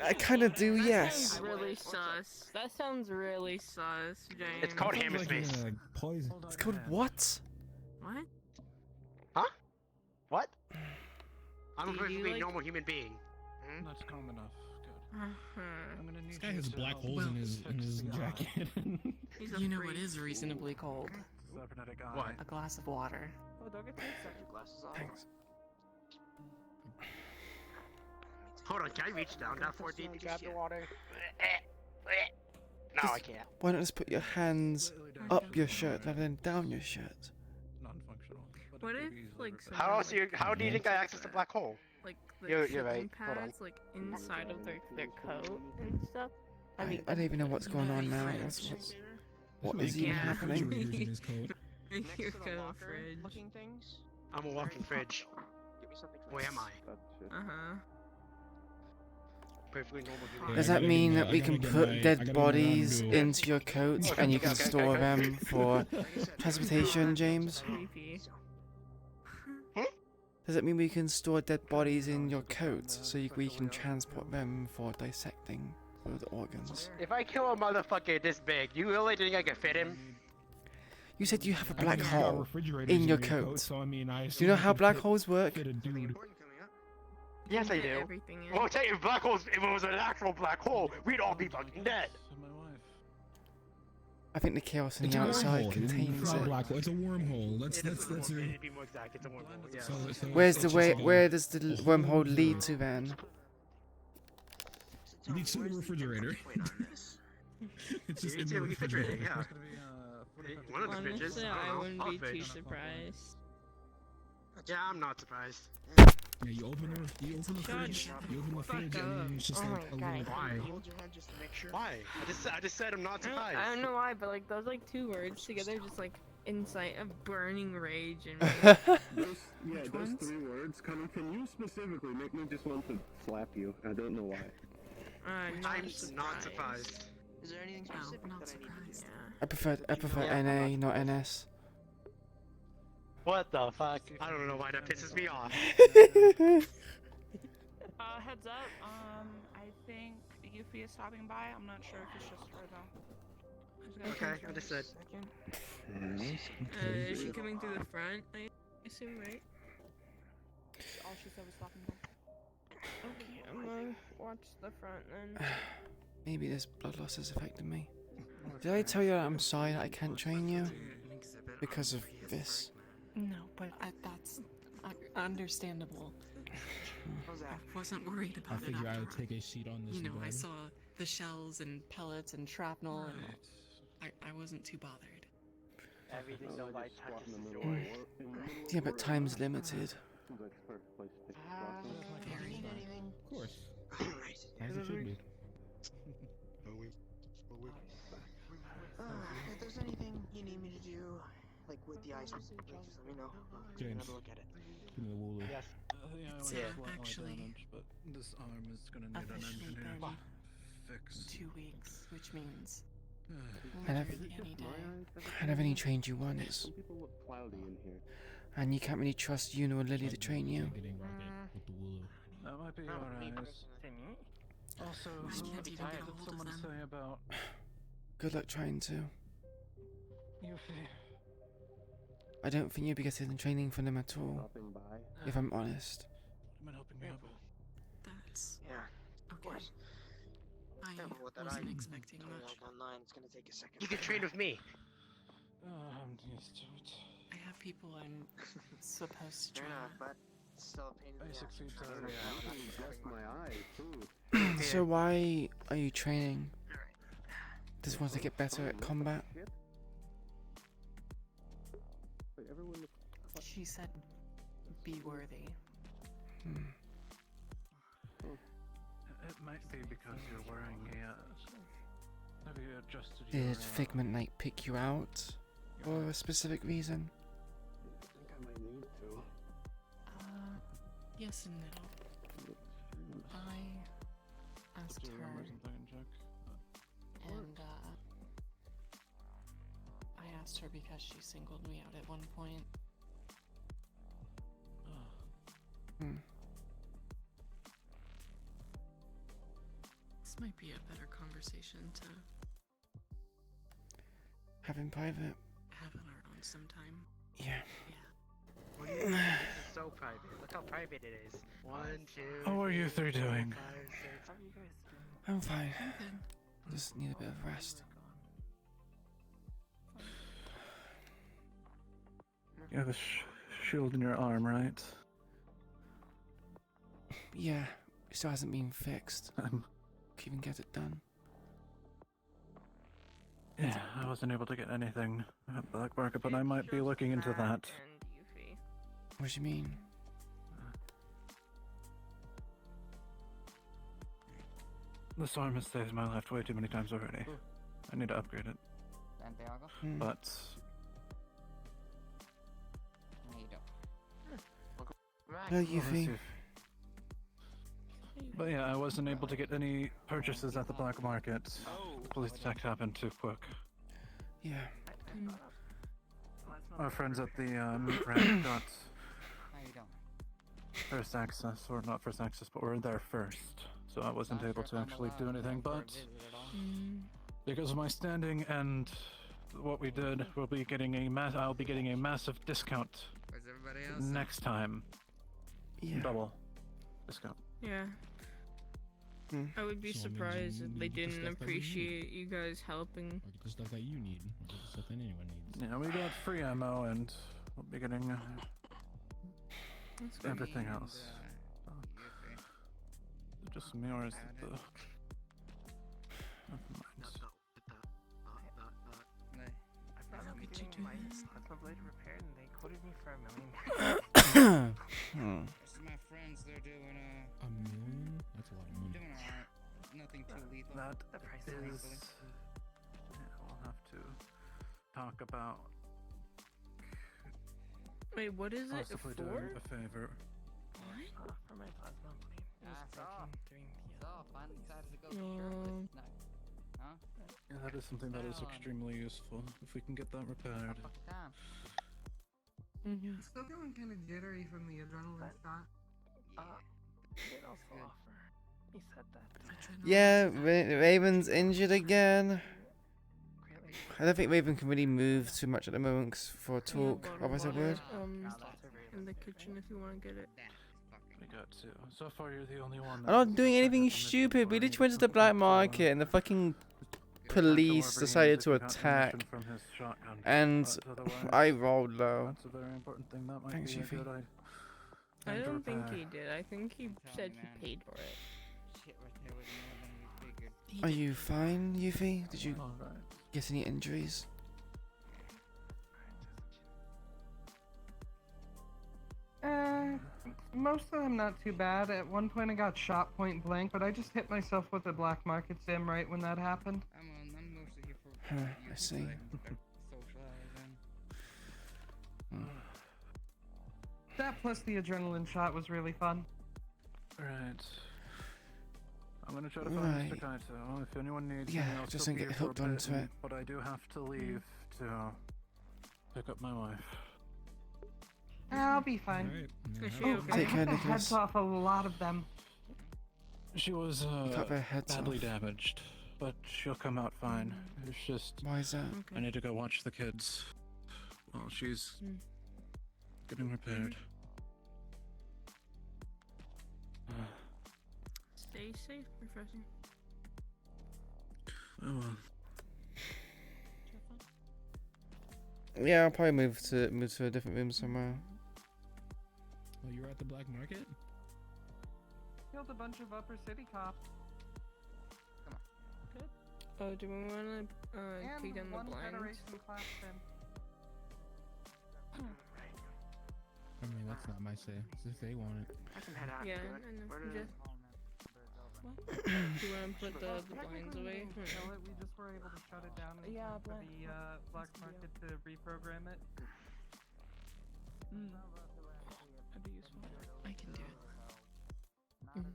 I kind of do, yes. Sounds really sus. That sounds really sus, James. It's called Sounds hammer like space. you're gonna poison. It's called what? What? What? I'm a Do perfectly you, like- normal human being. That's calm enough. Good. Uh-huh. I'm gonna need This guy you has to black help holes in me his fix the jacket. He's a You know freak. what is reasonably cold? cybernetic eye. What? A glass of water. Oh, don't get your glasses off. Thanks. Hold on, can I reach down that far deep to grab the water? No, I can't. Why not just put your hands up your shirt rather than down your shirt? Non-functional. but What it if could be easily like repaired. How else do you? How do you think I access the black hole? like the You're shipping right. Hold on. pads like inside of their coat and stuff? I don't even know what's going on now. What is even Yeah. happening? Refrigerators in his coat. Your coat fridge. Looking things. I'm a walking fridge. Give me something. Where am I? Uh-huh. Perfectly normal Yeah, human. Does I that gotta mean get that my- we I can gotta get put my- I dead gotta bodies get my- into your coat and you can store them for transportation, James? Creepy. Does it mean we can store dead bodies in your coat so we can transport them for dissecting for the organs? If I kill a motherfucker this big, you really think I can fit him? You said you have a I black think you've got hole refrigerators in your coat. so I mean, I Do you know assume how could black fit- holes work? fit a dude. Yes, I Get do. everything in. Well, tell you, black holes. If it was an actual black hole, we'd all be fucking dead. My wife. I think the chaos on It's the a outside wormhole. contains It's not a it. black hole. It's a wormhole. That's It is a that's wormhole. a. To be more exact, it's a wormhole. Yeah. So Where's it's the just way? like a- Where does the wormhole lead to then? It leads to the refrigerator. It's just in the refrigerator. Yeah. It's gonna be One of the fridges. Honestly, I I don't know. wouldn't I'll be too fridge. surprised. Yeah, I'm not surprised. Yeah, you open the fridge. You open the fridge, and then it's just Oh like a my little. Why? Hold your head just to make sure. Why? I just said I'm not surprised. I don't know why, but like those like two words together just like incite a burning rage in me. Yeah, those ones? 3 words coming from you specifically make me just want to slap you. I don't know why. I'm I'm not surprised. Is there anything No, specific not that I need to do? surprised. I prefer Yeah, NA, not NS. What the fuck? I don't know why that pisses me off. Heads up. I think Yuffie is stopping by. I'm not sure if it's just her though. She's gonna Okay, come understood. Is she coming through the front? I assume, right? All she said was stopping by. Okay, I'm gonna watch the front then. Maybe this blood loss has affected me. Did I tell you that I'm sorry that I can't train you? Because of this. No, but that's understandable. I wasn't worried I about it figure I would afterward. take a seat on this. You know, I bed. saw the shells and pellets and shrapnel and I wasn't too bothered. Everything nobody touches is yours. Yeah, but time's limited. Very. Of course. Alright. As it should be. If there's anything you need me to do, like with the ice, just let me know. James. Have a look at it. Give me the wooloo. Yes. Yeah, It's actually damage, but this arm is gonna need an officially engineer been fix. 2 weeks, which means I never, literally any day. I never any trained you once. People look cloudy in here. And you can't really trust Yuna or Lily to train you. That might be alright. Also, what did someone say about Good luck trying to. Yuffie? I don't think you'll be getting training from them at all. Stopping by. If I'm honest. What am I helping me out with? That's Yeah, of course. I wasn't expecting much. Online. It's gonna take a second. You can train with me. I'm used to it. I have people I'm supposed to Fair train. enough, but it's still a pain in the Basic ass. feats Trying are to Just my eyes, too. So why are you training? Just want to get better at combat? Wait, everyone looks She said, "Be worthy." It might be because you're wearing a. Have you adjusted Did your? Figment Knight pick you out? For a specific reason? I think I might need to. Yes and no. I asked her, and I asked her because she singled me out at one point. This might be a better conversation to Have in private? have on our own sometime. Yeah. What do you mean? This is so private. Look how private it is. 1, 2. How are you three doing? 5, 6. How are you guys doing? I'm fine. I'm good. Just need a bit of rest. You have a shield in your arm, right? Yeah, it still hasn't been fixed. Can't even get it done. Yeah, I wasn't able to get anything at Black Market, but I might be looking into that. What do you mean? This arm has saved my life way too many times already. I need to upgrade it. Santiago? But How you doing? Hello, Yuffie. But yeah, I wasn't able to get any purchases at the black market. The police attack happened too quick. Yeah. Our friends at the meat rack got How you doing? first access, or not first access, but we're there first. So I wasn't able to actually do anything, but because of my standing and what we did, we'll be getting I'll be getting a massive discount Where's everybody else? next time. Yeah. Double discount. Yeah. I would be surprised if they didn't appreciate you guys helping. Or the stuff that you need. Or the stuff that anyone needs. Yeah, we got free ammo, and we'll be getting That's good. everything else. Just some yours at the. Never mind. How could you do this? The blade repaired and they quoted me for $1 million. Most of my friends, they're doing $1 million? That's a lot of money. doing alright. Nothing too lethal. That The price is. thankfully. Yeah, we'll have to talk about Wait, what is it possibly for? doing a favor. For my plasma bleed. It was broken during the So, finally decided to go shirtless tonight. Huh? Yeah, that is something that is extremely useful. If we can get that repaired. Time. Still feeling kind of jittery from the adrenaline shot. He did also offer. He said that. Yeah, Raven's injured again. I don't think Raven can really move too much at the moment for a talk. Otherwise I would. In the kitchen if you want to get it. We got to. So far, you're the only one. I'm not doing anything stupid. We literally went to the black market and the fucking police decided to attack. And I rolled low. That's a very important thing. That might Thanks, be a Yuffie. good idea. I And to don't think repair. he did. I think he said he paid for it. Shit right there was more than we figured. Are you fine, Yuffie? Did you? Alright. Get any injuries? Most of them not too bad. At one point I got shot point blank, but I just hit myself with a black market sim right when that happened. I'm mostly here for I see. That plus the adrenaline shot was really fun. Right. I'm gonna try to find Mr. Kaito. If anyone needs Yeah, me, I'll just still don't be get here for a hooked onto bit, it. But I do have to leave to pick up my wife. I'll be fine. Alright. I Take care, cut the heads Nicholas. off a lot of them. She was Cut their heads badly off. damaged, but she'll come out fine. It's just Why is that? I need to go watch the kids while she's getting repaired. Stay safe, Professor. Oh well. Yeah, I'll probably move to a different room somewhere. Oh, you were at the black market? Killed a bunch of upper city cops. Oh, do we want to take down the one blinds? Federation class sim. I mean, that's not my say. It's if they want it. I can head out. Yeah, to it. I know. Where Just- to- What? Do you want to put the blinds away? We didn't kill it, we just were able to shut it down in time for the black market to reprogram it. That'd be useful. I can do it. I'm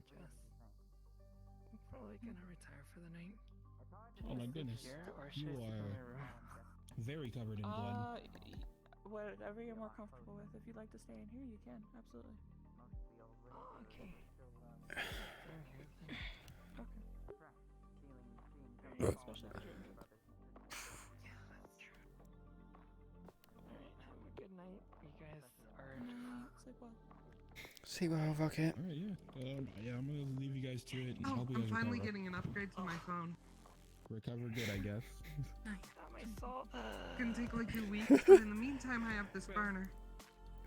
probably gonna retire for the night. Oh my goodness. You are very covered in blood. Whatever you're more comfortable with. If you'd like to stay in here, you can. Absolutely. Okay. Especially if you're Yeah, that's true. Alright, have a good night. You guys are... sleep well. See well, Rocket. Alright, yeah. I'm gonna leave you guys to it and Oh, hope you I'm guys finally recover. getting an upgrade to my phone. Recover good, I guess. Got my salt. It's gonna take like 2 weeks, but in the meantime I have this burner.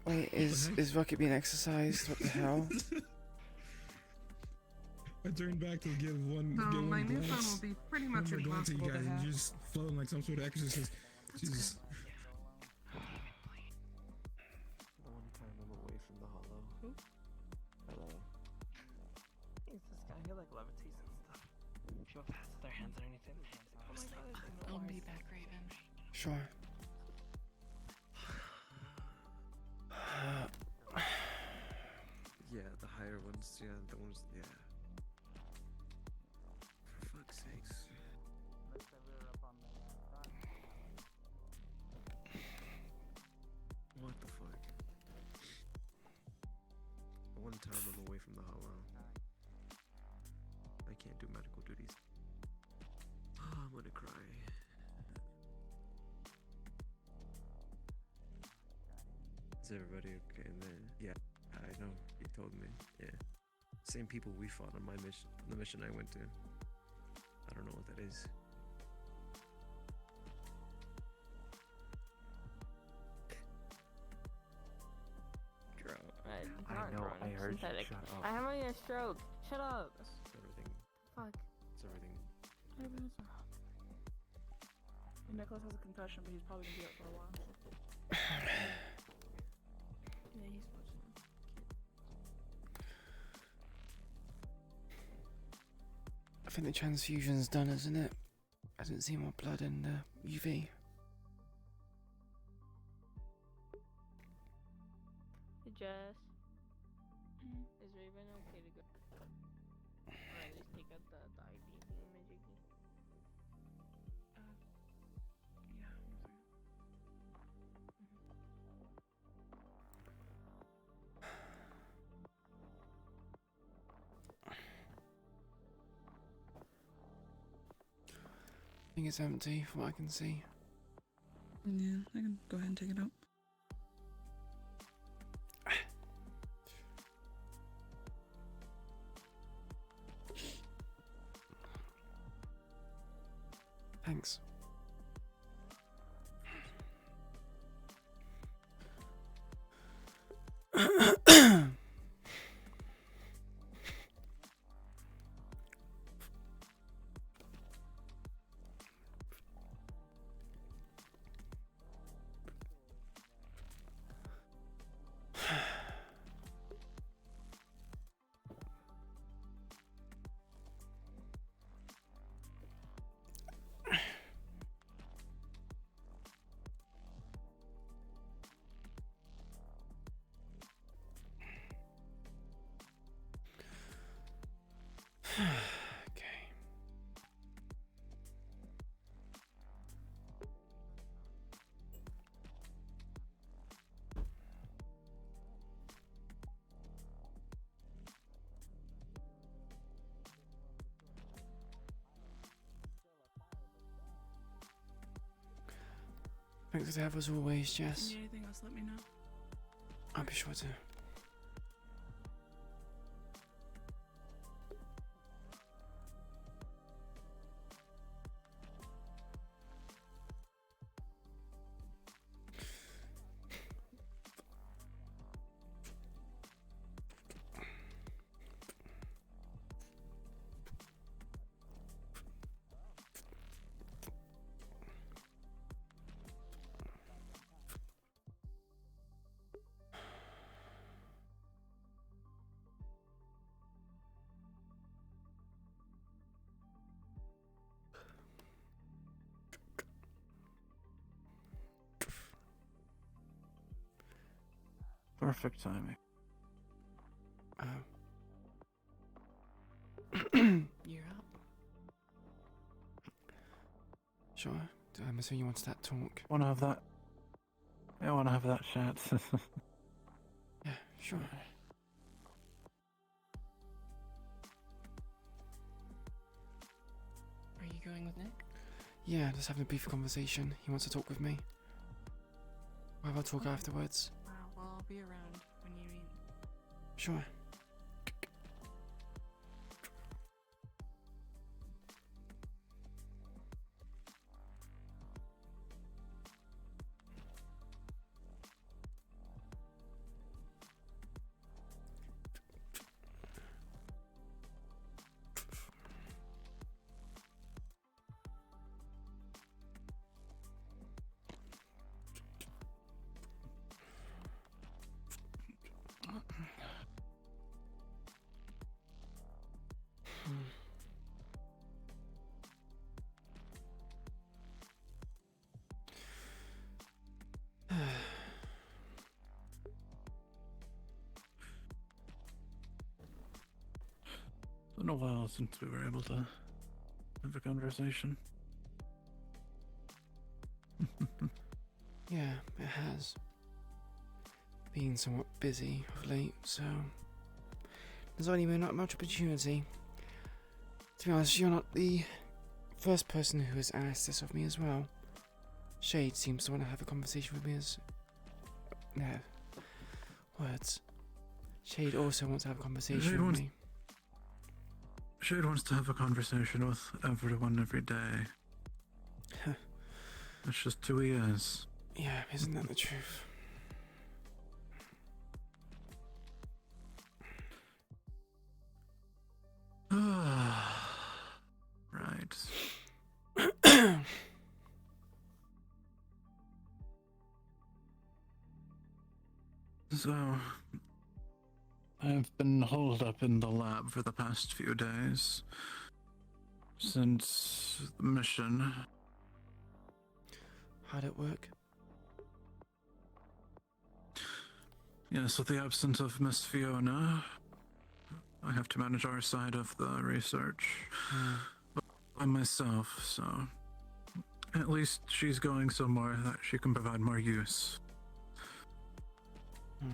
Wait, is Rocket being exercised? What the hell? I turned back to give one. So give my one new phone glance. will be pretty much Remember glancing at impossible you to guys and have. you're just floating like some sort of exorcist. Jesus. One time I'm away from the hollow. Who? Hello. He's this guy who like levitates and stuff. People pass with their hands underneath him. Oh my god, I'll be back, Raven. Sure. Yeah, the higher ones, yeah, the ones, yeah. For fuck's sakes. What the fuck? One time I'm away from the hollow. I can't do medical duties. Oh, I'm gonna cry. Is everybody okay in there? Yeah, I know. He told me. Yeah. Same people we fought on my mission, the mission I went to. I don't know what that is. I know, I heard you. Shut up. I'm having a stroke. Shut up. It's everything. Fuck. It's everything. Nicholas has a concussion, but he's probably gonna be up for a while. Yeah, he's supposed to. I think the transfusion's done, isn't it? I didn't see more blood in the UV. Hey, Jess. Is Raven okay to go? Or at least take out the ID image again? I think it's empty from what I can see. Yeah, I can go ahead and take it out. Thanks. Thanks for the help as always, Jess. Need anything else, let me know. I'll be sure to. Perfect timing. You're up. Sure. I'm assuming you wanted that talk. Wanna have that? I wanna have that chat. Yeah, sure. Are you going with Nick? Yeah, just having a brief conversation. He wants to talk with me. We'll have a talk afterwards. Well, I'll be around when you need. Sure. It's been a while since we were able to have a conversation. Yeah, it has. Been somewhat busy of late, so there's only been not much opportunity. To be honest, you're not the first person who has asked this of me as well. Shade seems to want to have a conversation with me as... No. Words. Shade also wants to have a conversation with me. Shade wants to have a conversation with everyone every day. That's just who he is. Yeah, isn't that the truth? Right. So, I've been holed up in the lab for the past few days. Since the mission. How'd it work? Yes, with the absence of Miss Fiona, I have to manage our side of the research by myself, so at least she's going somewhere that she can provide more use.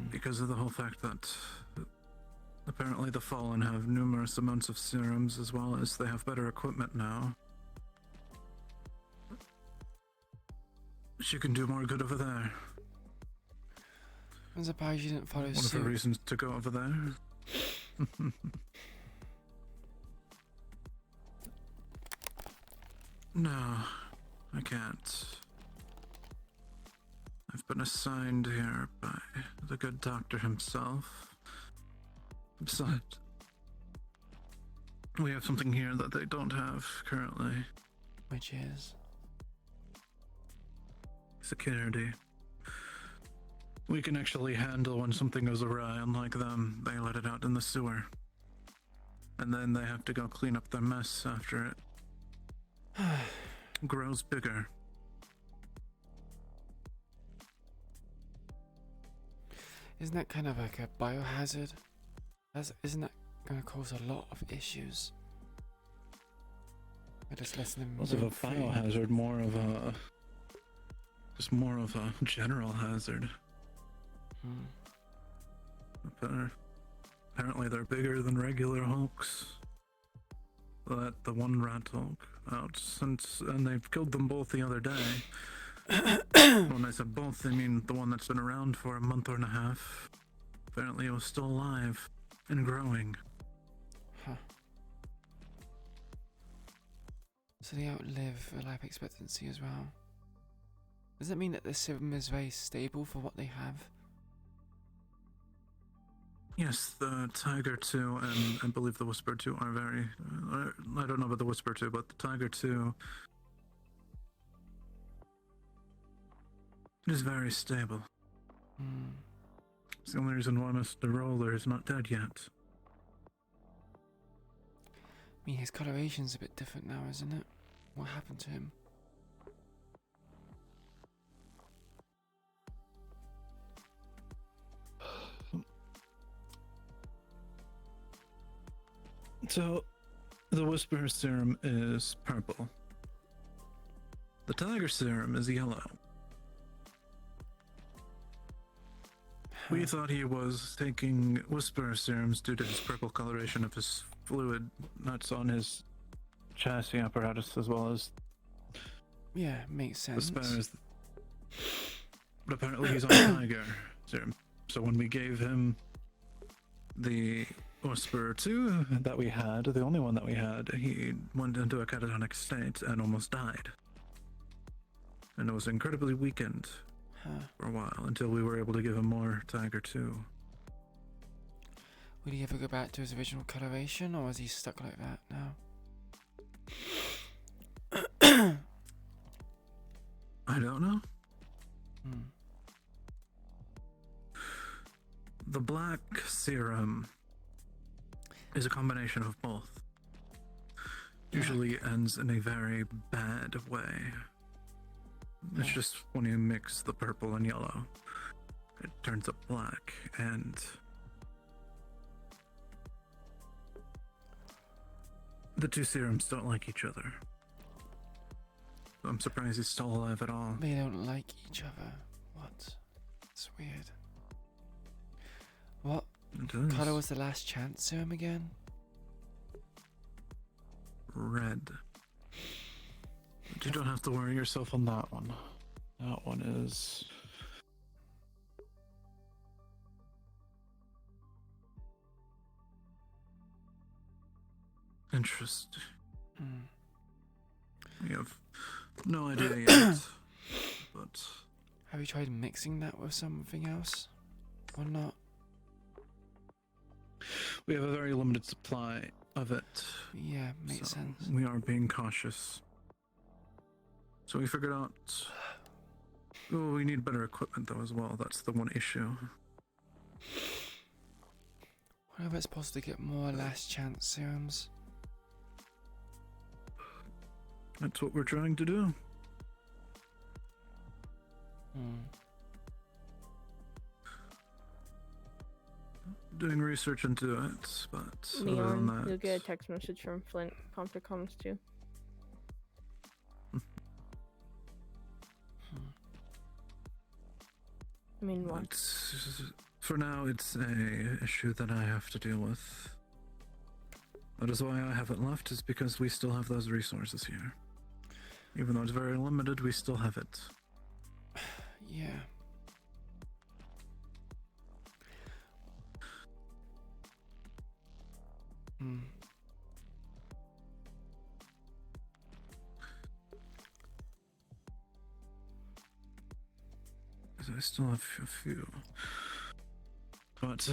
Because of the whole fact that apparently the Fallen have numerous amounts of serums, as well as they have better equipment now. She can do more good over there. I'm surprised you didn't follow One of suit. the reasons to go over there. No, I can't. I've been assigned here by the good doctor himself. Besides, we have something here that they don't have currently. Which is? Security. We can actually handle when something goes awry, unlike them. They let it out in the sewer. And then they have to go clean up their mess after it grows bigger. Isn't that kind of like a biohazard? Isn't that going to cause a lot of issues? Or just letting them Less of a roam free? biohazard, more of a... just more of a general hazard. Apparently they're bigger than regular Hulks. Let the one rat Hulk out and they've killed them both the other day. When I said both, I mean the one that's been around for a month and a half. Apparently it was still alive and growing. Huh. So they outlive a life expectancy as well. Does that mean that the serum is very stable for what they have? Yes, the Tiger 2 and I believe the Whisper 2 are very... I don't know about the Whisper 2, but the Tiger 2 is very stable. Hmm. It's the only reason why Mr. Roller is not dead yet. I mean, his coloration's a bit different now, isn't it? What happened to him? So, the Whisper serum is purple. The Tiger serum is yellow. We thought he was taking Whisper serums due to his purple coloration of his fluid nuts on his chassis apparatus, as well as Yeah, makes sense. the spares. But apparently he's on Tiger serum. So when we gave him the Whisper 2 that we had, the only one that we had, he went into a catatonic state and almost died. And it was incredibly weakened for a while until we were able to give him more Tiger 2. Will he ever go back to his original coloration, or is he stuck like that now? I don't know. Hmm. The black serum is a combination of both. Usually ends in a very bad way. It's just when you mix the purple and yellow, it turns up black, and the two serums don't like each other. I'm surprised he's still alive at all. They don't like each other. What? It's weird. What color was the last chance serum again? Red. But you don't have to worry yourself on that one. That one is... interesting. We have no idea yet, but... Have you tried mixing that with something else? Or not? We have a very limited supply of it. Yeah, makes sense. We are being cautious. So we figured out... oh, we need better equipment though as well. That's the one issue. What if it's possible to get more last chance serums? That's what we're trying to do. Doing research into it, but other than Leon, that... you'll get a text message from Flint. Conflict comes too. I mean, what? For now, it's a issue that I have to deal with. That is why I haven't left, is because we still have those resources here. Even though it's very limited, we still have it. Yeah. I still have a few. But,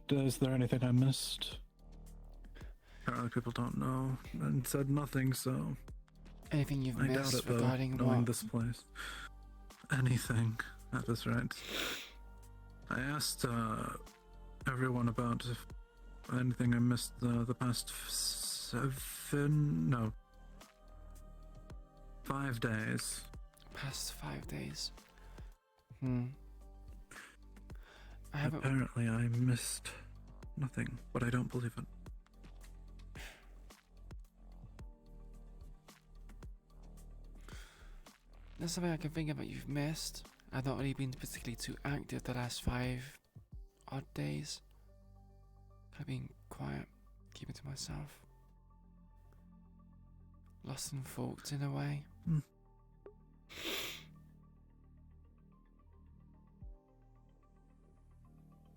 is there anything I missed? Apparently people don't know and said nothing, so... Anything you've I doubt missed it, though, regarding knowing what? this place. Anything. That is right. I asked everyone about if anything I missed the past 5 days. Past 5 days. I haven't... Apparently I missed nothing, but I don't believe it. There's something I can think of that you've missed. I've not really been particularly too active the last 5 odd days. I've been quiet, keeping to myself. lost and forked in a way.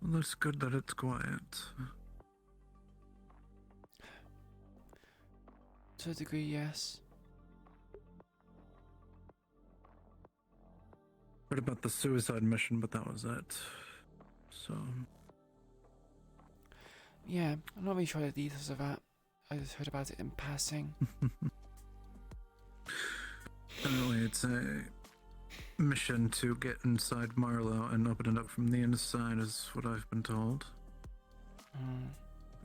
Well, it's good that it's quiet. To a degree, yes. Heard about the suicide mission, but that was it. So. Yeah, I'm not really sure the details of that. I just heard about it in passing. Anyway, it's a mission to get inside Marlowe and open it up from the inside, is what I've been told.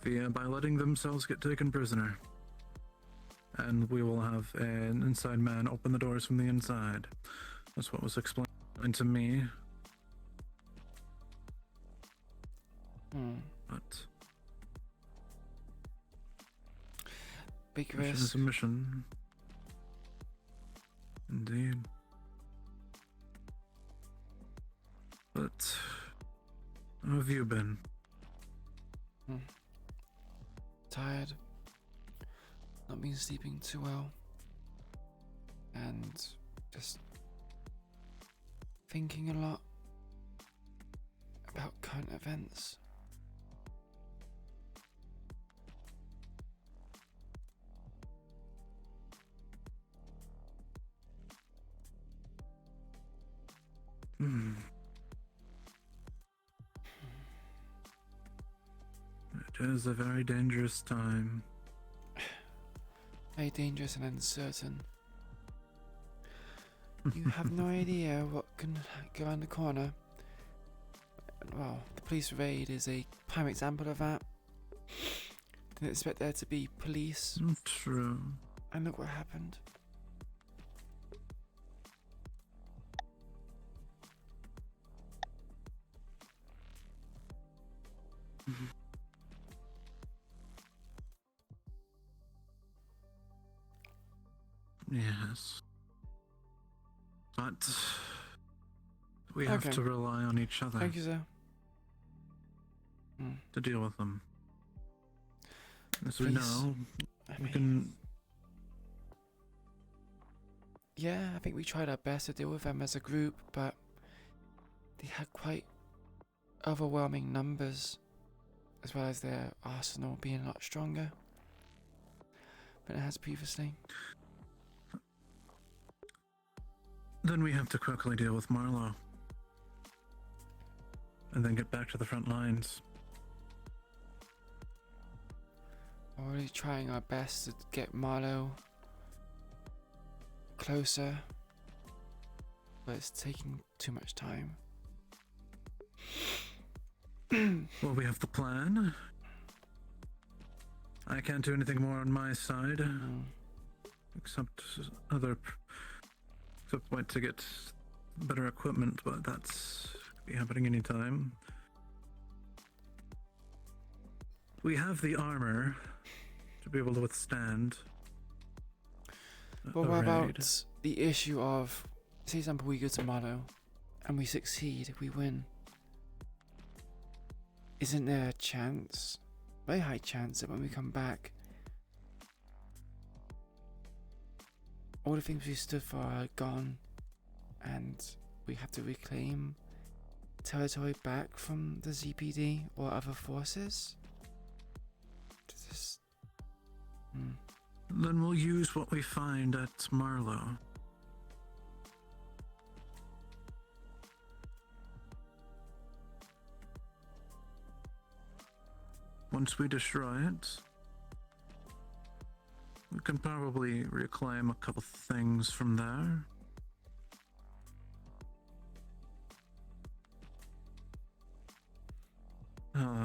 By letting themselves get taken prisoner. And we will have an inside man open the doors from the inside. That's what was explained to me. But big mission risk. is a mission. Indeed. But how have you been? Tired. Not been sleeping too well. And just thinking a lot about current events. It is a very dangerous time. Very dangerous and uncertain. You have no idea what can go around the corner. Well, the police raid is a prime example of that. Didn't expect there to be police. True. And look what happened. Yes. But we have Okay. to rely on each other Thank you, sir. to deal with them. As we Please. know, I we mean, can. yeah, I think we tried our best to deal with them as a group, but they had quite overwhelming numbers, as well as their arsenal being a lot stronger than it has previously. Then we have to quickly deal with Marlowe. And then get back to the front lines. We're really trying our best to get Marlowe closer, but it's taking too much time. Well, we have the plan. I can't do anything more on my side. Except wait to get better equipment, but that's be happening anytime. We have the armor to be able to withstand. But what about the issue of, say, for example, we go to Marlowe and we succeed, we win? Isn't there a chance, very high chance, that when we come back, all the things we stood for are gone, and we have to reclaim territory back from the ZPD or other forces? Then we'll use what we find at Marlowe. Once we destroy it, we can probably reclaim a couple things from there.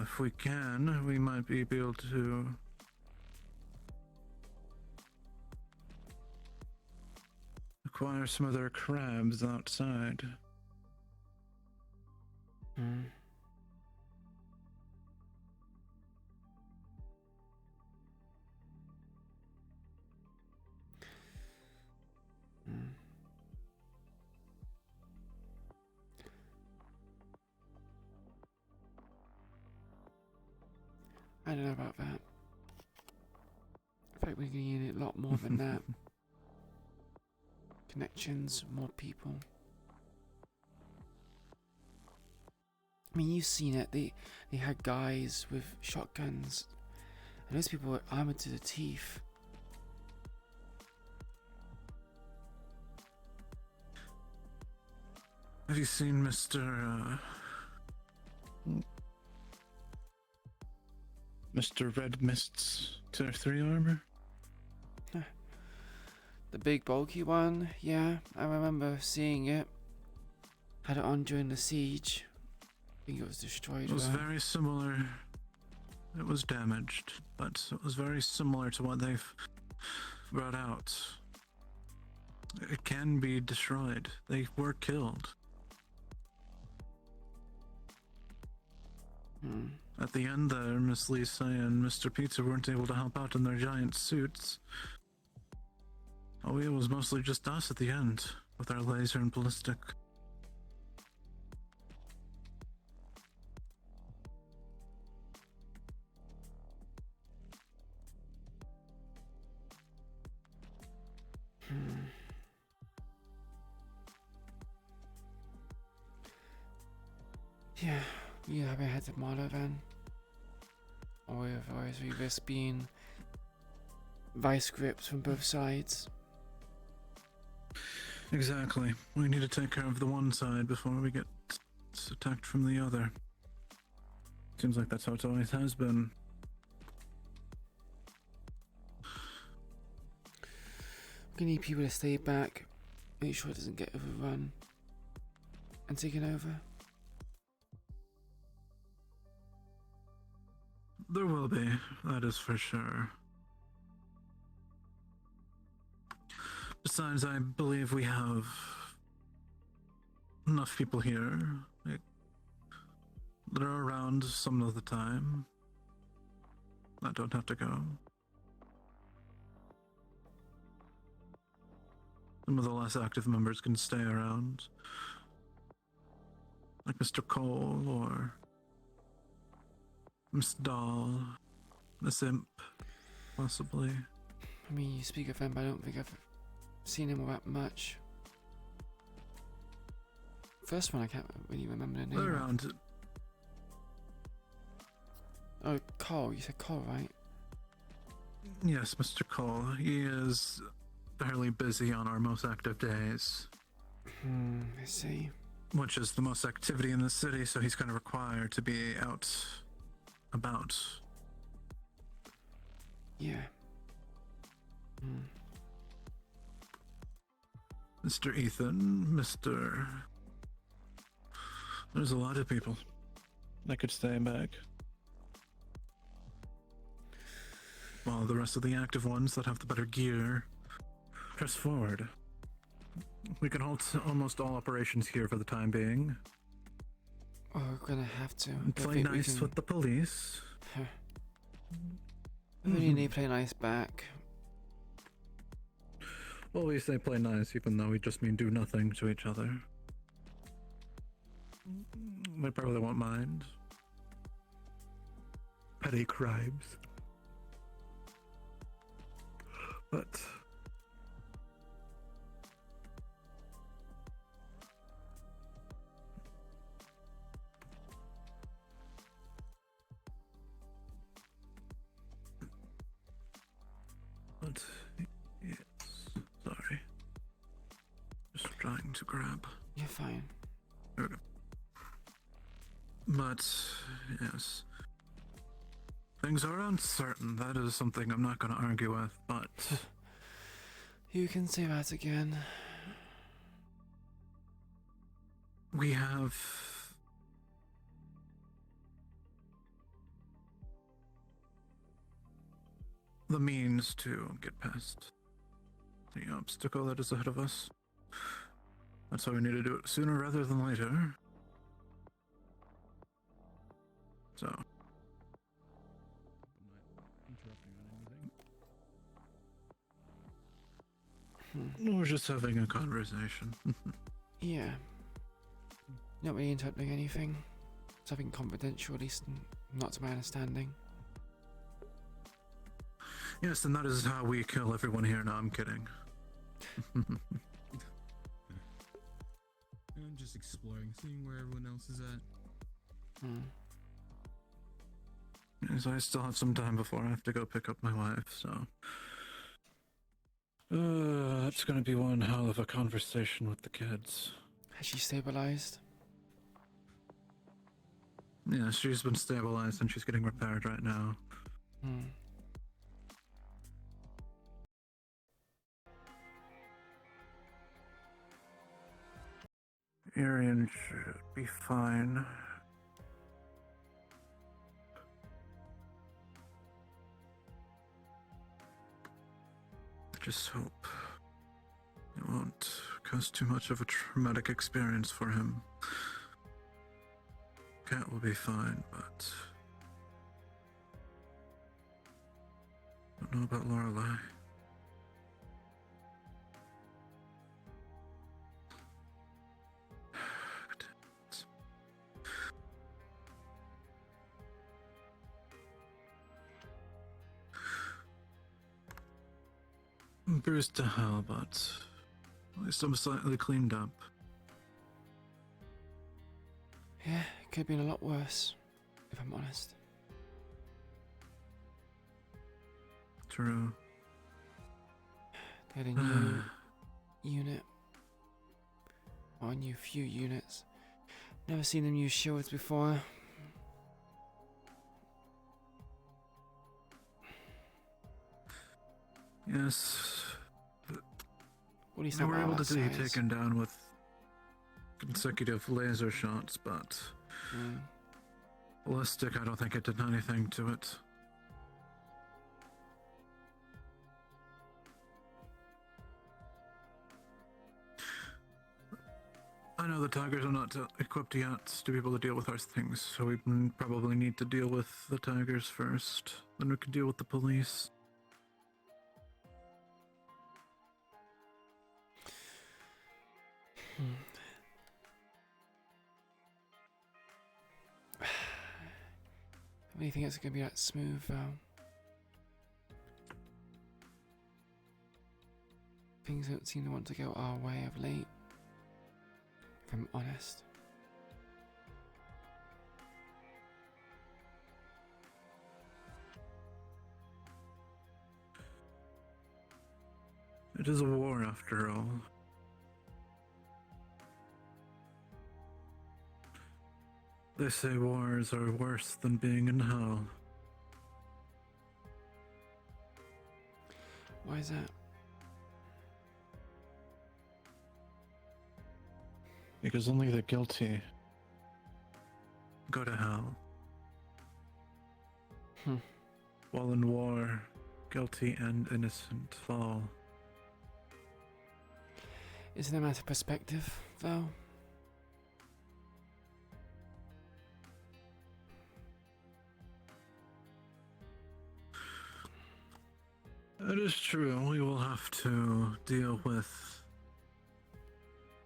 If we can, we might be able to acquire some of their crabs outside. I don't know about that. I think we're going to need a lot more than that. connections, more people. I mean, you've seen it. They had guys with shotguns, and those people were armored to the teeth. Have you seen Mr. Red Mist's Tier 3 armor? The big bulky one, yeah, I remember seeing it. Had it on during the siege. I think it was destroyed. It was very similar. It was damaged, but it was very similar to what they've brought out. It can be destroyed. They were killed. At the end there, Miss Lisa and Mr. Pizza weren't able to help out in their giant suits. Oh, it was mostly just us at the end, with our laser and ballistic. Yeah, we have a head of motto then. Or if we risk being vice grips from both sides. Exactly. We need to take care of the one side before we get attacked from the other. Seems like that's how it always has been. We need people to stay back, make sure it doesn't get overrun and taken over. There will be, that is for sure. Besides, I believe we have enough people here that are around some of the time that don't have to go. Some of the less active members can stay around, like Mr. Cole or Miss Doll, Miss Imp, possibly. I mean, you speak of him, but I don't think I've seen him that much. First one, I can't really remember the name. They're around. Oh, Cole. You said Cole, right? Yes, Mr. Cole. He is fairly busy on our most active days. I see. Which is the most activity in the city, so he's kind of required to be out about. Yeah. Mr. Ethan, Mr. There's a lot of people that could stay back. While the rest of the active ones that have the better gear press forward. We can halt almost all operations here for the time being. Oh, we're gonna have to. Play nice with the police. We really need to play nice back. Well, we say play nice, even though we just mean do nothing to each other. They probably won't mind. Petty crimes. But yes, sorry. Just trying to grab. You're fine. There we go. But yes, things are uncertain. That is something I'm not going to argue with, but you can say that again. We have the means to get past the obstacle that is ahead of us. That's why we need to do it sooner rather than later. So. We're just having a conversation. Yeah. Not really interrupting anything. Something confidential, at least not to my understanding. Yes, and that is how we kill everyone here. No, I'm kidding. I'm just exploring, seeing where everyone else is at. Yes, I still have some time before I have to go pick up my wife, so... That's gonna be one hell of a conversation with the kids. Has she stabilized? Yeah, she's been stabilized and she's getting repaired right now. Arian should be fine. Just hope it won't cause too much of a traumatic experience for him. Cat will be fine, but I don't know about Lorelei. I'm bruised to hell, but at least I'm slightly cleaned up. Yeah, it could have been a lot worse, if I'm honest. True. They had a new unit. Or a new few units. Never seen them use shields before. Yes. At least they not were able to be outside. taken down with consecutive laser shots, but ballistic, I don't think it did anything to it. I know the Tigers are not equipped yet to be able to deal with our things, so we probably need to deal with the Tigers first. Then we can deal with the police. I really think it's going to be that smooth, though. Things don't seem to want to go our way of late, if I'm honest. It is a war, after all. They say wars are worse than being in hell. Why is that? Because only the guilty go to hell. While in war, guilty and innocent fall. Isn't it a matter of perspective, though? It is true, we will have to deal with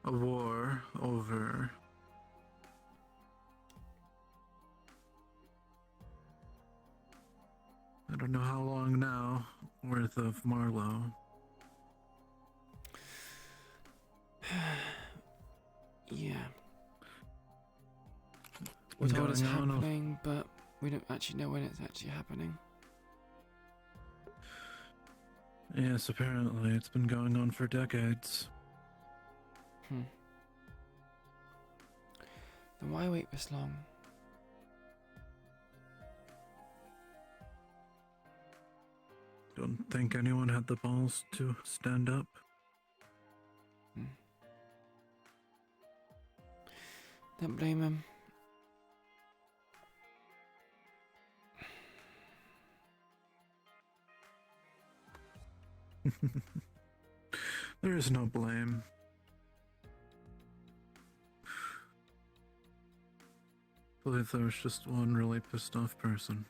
a war over I don't know how long now worth of Marlowe. Yeah. We're told it's happening, but we don't actually know when it's actually happening. Yes, apparently it's been going on for decades. Then why wait this long? Don't think anyone had the balls to stand up. Don't blame him. There is no blame. I believe there was just one really pissed off person.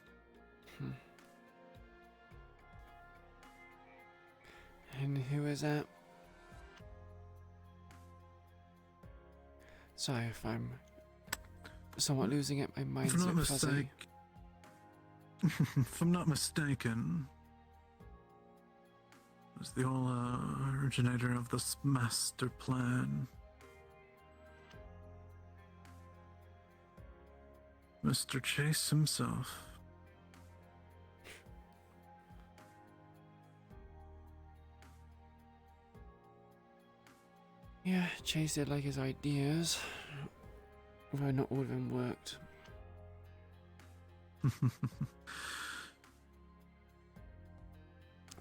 And who is that? Sorry if I'm somewhat losing it. My mind's If I'm a bit fuzzy. if I'm not mistaken, was the whole originator of this master plan. Mr. Chase himself. Yeah, Chase did like his ideas, although not all of them worked.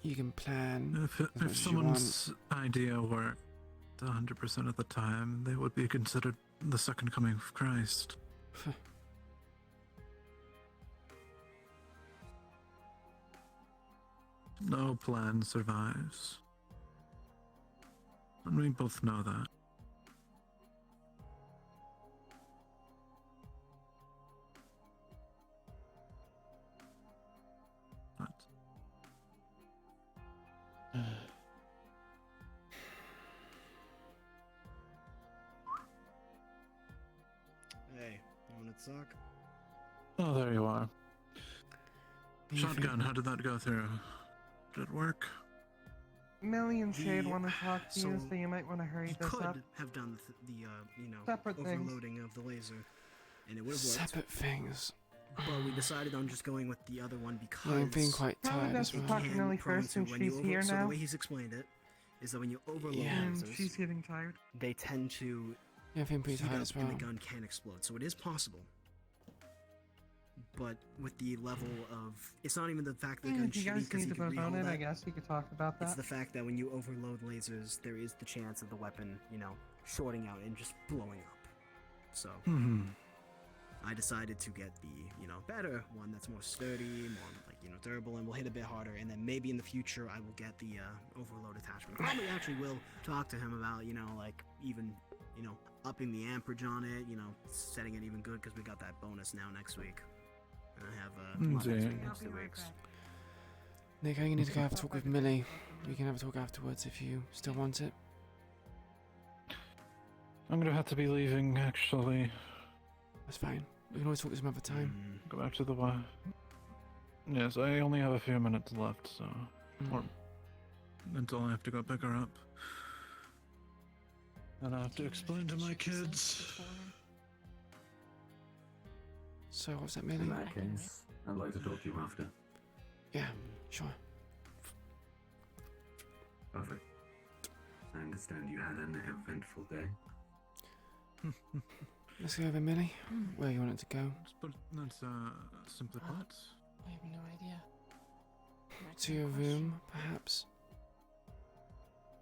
You can plan If as much if as you someone's idea worked 100% of the time, they would be considered the second coming of Christ. No plan survives. And we both know that. Hey, you wanna talk? Oh, there you are. You Shotgun, think- how did that go through? Did it work? Millie and Shade want to talk to you, so so you might want to hurry You this up. could have done the you know, Separate things. overloading of the laser, and it would have worked. Separate things. But we decided on just going with the other one because I'm feeling quite Probably tired best as to well. talk to Millie prone first to since when you she's over- here so now. the way he's explained it is that when you overload And lasers, she's getting tired. they tend to Yeah, I'm feeling pretty heat tired up as and well. the gun can explode. So it is possible. But with the level of, it's not even the fact that the gun If you should guys because need you to can vote on rehold it, I that. guess you could talk about It's that. the fact that when you overload lasers, there is the chance of the weapon, you know, shorting out and just blowing up. So I decided to get the, you know, better one that's more sturdy, more like, you know, durable, and will hit a bit harder. And then maybe in the future I will get the overload attachment. Probably actually will talk to him about, you know, like even, you know, upping the amperage on it, you know, setting it even good because we got that bonus now next week. And I have a lot next week, next 2 weeks. Nick, I need to go have a talk with Millie. We can have a talk afterwards if you still want it. I'm gonna have to be leaving, actually. That's fine. We can always talk some other time. Go back to the Yes, I only have a few minutes left, so... Or... Until I have to go pick her up. And I have to explain to my kids. So, what's that, Millie? In that case, I'd like to talk to you after. Yeah, sure. Perfect. I understand you had an eventful day. Let's go over, Millie. Where you want it to go? But that's simply put. I have no idea. To your room, perhaps?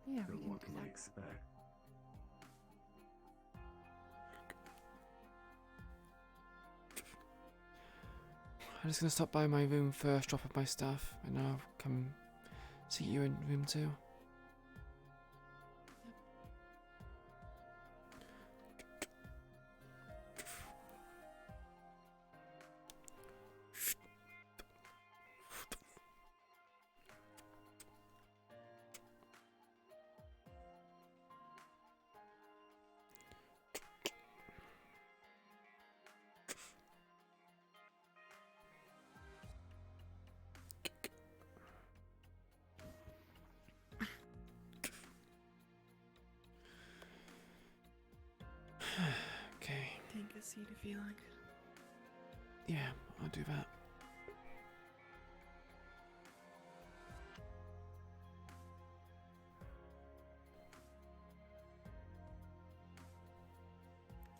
Yeah, So we can what do can I that. expect? I'm just gonna stop by my room first, drop off my stuff, and I'll come see you in room 2. Okay. Take a seat if you like. Yeah, I'll do that.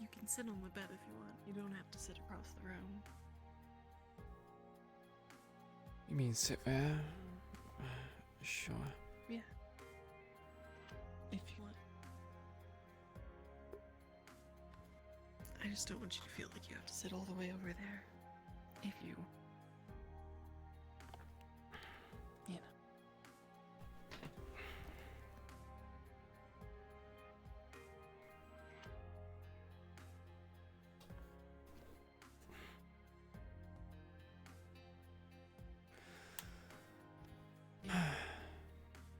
You can sit on the bed if you want. You don't have to sit across the room. You mean sit there? Sure. Yeah. If you want. I just don't want you to feel like you have to sit all the way over there. If you... You know.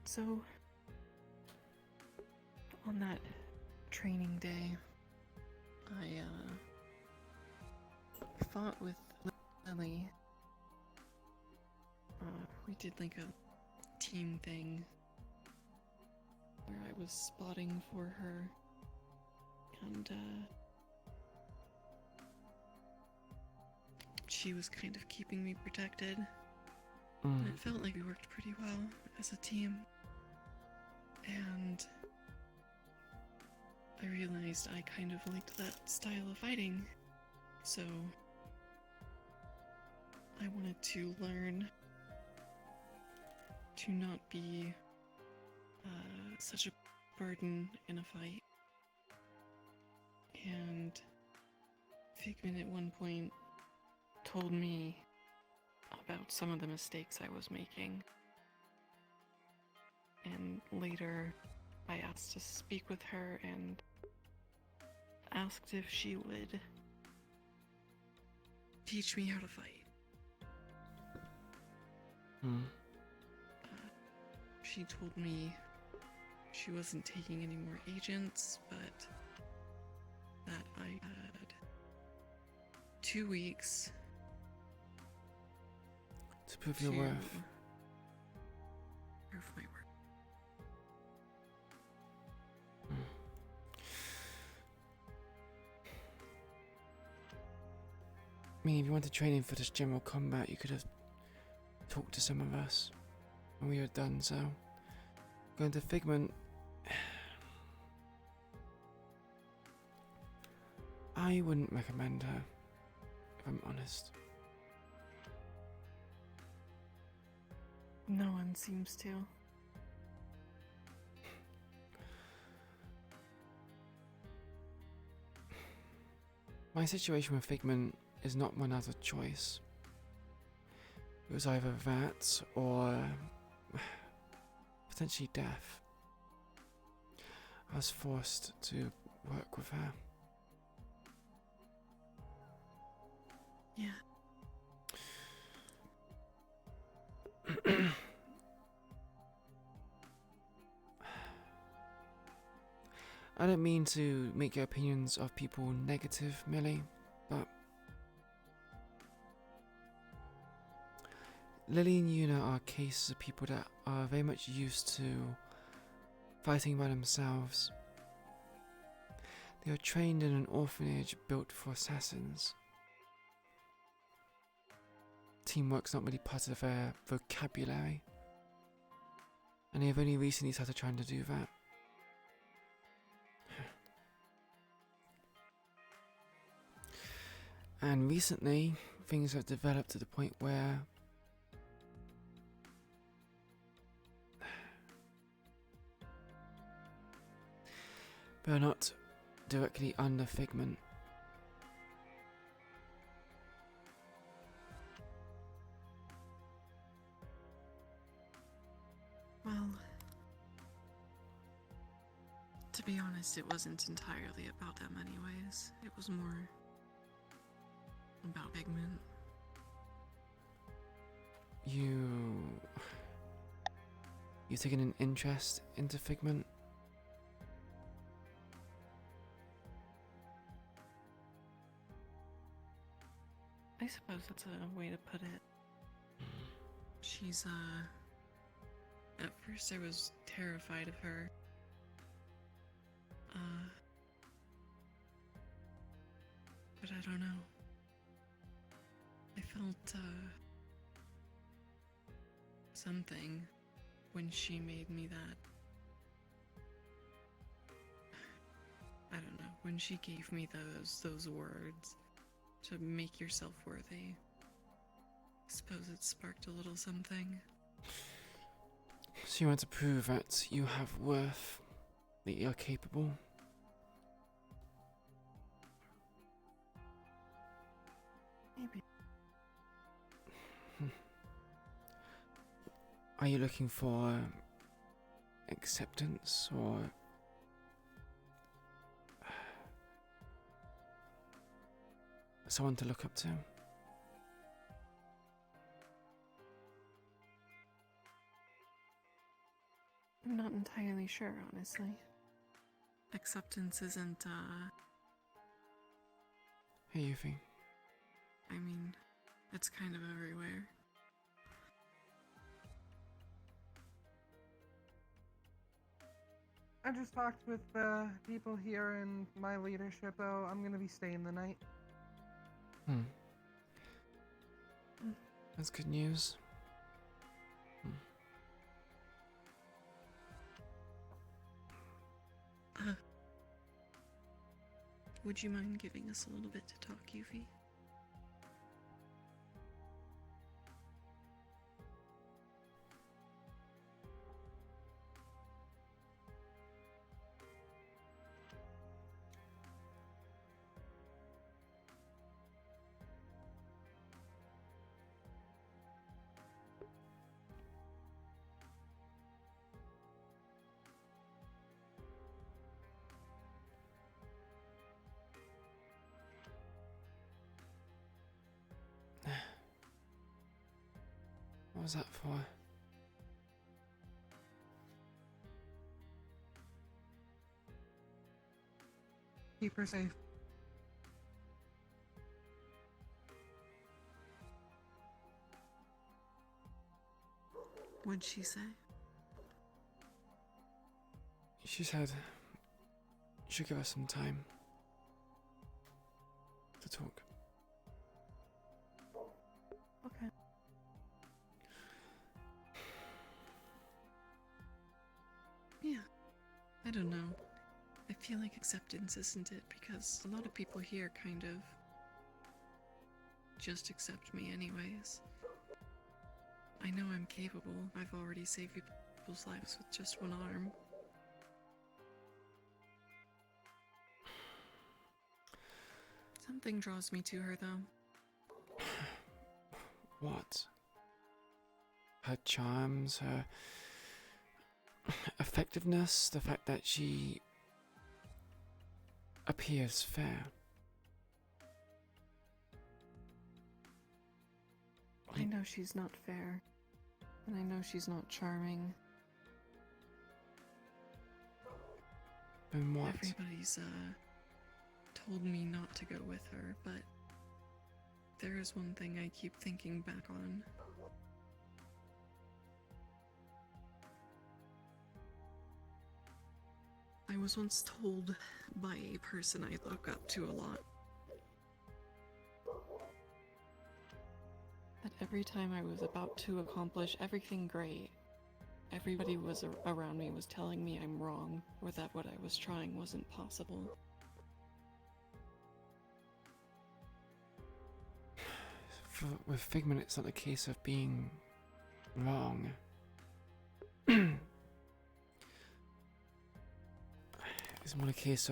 So, on that training day, I fought with Lily. We did like a team thing where I was spotting for her, and she was kind of keeping me protected. Mm. And it felt like we worked pretty well as a team. And I realized I kind of liked that style of fighting. So I wanted to learn to not be such a burden in a fight. And Figment at one point told me about some of the mistakes I was making. And later I asked to speak with her and asked if she would teach me how to fight. Hmm. She told me she wasn't taking any more agents, but that I had 2 weeks to prove your worth. Prove my worth. I mean, if you wanted training for this general combat, you could have talked to some of us when we were done, so going to Figment, I wouldn't recommend her, if I'm honest. No one seems to. My situation with Figment is not one out of choice. It was either that or potentially death. I was forced to work with her. Yeah. I don't mean to make your opinions of people negative, Millie, but Lily and Yuna are cases of people that are very much used to fighting by themselves. They are trained in an orphanage built for assassins. Teamwork's not really part of their vocabulary, and they've only recently started trying to do that. And recently, things have developed to the point where they're not directly under Figment. Well, to be honest, it wasn't entirely about them anyways. It was more about Figment. You've taken an interest into Figment? I suppose that's a way to put it. She's, at first I was terrified of her. But I don't know. I felt, something when she made me that. I don't know, when she gave me those words to make yourself worthy. I suppose it sparked a little something. So you want to prove that you have worth, that you're capable? Maybe. Are you looking for acceptance or someone to look up to? I'm not entirely sure, honestly. Acceptance isn't, Hey, Yuffie. I mean, it's kind of everywhere. I just talked with people here in my leadership, though. I'm gonna be staying the night. That's good news. Would you mind giving us a little bit to talk, Yuffie? What was that for? Keep her safe. What'd she say? She said you should give us some time to talk. Okay. Yeah. I don't know. I feel like acceptance, isn't it? Because a lot of people here kind of just accept me anyways. I know I'm capable. I've already saved people's lives with just one arm. Something draws me to her, though. What? Her charms, her effectiveness, the fact that she appears fair. I know she's not fair, and I know she's not charming. Then what? Everybody's told me not to go with her, but there is one thing I keep thinking back on. I was once told by a person I look up to a lot that every time I was about to accomplish everything great, everybody was around me was telling me I'm wrong, or that what I was trying wasn't possible. With Figment, it's not a case of being wrong. It's more a case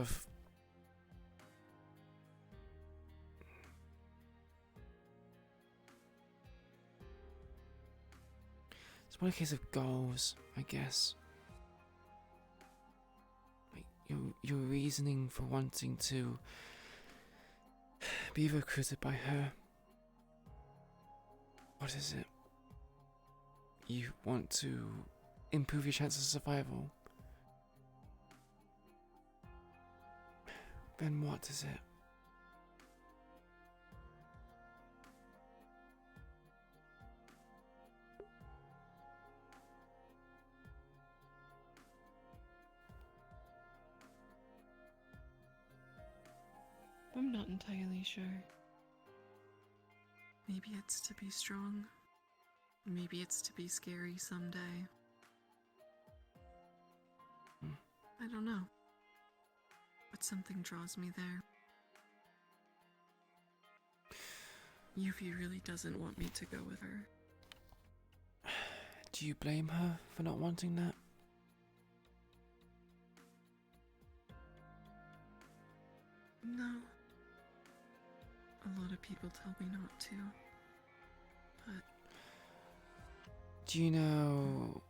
of goals, I guess. Like your reasoning for wanting to be recruited by her. What is it? You want to improve your chances of survival. Then what is it? I'm not entirely sure. Maybe it's to be strong. Maybe it's to be scary someday. I don't know. But something draws me there. Yuffie really doesn't want me to go with her. Do you blame her for not wanting that? No. A lot of people tell me not to. But do you know...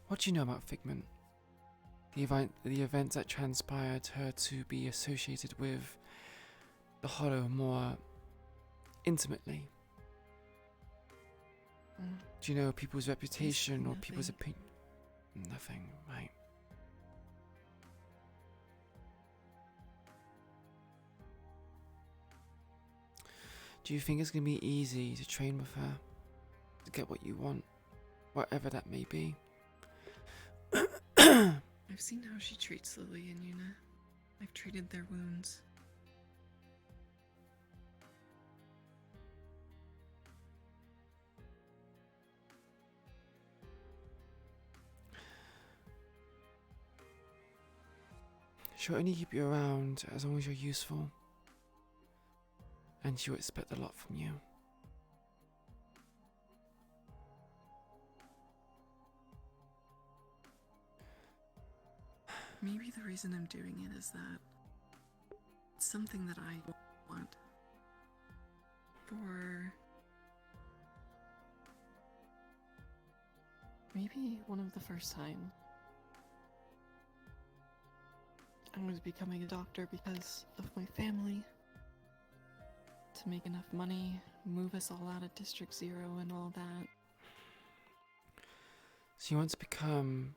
What do you know about Figment? The events that transpired her to be associated with the Hollow more intimately. Do you know people's reputation or people's opinion? Nothing, right? Do you think it's going to be easy to train with her? To get what you want? Whatever that may be? I've seen how she treats Lily and Yuna. I've treated their wounds. She'll only keep you around as long as you're useful. And she'll expect a lot from you. Maybe the reason I'm doing it is that it's something that I want. For maybe one of the first time I was becoming a doctor because of my family. To make enough money, move us all out of District 0 and all that. So you want to become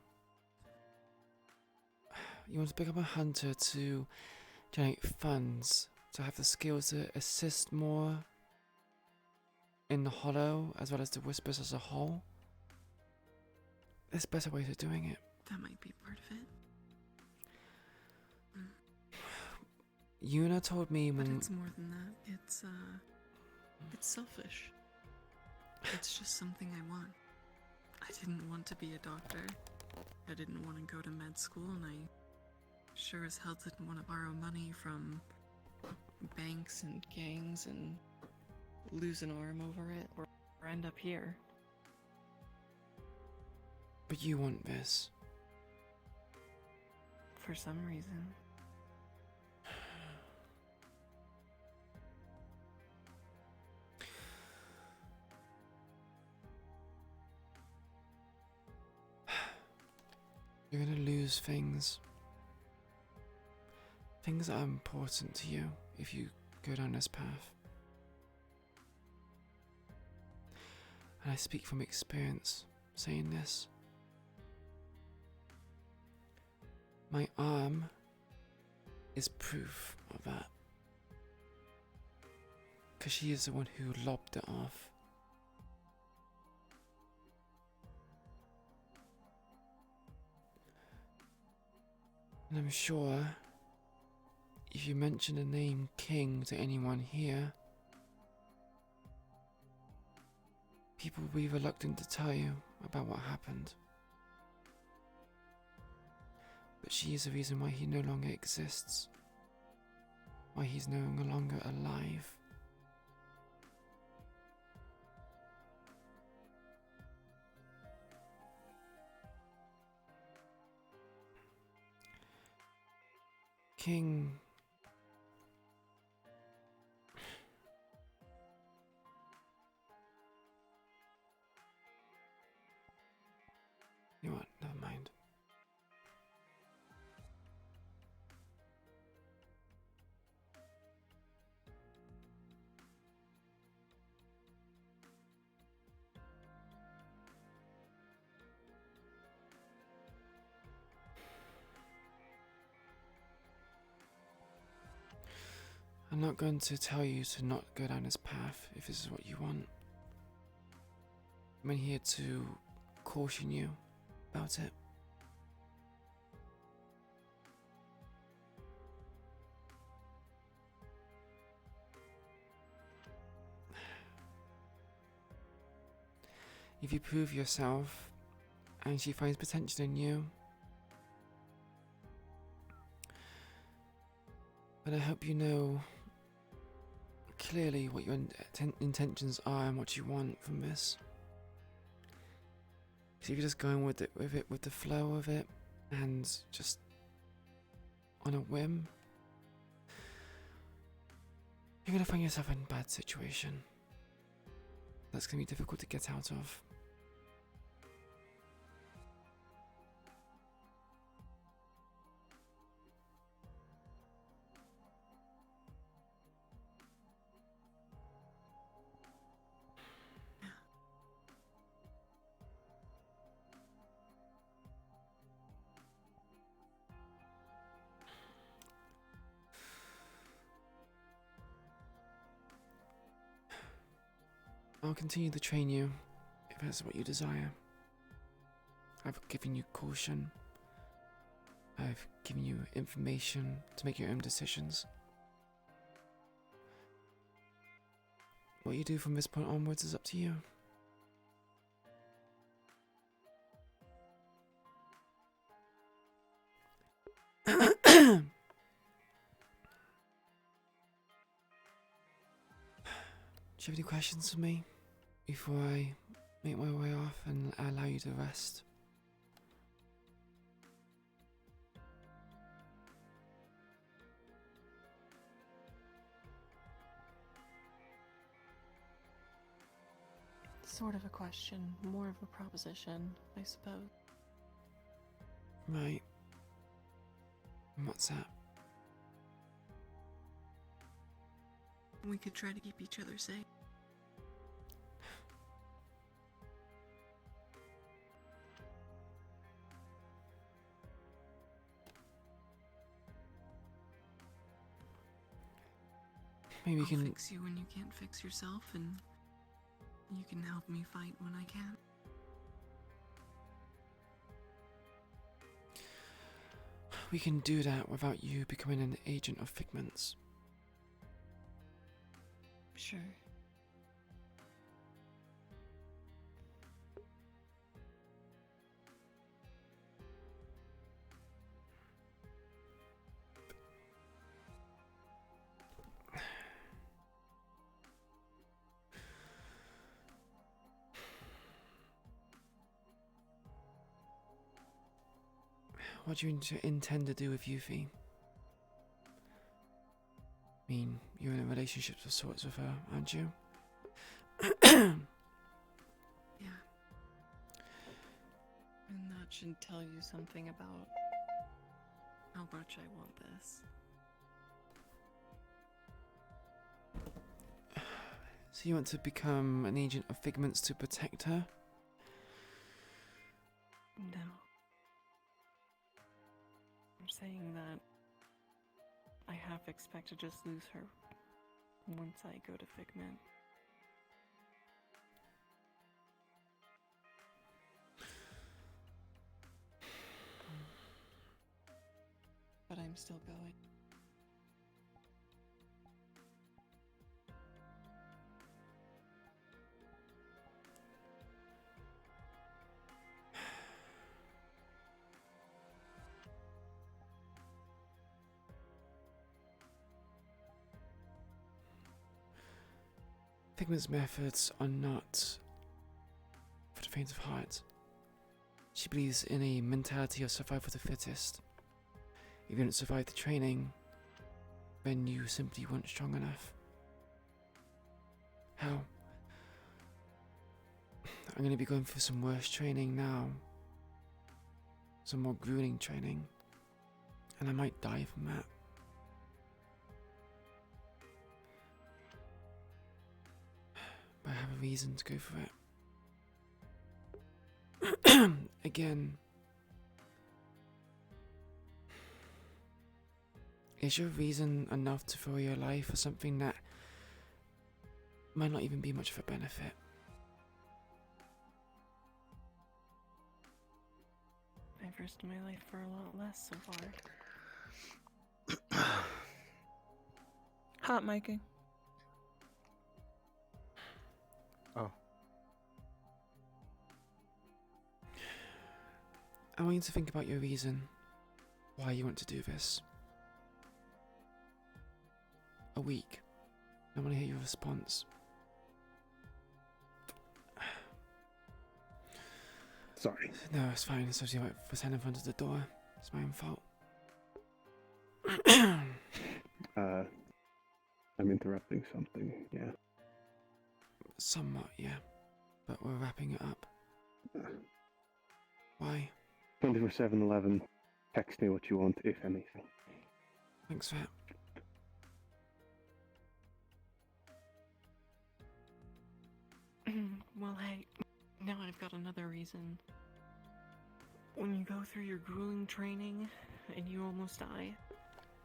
a hunter to generate funds, to have the skills to assist more in the Hollow as well as the Whispers as a whole. There's better ways of doing it. That might be part of it. Yuna told me But when... it's more than that. It's selfish. It's just something I want. I didn't want to be a doctor. I didn't want to go to med school, and I sure as hell didn't want to borrow money from banks and gangs and lose an arm over it or end up here. But you want this. For some reason. You're gonna lose things. Things that are important to you if you go down this path. And I speak from experience saying this. My arm is proof of that. Because she is the one who lobbed it off. And I'm sure if you mention the name King to anyone here, people will be reluctant to tell you about what happened. But she is the reason why he no longer exists. Why he's no longer alive. King... You know what? Never mind. I'm not going to tell you to not go down this path if this is what you want. I'm here to caution you about it. If you prove yourself and she finds potential in you, then I hope you know clearly what your intentions are and what you want from this. Because if you're just going with the flow of it, and just on a whim, you're gonna find yourself in a bad situation. That's gonna be difficult to get out of. I'll continue to train you, if that's what you desire. I've given you caution. I've given you information to make your own decisions. What you do from this point onwards is up to you. Do you have any questions for me before I make my way off and allow you to rest? Sort of a question, more of a proposition, I suppose. Right. And what's that? We could try to keep each other safe. Maybe we I'll can fix you when you can't fix yourself, and you can help me fight when I can. we can do that without you becoming an agent of Figment's. Sure. What do you intend to do with Yuffie? I mean, you're in a relationship of sorts with her, aren't you? Yeah. And that should tell you something about how much I want this. So you want to become an agent of Figment's to protect her? No. I'm saying that I half expect to just lose her once I go to Figment. But I'm still going. Figment's methods are not for the faint of heart. She believes in a mentality of survival of the fittest. If you don't survive the training, then you simply weren't strong enough. Hell, I'm going to be going through some worse training now. Some more grueling training. And I might die from that. But I have a reason to go for it. Again, is your reason enough to throw your life for something that might not even be much of a benefit? I've risked my life for a lot less so far. Hot miking. Oh. I want you to think about your reason why you want to do this. A week. I want to hear your response. Sorry. No, it's fine. It's obviously right for standing in front of the door. It's my own fault. I'm interrupting something, yeah. Somewhat, yeah. But we're wrapping it up. Why? 24/7/11. Text me what you want, if anything. Thanks for that. Well, hey, now I've got another reason. When you go through your grueling training and you almost die,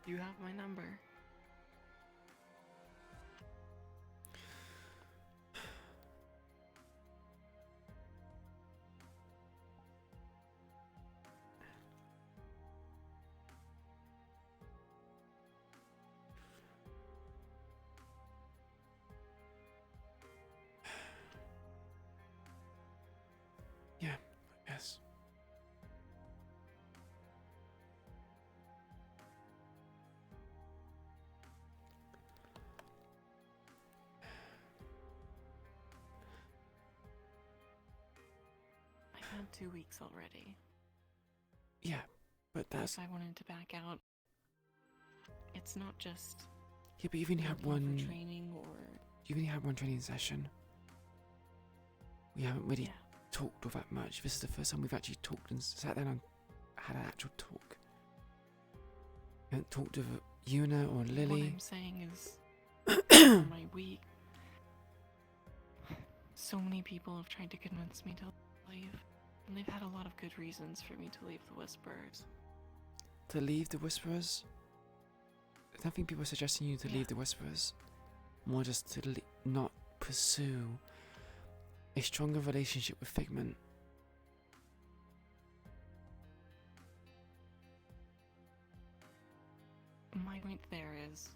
you have my number. Yeah, yes. had 2 weeks already. Yeah, but that's... If I wanted to back out, it's not just... Yeah, but you've only had looking one... for training or... You've only had one training session. We haven't really talked all that much. This is the first time we've actually talked and sat down and had an actual talk. We haven't talked with Yuna or Lily. What I'm saying is, in my week, so many people have tried to convince me to leave, and they've had a lot of good reasons for me to leave the Whisperers. To leave the Whisperers? I don't think people are suggesting you to leave the Whisperers. More just to not pursue a stronger relationship with Figment. My point there is,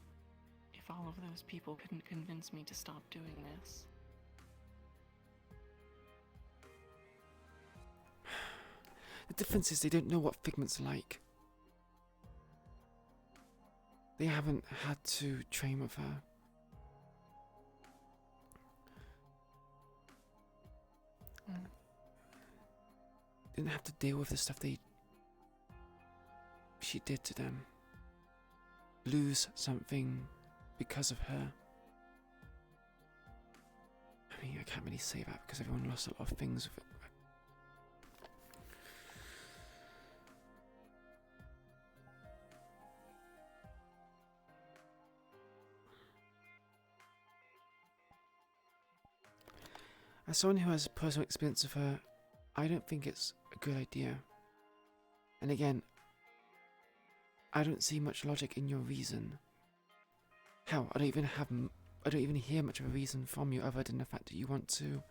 if all of those people couldn't convince me to stop doing this... The difference is they don't know what Figment's like. They haven't had to train with her. Didn't have to deal with the stuff she did to them. Lose something because of her. I mean, I can't really say that because everyone lost a lot of things with it. As someone who has personal experience with her, I don't think it's a good idea. And again, I don't see much logic in your reason. Hell, I don't even hear much of a reason from you other than the fact that you want to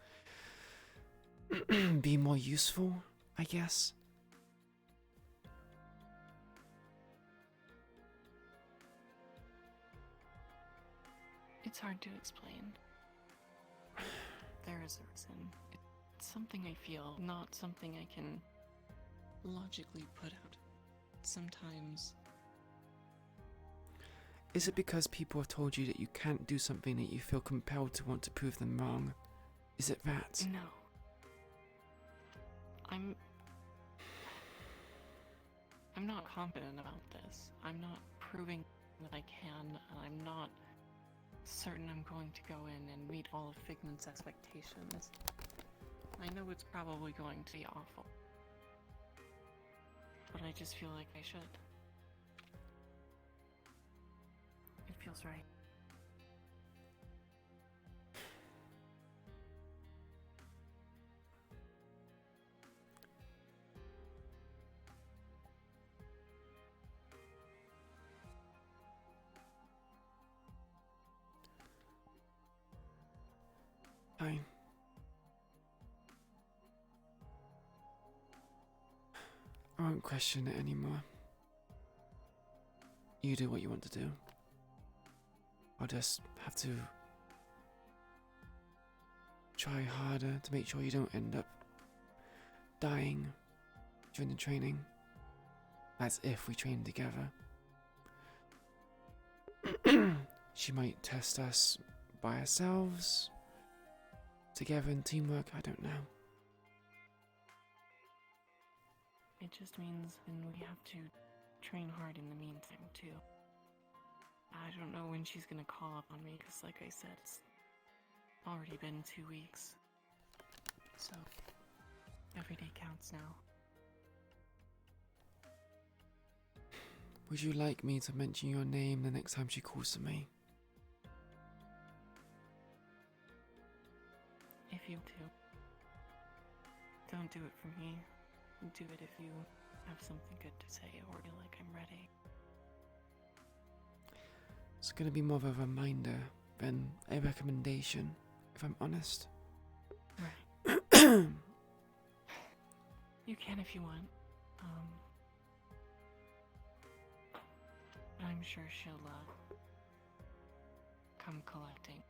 be more useful, I guess. It's hard to explain. There is a reason. It's something I feel, not something I can logically put out. Sometimes... Is it because people have told you that you can't do something that you feel compelled to want to prove them wrong? Is it that? No. I'm not confident about this. I'm not proving that I can, and I'm not certain I'm going to go in and meet all of Figment's expectations. I know it's probably going to be awful, but I just feel like I should. It feels right. Fine. I won't question it anymore. You do what you want to do. I'll just have to try harder to make sure you don't end up dying during the training. As if we train together. She might test us by ourselves, together in teamwork, I don't know. It just means then we have to train hard in the meantime, too. I don't know when she's gonna call up on me, because like I said, it's already been 2 weeks. So, every day counts now. Would you like me to mention your name the next time she calls to me? If you do. Don't do it for me. Do it if you have something good to say or feel like I'm ready. It's gonna be more of a reminder than a recommendation, if I'm honest. Right. You can if you want. I'm sure she'll come collecting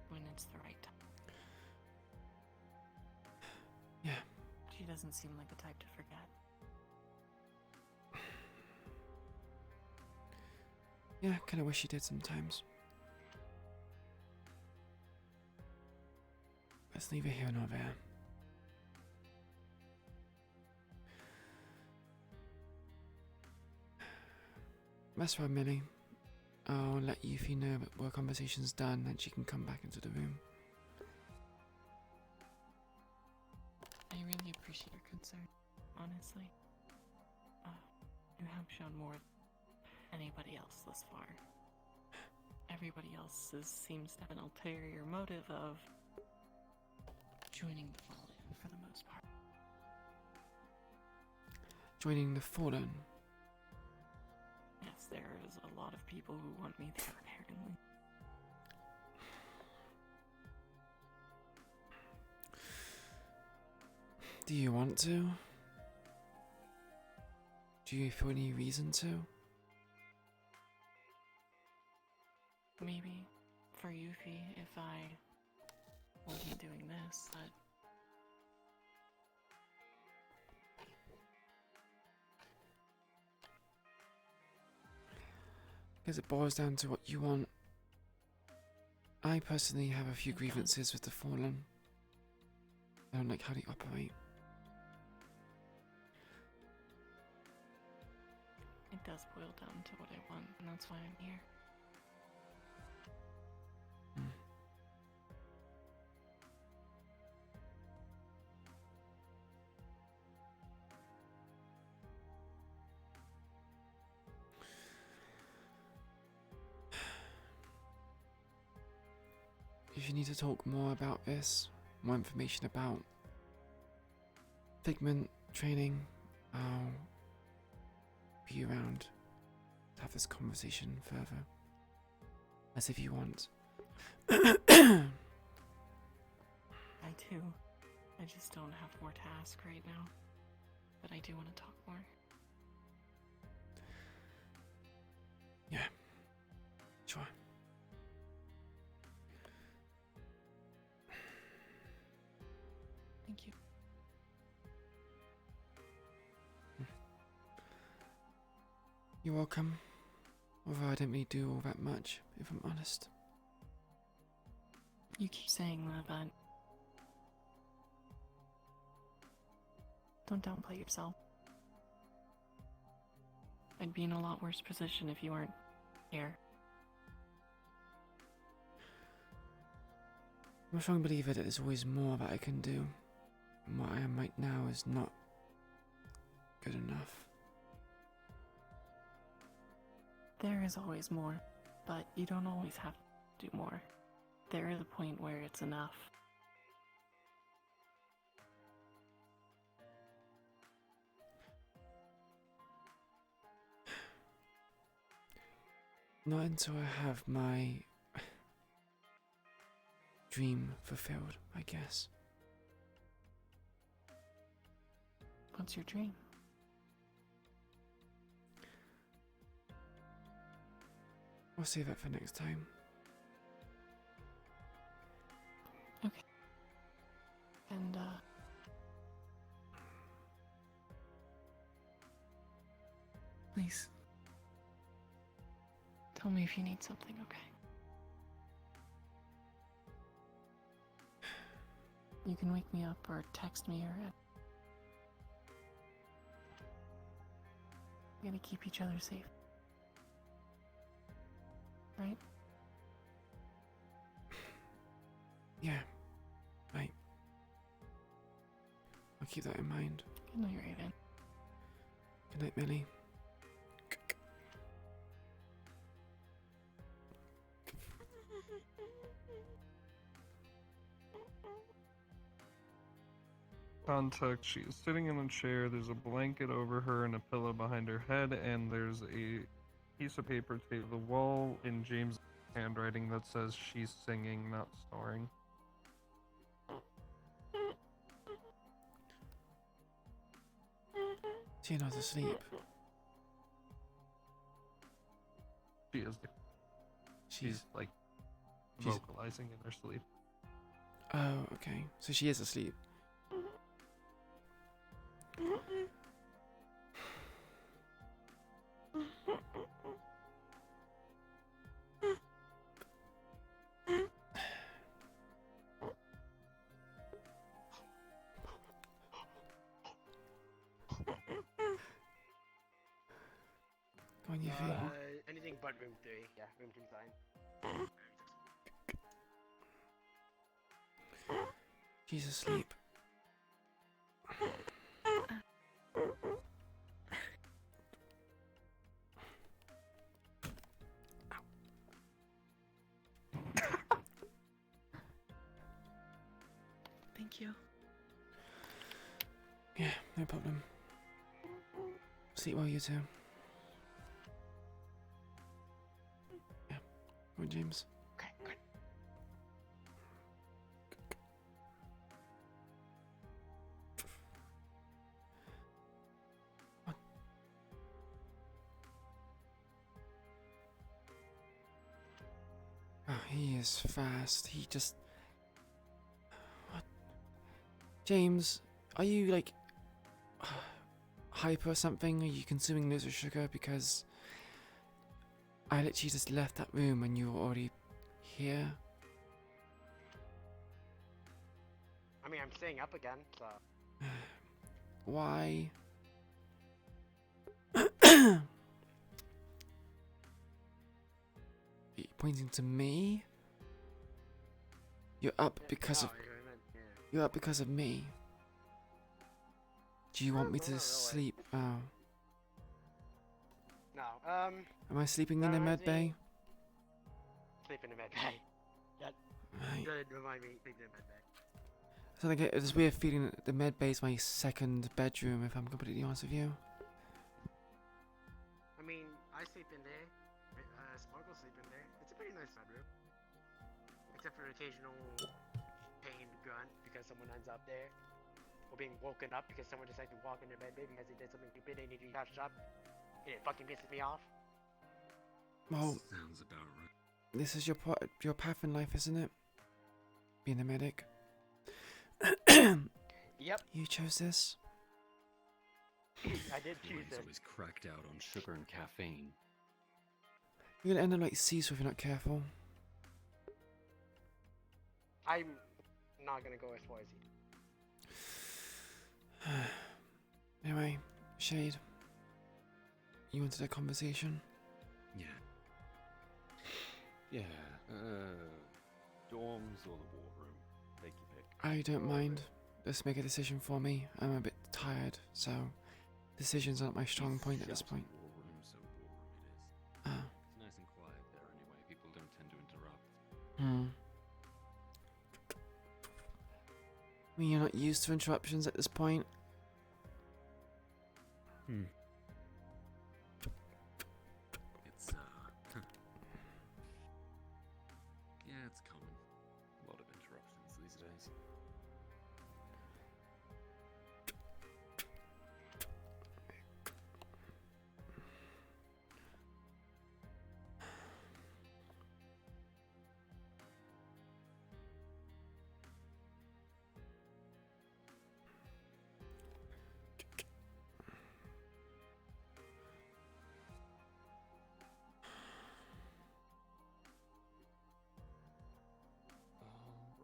when it's the right time. Yeah. She doesn't seem like the type to forget. Yeah, I kinda wish she did sometimes. That's neither here nor there. That's right, Millie. I'll let Yuffie know that our conversation's done and she can come back into the room. I really appreciate your concern, honestly. You have shown more than anybody else thus far. Everybody else seems to have an ulterior motive of joining the Fallen for the most part. Joining the Fallen? Yes, there's a lot of people who want me there, apparently. Do you want to? Do you feel any reason to? Maybe for Yuffie, if I wasn't doing this, but Because it boils down to what you want. I personally have a few grievances with the Fallen. I don't like how they operate. it does boil down to what I want, and that's why I'm here. If you need to talk more about this, more information about Figment training, I'll be around to have this conversation further. As if you want. I do. I just don't have more to ask right now. But I do want to talk more. Yeah. Sure. Thank you. You're welcome. Although I don't really do all that much, if I'm honest. You keep saying that, but don't downplay yourself. I'd be in a lot worse position if you weren't here. I'm a strong believer that there's always more that I can do. And what I am right now is not good enough. There is always more, but you don't always have to do more. There is a point where it's enough. Not until I have my dream fulfilled, I guess. What's your dream? We'll save that for next time. Okay. And, please. Tell me if you need something, okay? You can wake me up or text me or... We gotta keep each other safe. Right? Yeah. Right. I'll keep that in mind. Good night, Raven. Good night, Millie. Context, she is sitting in a chair, there's a blanket over her and a pillow behind her head, and there's a piece of paper taped to the wall in James' handwriting that says she's singing, not snoring. She's not asleep. She is. She's like vocalizing in her sleep. Oh, okay. So she is asleep. Go on, Yuffie. Anything but room 3. Yeah, room 3 fine. She's asleep. Thank you. Yeah, no problem. Sleep well, you two. Yeah. Right, James. Okay, good. Oh, he is fast. He just... What? James, are you, like... hyper or something? Are you consuming loads of sugar? Because... I literally just left that room and you were already here. I mean, I'm staying up again, so. Why? Are you pointing to me? You're up because of... You're up because of me. Do you want me to sleep? Oh. No, Am I sleeping in a med bay? Sleep in a med bay. That did remind me, sleep in a med bay. So I get this weird feeling that the med bay is my second bedroom, if I'm completely honest with you. I mean, I sleep in there. Sparkle sleep in there. It's a pretty nice bedroom. Except for an occasional pained grunt because someone ends up there. Or being woken up because someone decided to walk in their bed because they did something stupid and they need to catch up. And it fucking pisses me off. Well, Sounds about right. this is your path in life, isn't it? Being a medic. Yep. You chose this? I did choose He's it. always cracked out on sugar and caffeine. You're gonna end up like Cecil if you're not careful. I'm not gonna go as far as you. Anyway, Shade. You wanted a conversation? Yeah. Yeah. Dorms or the war room? Take your pick. I don't mind. Just make a decision for me. I'm a bit tired, so decisions aren't my strong point at this point. War room, so war room it is. Ah. It's nice and quiet there anyway. People don't tend to interrupt. I mean, you're not used to interruptions at this point. It's yeah, it's common. A lot of interruptions these days.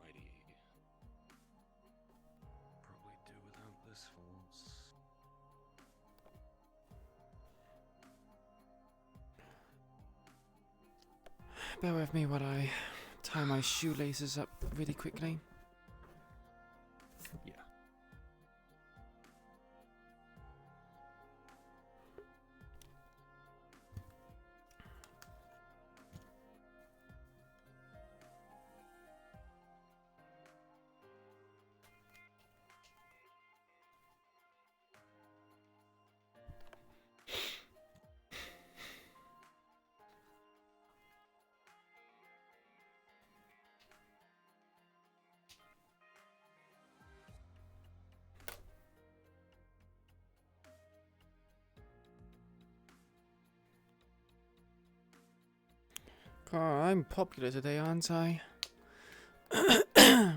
Alrighty. Probably do without this force. Bear with me while I tie my shoelaces up really quickly. Yeah. God, I'm popular today, aren't I? I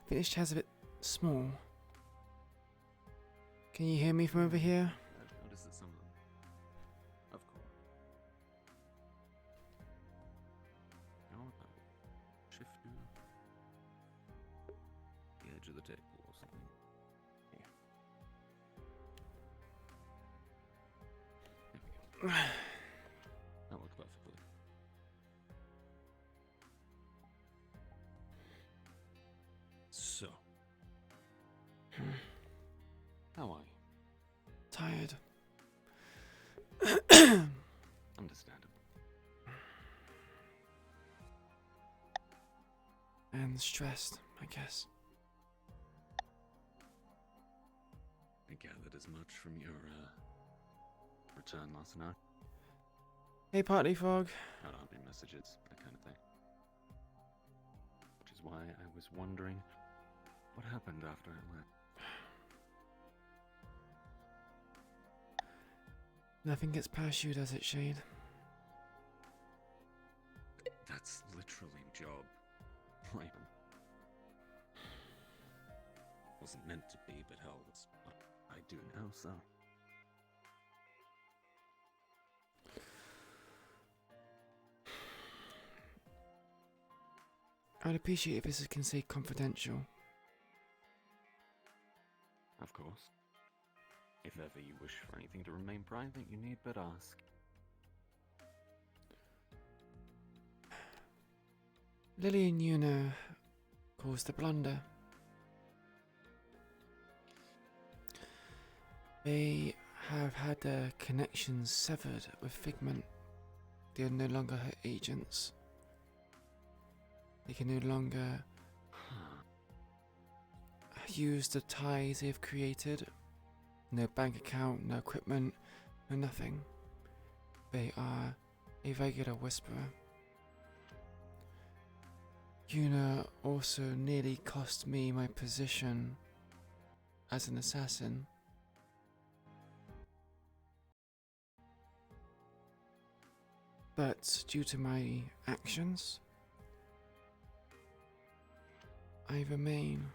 think this chair's a bit small. Can you hear me from over here? I've noticed that some of them That worked perfectly. So, how are you? Tired. Understandable. And stressed, I guess. I gathered as much from your return last night. Hey, Party Frog. I don't read messages, that kind of thing. Which is why I was wondering what happened after I left. Nothing gets past you, does it, Shade? That's literally my job. Right. Wasn't meant to be, but hell, it's what I do now, so. I'd appreciate if this can stay confidential. Of course. If ever you wish for anything to remain private, you need but ask. Lily and Yuna caused a blunder. They have had their connections severed with Figment. They are no longer her agents. They can no longer use the ties they've created. No bank account, no equipment, no nothing. They are a regular whisperer. Yuna also nearly cost me my position as an assassin. But due to my actions, I remain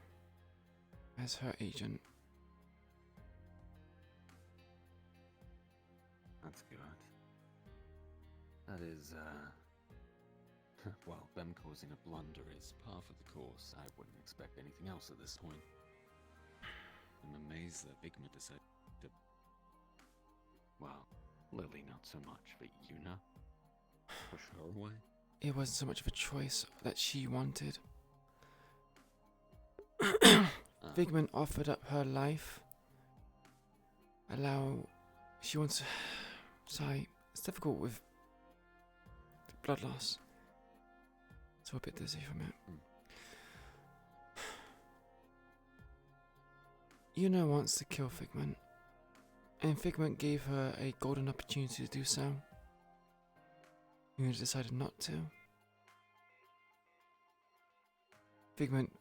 as her agent. That's good. That is, well, them causing a blunder is par for the course. I wouldn't expect anything else at this point. I'm amazed that Figment decided to... Well, Lily not so much, but Yuna? Push her away? It wasn't so much of a choice that she wanted. Figment offered up her life. She wants... Sorry, it's difficult with blood loss. So a bit dizzy from it. Yuna wants to kill Figment, and Figment gave her a golden opportunity to do so. Yuna decided not to. Figment,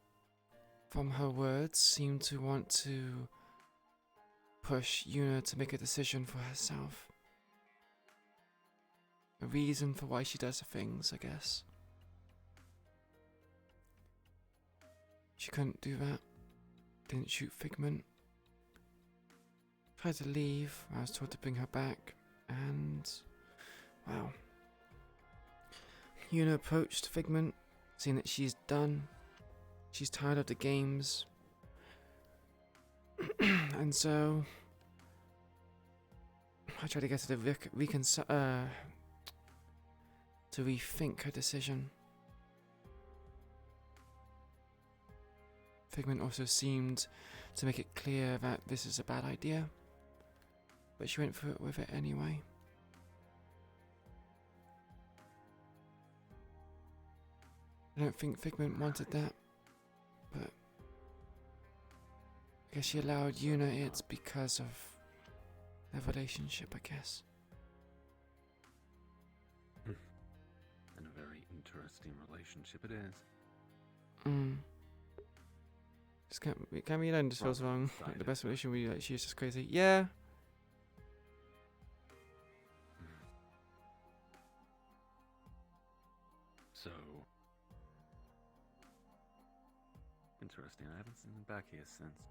from her words, seemed to want to push Yuna to make a decision for herself. A reason for why she does the things, I guess. She couldn't do that. Didn't shoot Figment. Tried to leave. I was told to bring her back. And... wow. Yuna approached Figment, seeing that she's done. She's tired of the games. And so... I tried to get her to rethink her decision. Figment also seemed to make it clear that this is a bad idea, but she went through it with it anyway. I don't think Figment wanted that, but I guess she allowed Yuna it because of their relationship, I guess. And a very interesting relationship it is. Just can't be alone, just feels wrong. Like the best relation we like, she's just crazy. Yeah. So interesting. I haven't seen them back here since.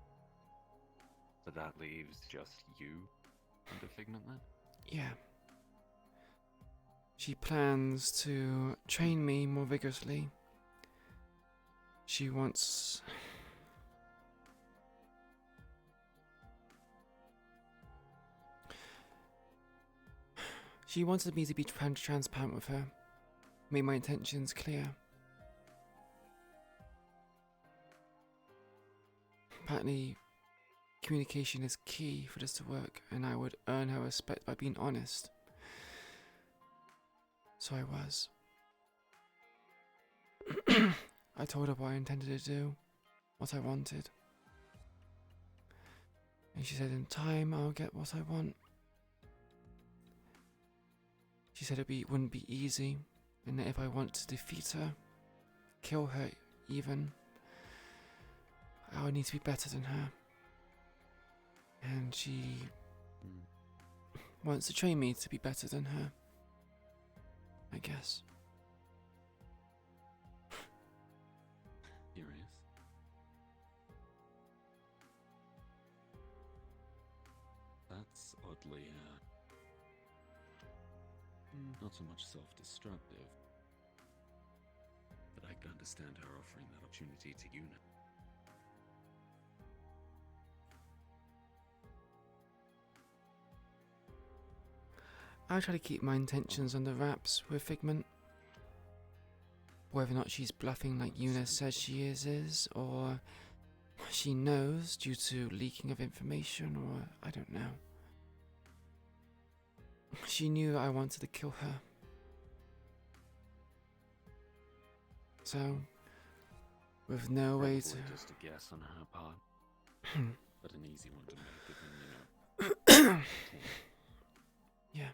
So that leaves just you and the Figment then? Yeah. She plans to train me more vigorously. She wants... She wanted me to be transparent with her, make my intentions clear. Apparently, communication is key for this to work, and I would earn her respect by being honest. So I was. I told her what I intended to do, what I wanted. And she said in time I'll get what I want. She said wouldn't be easy, and that if I want to defeat her, kill her even, I would need to be better than her. And she wants to train me to be better than her, I guess. Curious. That's oddly, not so much self-destructive, but I can understand her offering that opportunity to Yuna. I try to keep my intentions under wraps with Figment. Whether or not she's bluffing like Yuna says she is, or she knows due to leaking of information, or I don't know. She knew I wanted to kill her. So, with no way to... Probably just a guess on her part, but an easy one to make given, you know. Yeah.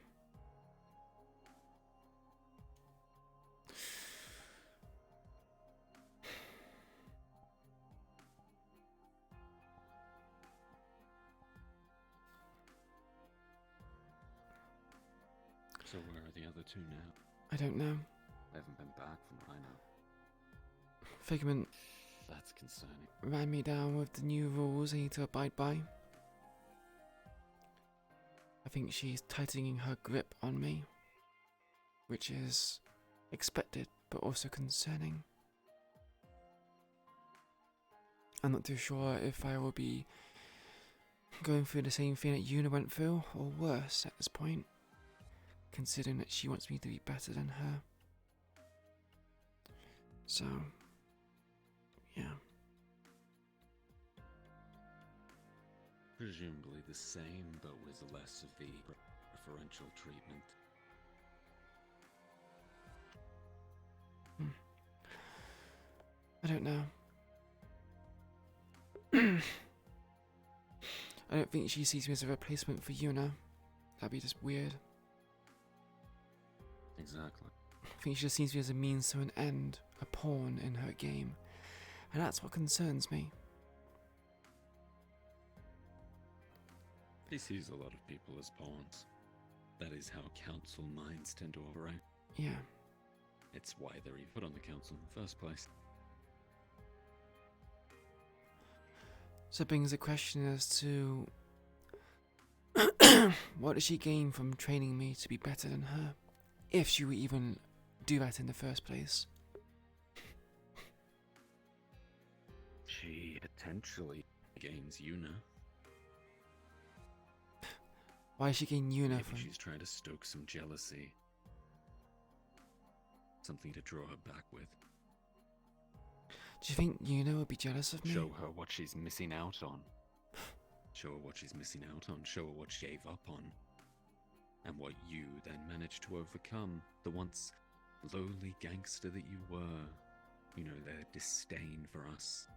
So where are the other two now? I don't know. They haven't been back from what I know. Figment That's concerning. ran me down with the new rules I need to abide by. I think she's tightening her grip on me, which is expected but also concerning. I'm not too sure if I will be going through the same thing that Yuna went through, or worse at this point, considering that she wants me to be better than her. So, yeah. Presumably the same, but with less of the preferential treatment. I don't know. I don't think she sees me as a replacement for Yuna. That'd be just weird. Exactly. I think she just sees me as a means to an end, a pawn in her game. And that's what concerns me. He sees a lot of people as pawns. That is how council minds tend to operate. Yeah. It's why they're even put on the council in the first place. So it brings a question as to what does she gain from training me to be better than her? If she would even do that in the first place. She potentially gains Yuna. Why is she getting Yuna Maybe from... she's trying to stoke some jealousy. Something to draw her back with. Do you think Yuna would be jealous of me? Show her what she's missing out on. Show her what she's missing out on. Show her what she gave up on. And what you then managed to overcome. The once lowly gangster that you were. You know, their disdain for us.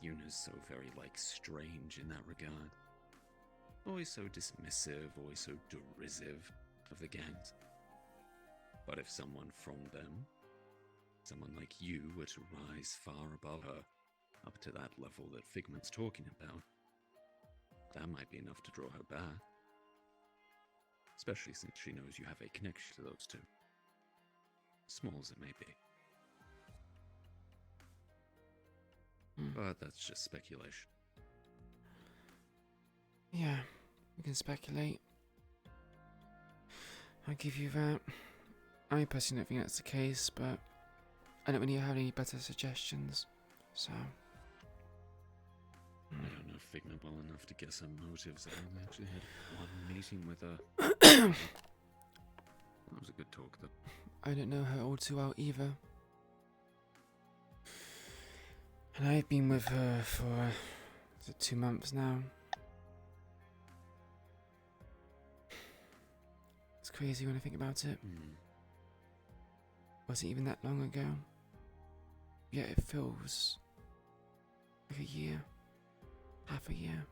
Yuna's so very, strange in that regard. Always so dismissive, always so derisive of the gangs. But if someone from them, someone like you, were to rise far above her, up to that level that Figment's talking about, that might be enough to draw her back. Especially since she knows you have a connection to those two. Small as it may be. But that's just speculation. Yeah, we can speculate. I'll give you that. I personally don't think that's the case, but I don't really have any better suggestions, so... I don't know Figment well enough to guess her motives. I only actually had one meeting with her. That was a good talk, though. I don't know her all too well either. And I've been with her for 2 months now. It's crazy when I think about it. Wasn't even that long ago. Yet it feels like a year. Half a year.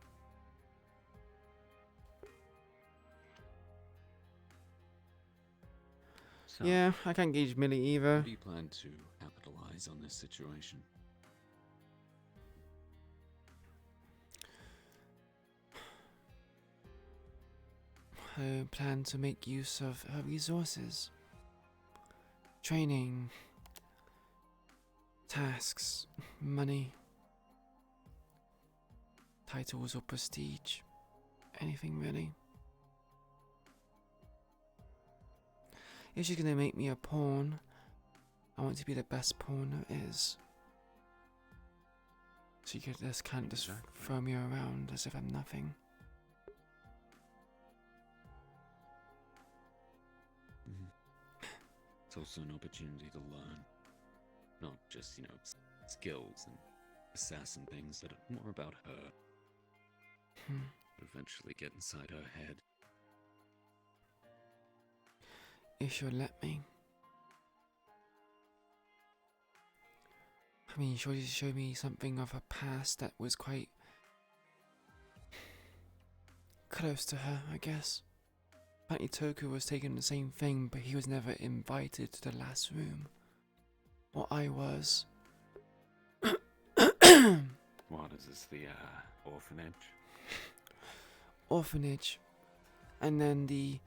So, Yeah, I can't gauge Millie either. how do you plan to capitalize on this situation? I plan to make use of her resources. Training, tasks, money, titles or prestige. Anything really. If she's gonna make me a pawn, I want to be the best pawn there is. She could just can't just throw me around as if I'm nothing. It's also an opportunity to learn. Not just, skills and assassin things that are more about her. Eventually get inside her head. If she'll let me. I mean, she'll just show me something of her past that was quite close to her, I guess. Apparently Toku was taking the same thing, but he was never invited to the last room. Or I was. What is this, the orphanage? Orphanage. And then the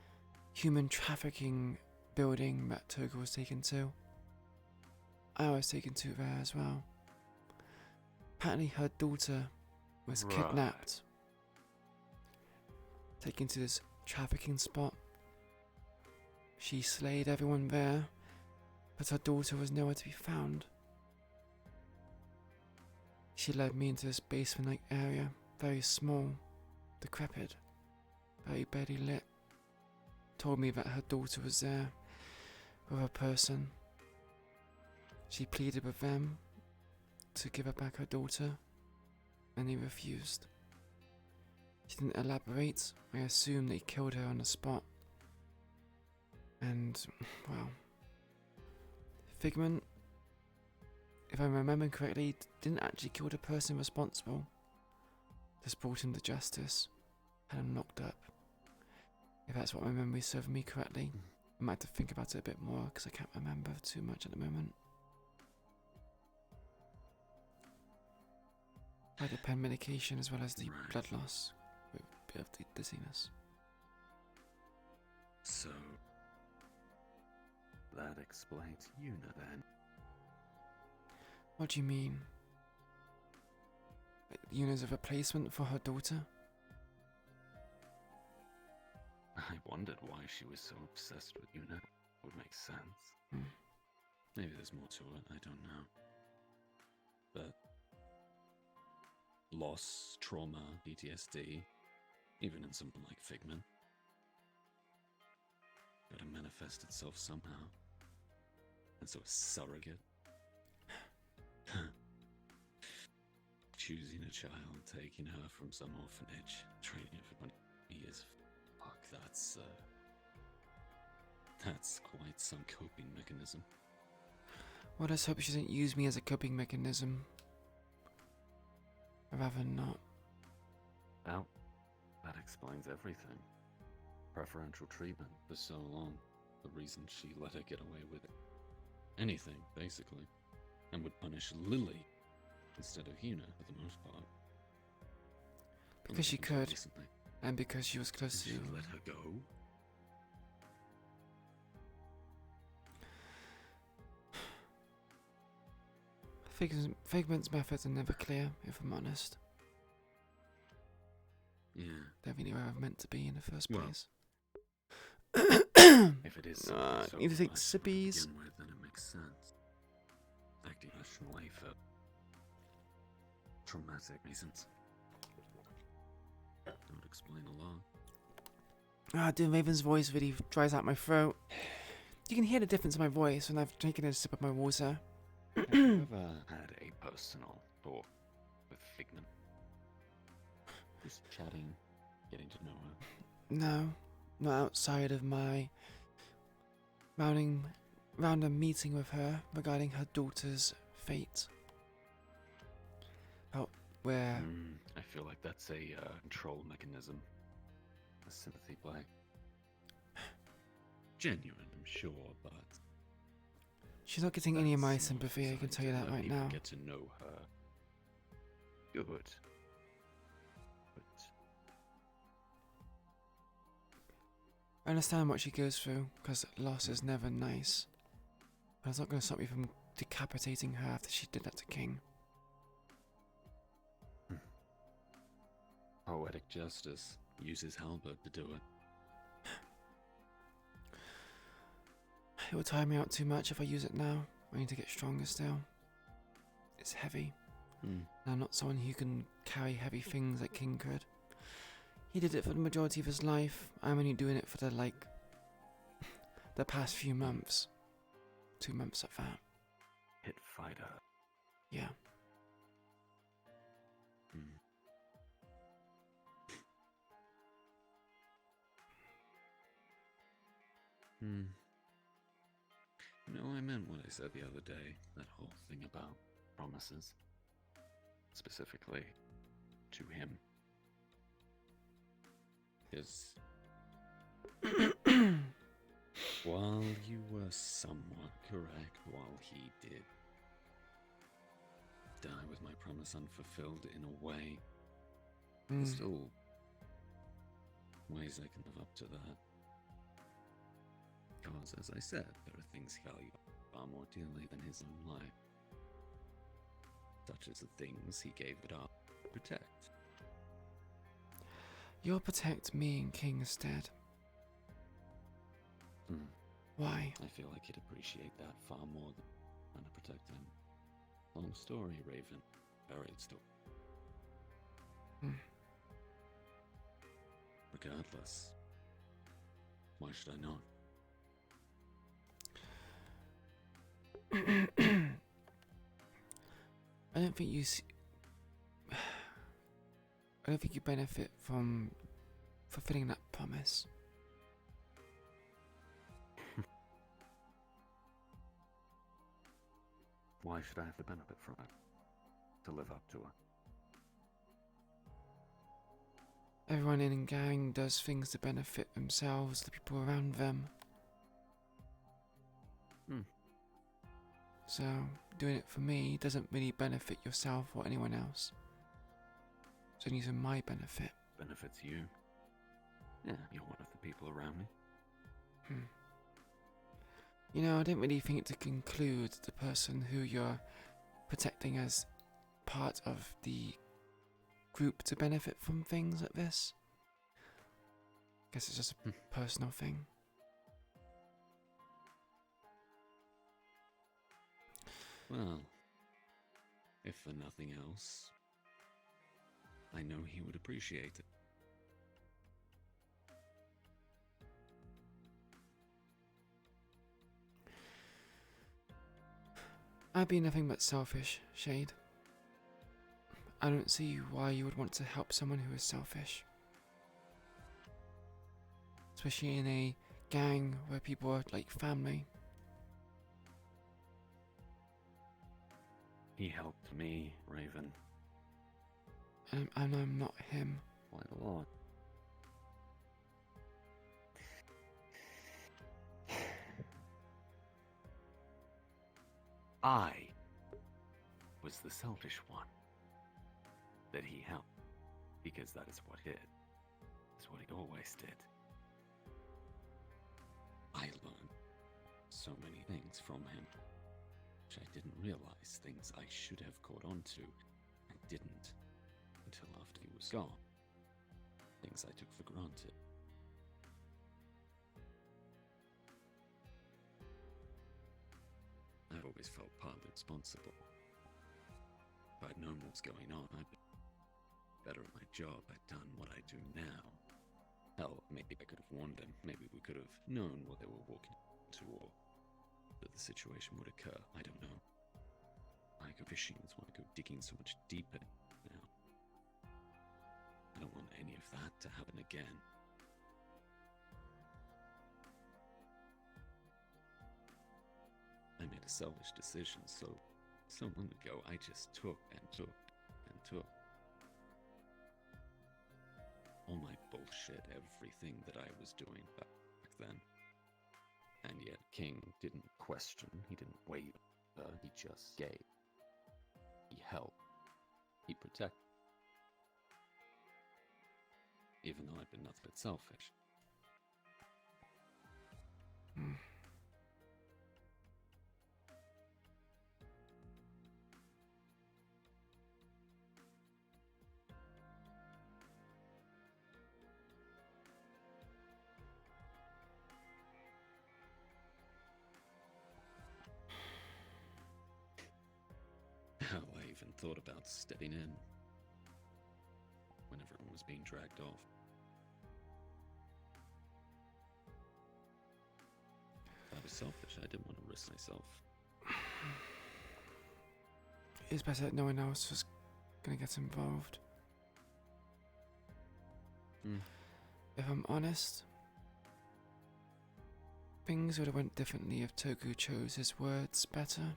human trafficking building that Toku was taken to. I was taken to there as well. Apparently her daughter was kidnapped. Taken to this trafficking spot. She slayed everyone there, but her daughter was nowhere to be found. She led me into this basement-like area, very small, decrepit, very barely lit. Told me that her daughter was there with a person. She pleaded with them to give her back her daughter, and they refused. She didn't elaborate. I assumed they killed her on the spot. And, well, Figment, if I remember correctly, didn't actually kill the person responsible. Just brought him to justice. Had him locked up. If that's what my memory served me correctly. I might have to think about it a bit more because I can't remember too much at the moment. I had the pen medication as well as the blood loss with a bit of the dizziness. So, that explains Yuna then. What do you mean? Yuna's a replacement for her daughter? I wondered why she was so obsessed with Yuna. Would make sense. Maybe there's more to it, I don't know. But loss, trauma, PTSD, even in something like Figment, gotta manifest itself somehow. And so a surrogate. Choosing a child, taking her from some orphanage, training her for 20 years. Fuck, that's quite some coping mechanism. Well, let's hope she doesn't use me as a coping mechanism. I'd rather not. Well, that explains everything. Preferential treatment for so long. The reason she let her get away with anything, basically. And would punish Lily instead of Yuna for the most part. Because she could. And because she was close to you. Let her go? Figment's methods are never clear, if I'm honest. Yeah. Never knew where I was meant to be in the first place. If it is I need to take sippies. To begin with, then it makes sense. Acting rationally for traumatic reasons. explain a lot. Doing Raven's voice really dries out my throat. You can hear the difference in my voice when I've taken a sip of my water. Have you ever had a personal talk with Figment? Just chatting, getting to know her. No, not outside of my random meeting with her regarding her daughter's fate. About where... I feel like that's a control mechanism. A sympathy play. Genuine, I'm sure, but... She's not getting any of my sympathy, I can tell you that right now. Get to know her. Good. But I understand what she goes through, because loss is never nice. But it's not going to stop me from decapitating her after she did that to King. Poetic justice uses halberd to do it. It will tire me out too much if I use it now. I need to get stronger still. It's heavy. And I'm not someone who can carry heavy things like King could. He did it for the majority of his life. I'm only doing it for the past few months. 2 months at that. Hit fighter. Yeah. You know, I meant what I said the other day. That whole thing about promises. Specifically to him. Because while you were somewhat correct, while he did die with my promise unfulfilled in a way, there's still ways I can live up to that. Because, as I said, there are things he valued far more dearly than his own life. Such as the things he gave it up to protect. You'll protect me and King instead. Why? I feel like he'd appreciate that far more than trying to protect him. Long story, Raven. Buried story. Regardless, why should I not? I don't think I don't think you benefit from fulfilling that promise. Why should I have to benefit from it? To live up to her? Everyone in a gang does things to benefit themselves, the people around them. So, doing it for me doesn't really benefit yourself or anyone else. It's only to my benefit. Benefits you? Yeah, you're one of the people around me. You know, I didn't really think to conclude the person who you're protecting as part of the group to benefit from things like this. Guess it's just a personal thing. Well, if for nothing else, I know he would appreciate it. I'd be nothing but selfish, Shade. I don't see why you would want to help someone who is selfish. Especially in a gang where people are like family. He helped me, Raven. And I'm not him. Quite a lot. I was the selfish one that he helped, because that is what he always did. I learned so many things from him, which I didn't realize, things I should have caught on to and didn't until after he was gone. Things I took for granted. I've always felt partly responsible. If I'd known what was going on, I'd better at my job, I'd done what I do now. Hell, maybe I could have warned them. Maybe we could have known what they were walking into, or that the situation would occur. I don't know. Why go fishing? That's why I go digging so much deeper now. I don't want any of that to happen again. I made a selfish decision so long ago. I just took and took and took. All my bullshit, everything that I was doing back then. And yet King didn't question, he didn't waver, he just gave. He helped. He protected. Even though I'd been nothing but selfish. Hell, I even thought about stepping in when everyone was being dragged off. I was selfish. I didn't want to risk myself. It's better that no one else was gonna get involved. If I'm honest, things would have went differently if Toku chose his words better.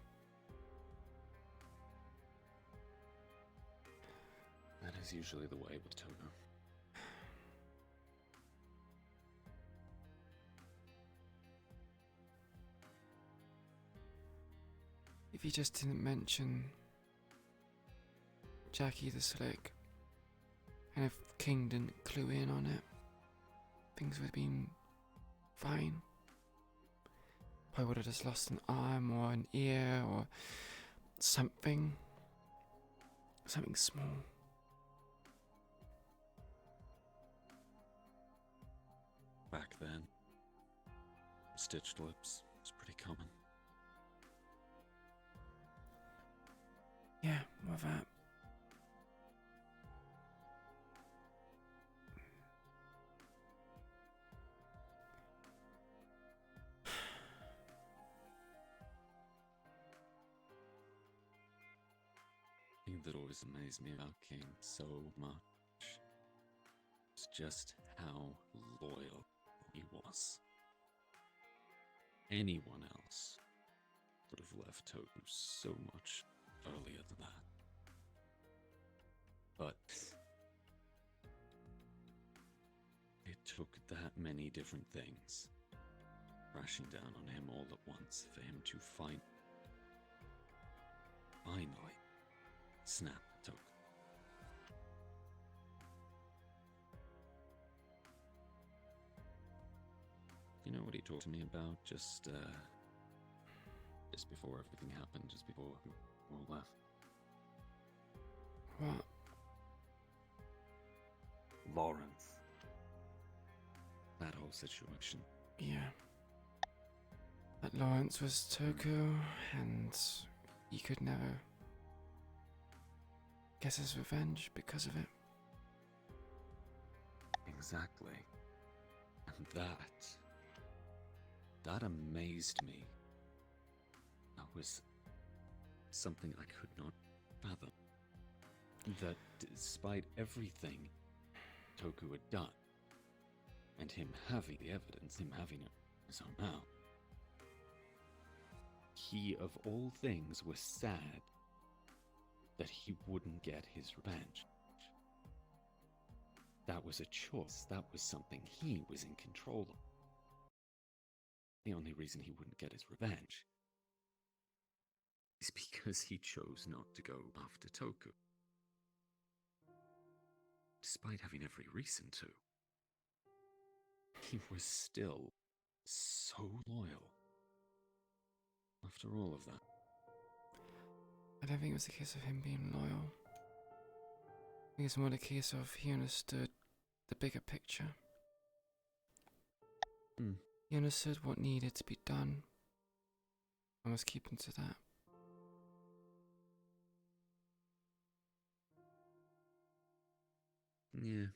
That is usually the way with Toku. If he just didn't mention Jackie the Slick, and if King didn't clue in on it, things would have been fine. I would have just lost an arm or an ear or something. Something small. Back then, stitched lips was pretty common. Yeah, well that. The thing that always amazed me about King so much is just how loyal he was. Anyone else would have left Toku so much earlier than that. But it took that many different things crashing down on him all at once for him to finally snap Toku. You know what he talked to me about just before everything happened, just before we all left? What? Lawrence. That whole situation. Yeah. That Lawrence was Toku, and he could never get his revenge because of it. Exactly. And that amazed me. That was something I could not fathom. That despite everything Toku had done, and him having the evidence, him having it in his own mouth, he of all things was sad that he wouldn't get his revenge. That was a choice. That was something he was in control of. The only reason he wouldn't get his revenge is because he chose not to go after Toku. Despite having every reason to. He was still so loyal. After all of that. I don't think it was a case of him being loyal. I think it's more the case of he understood the bigger picture. He understood what needed to be done and was keeping to that. Yeah,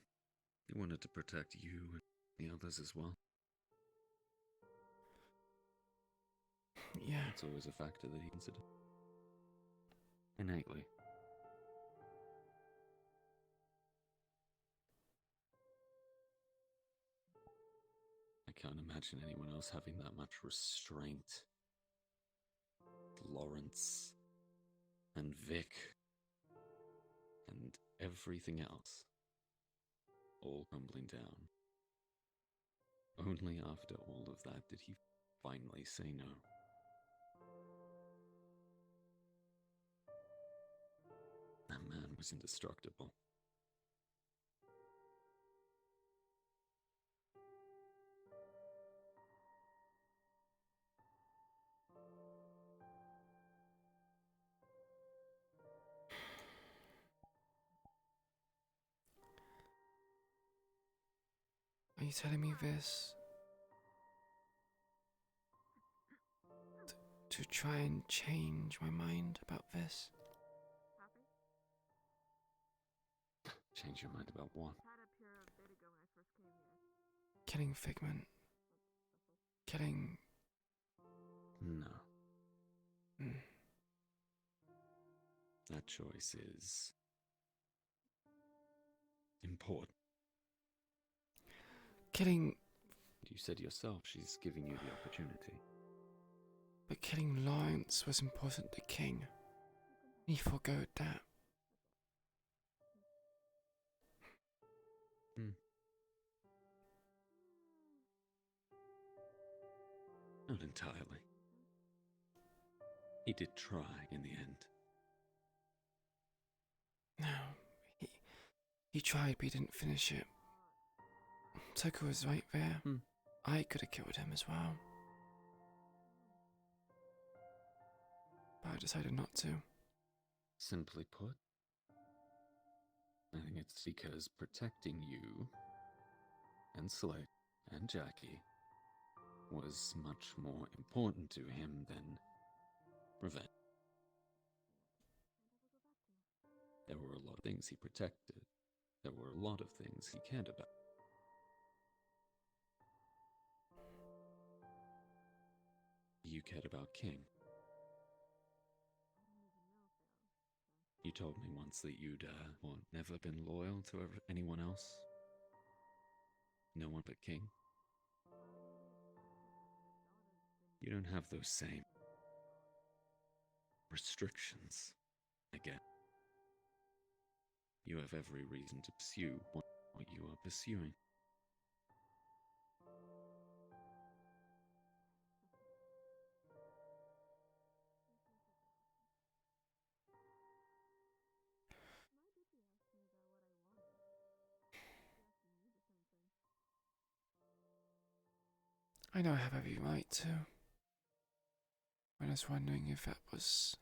he wanted to protect you and the others as well. Yeah. It's always a factor that he considered. Innately. I can't imagine anyone else having that much restraint. Lawrence and Vic and everything else all crumbling down. Only after all of that did he finally say no. That man was indestructible. Are you telling me this to try and change my mind about this? Change your mind about what? Killing Figment. Killing... No. Mm. That choice is important. Killing... You said yourself she's giving you the opportunity. But killing Lawrence was important to King. He forgoed that. Not entirely. He did try in the end. No, he tried, but he didn't finish it. Tucker was right there. I could have killed him as well. But I decided not to. Simply put, I think it's because protecting you and Slade and Jackie was much more important to him than revenge. There were a lot of things he protected. There were a lot of things he cared about. You cared about King. You told me once that you'd never been loyal to anyone else. No one but King. You don't have those same restrictions, I get. You have every reason to pursue what you are pursuing. I know I have every right to. I was wondering if that was...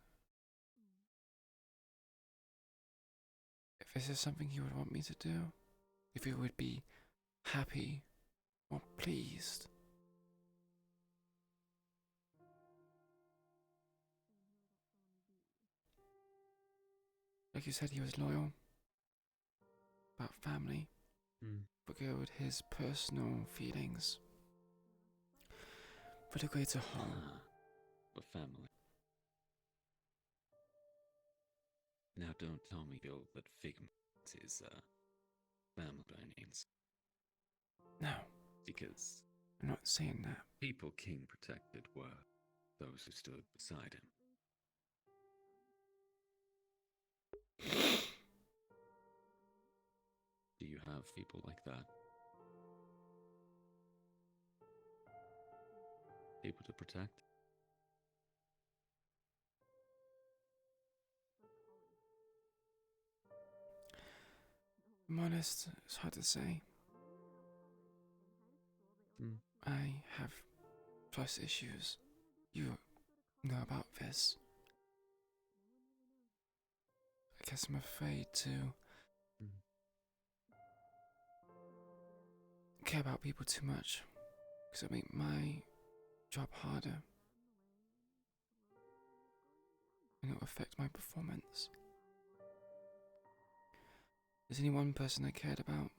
if this is something he would want me to do. If he would be happy or pleased. Like you said, he was loyal. About family. Forgot his personal feelings. For the greater whole. For family. Now don't tell me, Bill, that Figment is, family by any means. No. Because... I'm not saying that. People King protected were those who stood beside him. Do you have people like that? People to protect? I'm honest, it's hard to say. I have trust issues. You know about this. I guess I'm afraid to care about people too much, because it'll make my job harder. And it'll affect my performance. There's only one person I cared about.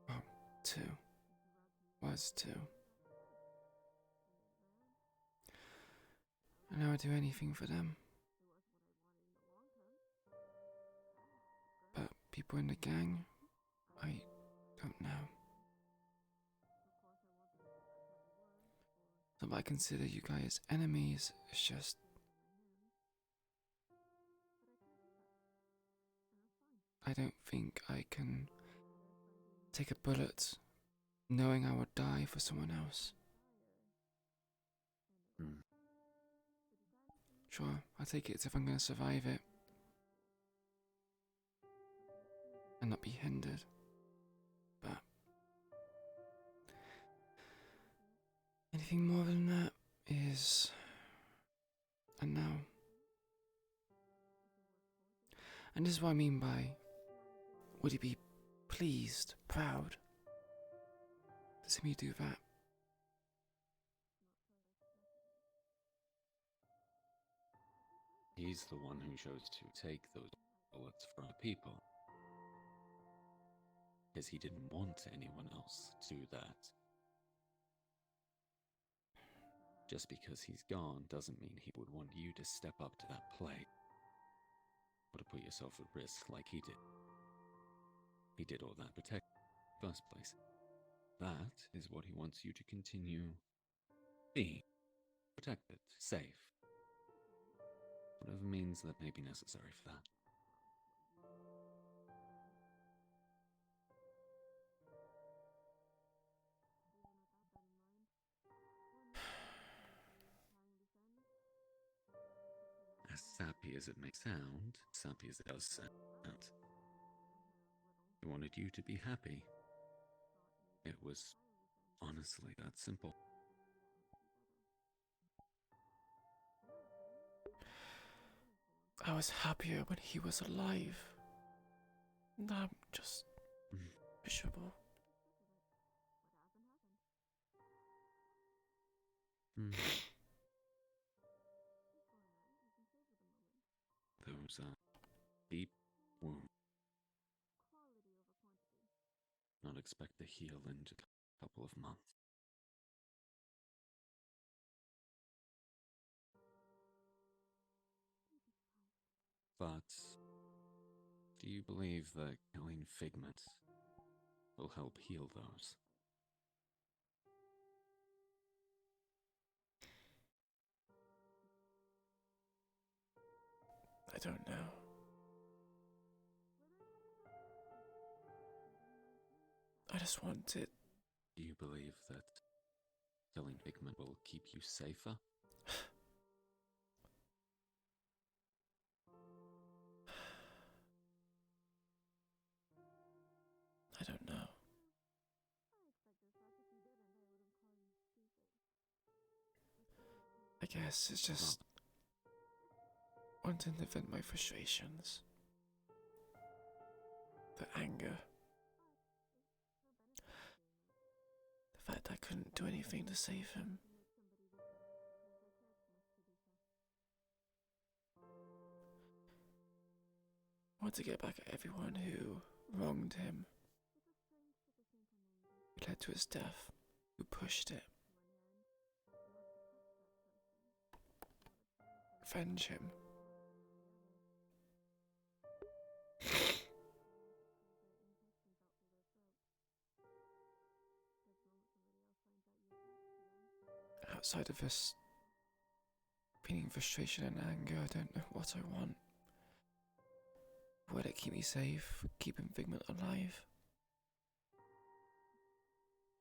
Well, two. Was two. And I would do anything for them. But people in the gang, I don't know. Not that I consider you guys enemies, it's just... I don't think I can take a bullet knowing I would die for someone else. Sure, I'll take it if I'm gonna survive it. And not be hindered. But... anything more than that is... a no. And this is what I mean by... would he be pleased, proud to see me do that? He's the one who chose to take those bullets from the people. Because he didn't want anyone else to do that. Just because he's gone doesn't mean he would want you to step up to that plate. Or to put yourself at risk like he did. He did all that to protect you in the first place. That is what he wants you to continue being. Protected, safe. Whatever means that may be necessary for that. As sappy as it may sound, sappy as it does sound, he wanted you to be happy. It was honestly that simple. I was happier when he was alive. Now I'm just miserable. Those are deep wounds. Not expect to heal in just a couple of months. But do you believe that killing Figment will help heal those? I don't know. I just want it. Do you believe that killing Figment will keep you safer? I don't know. I guess it's just wanting to vent my frustrations. The anger. The fact I couldn't do anything to save him. I want to get back at everyone who wronged him. Who led to his death. Who pushed it. Avenge him. Outside of this feeling frustration and anger, I don't know what I want. Would it keep me safe? Keeping Figment alive?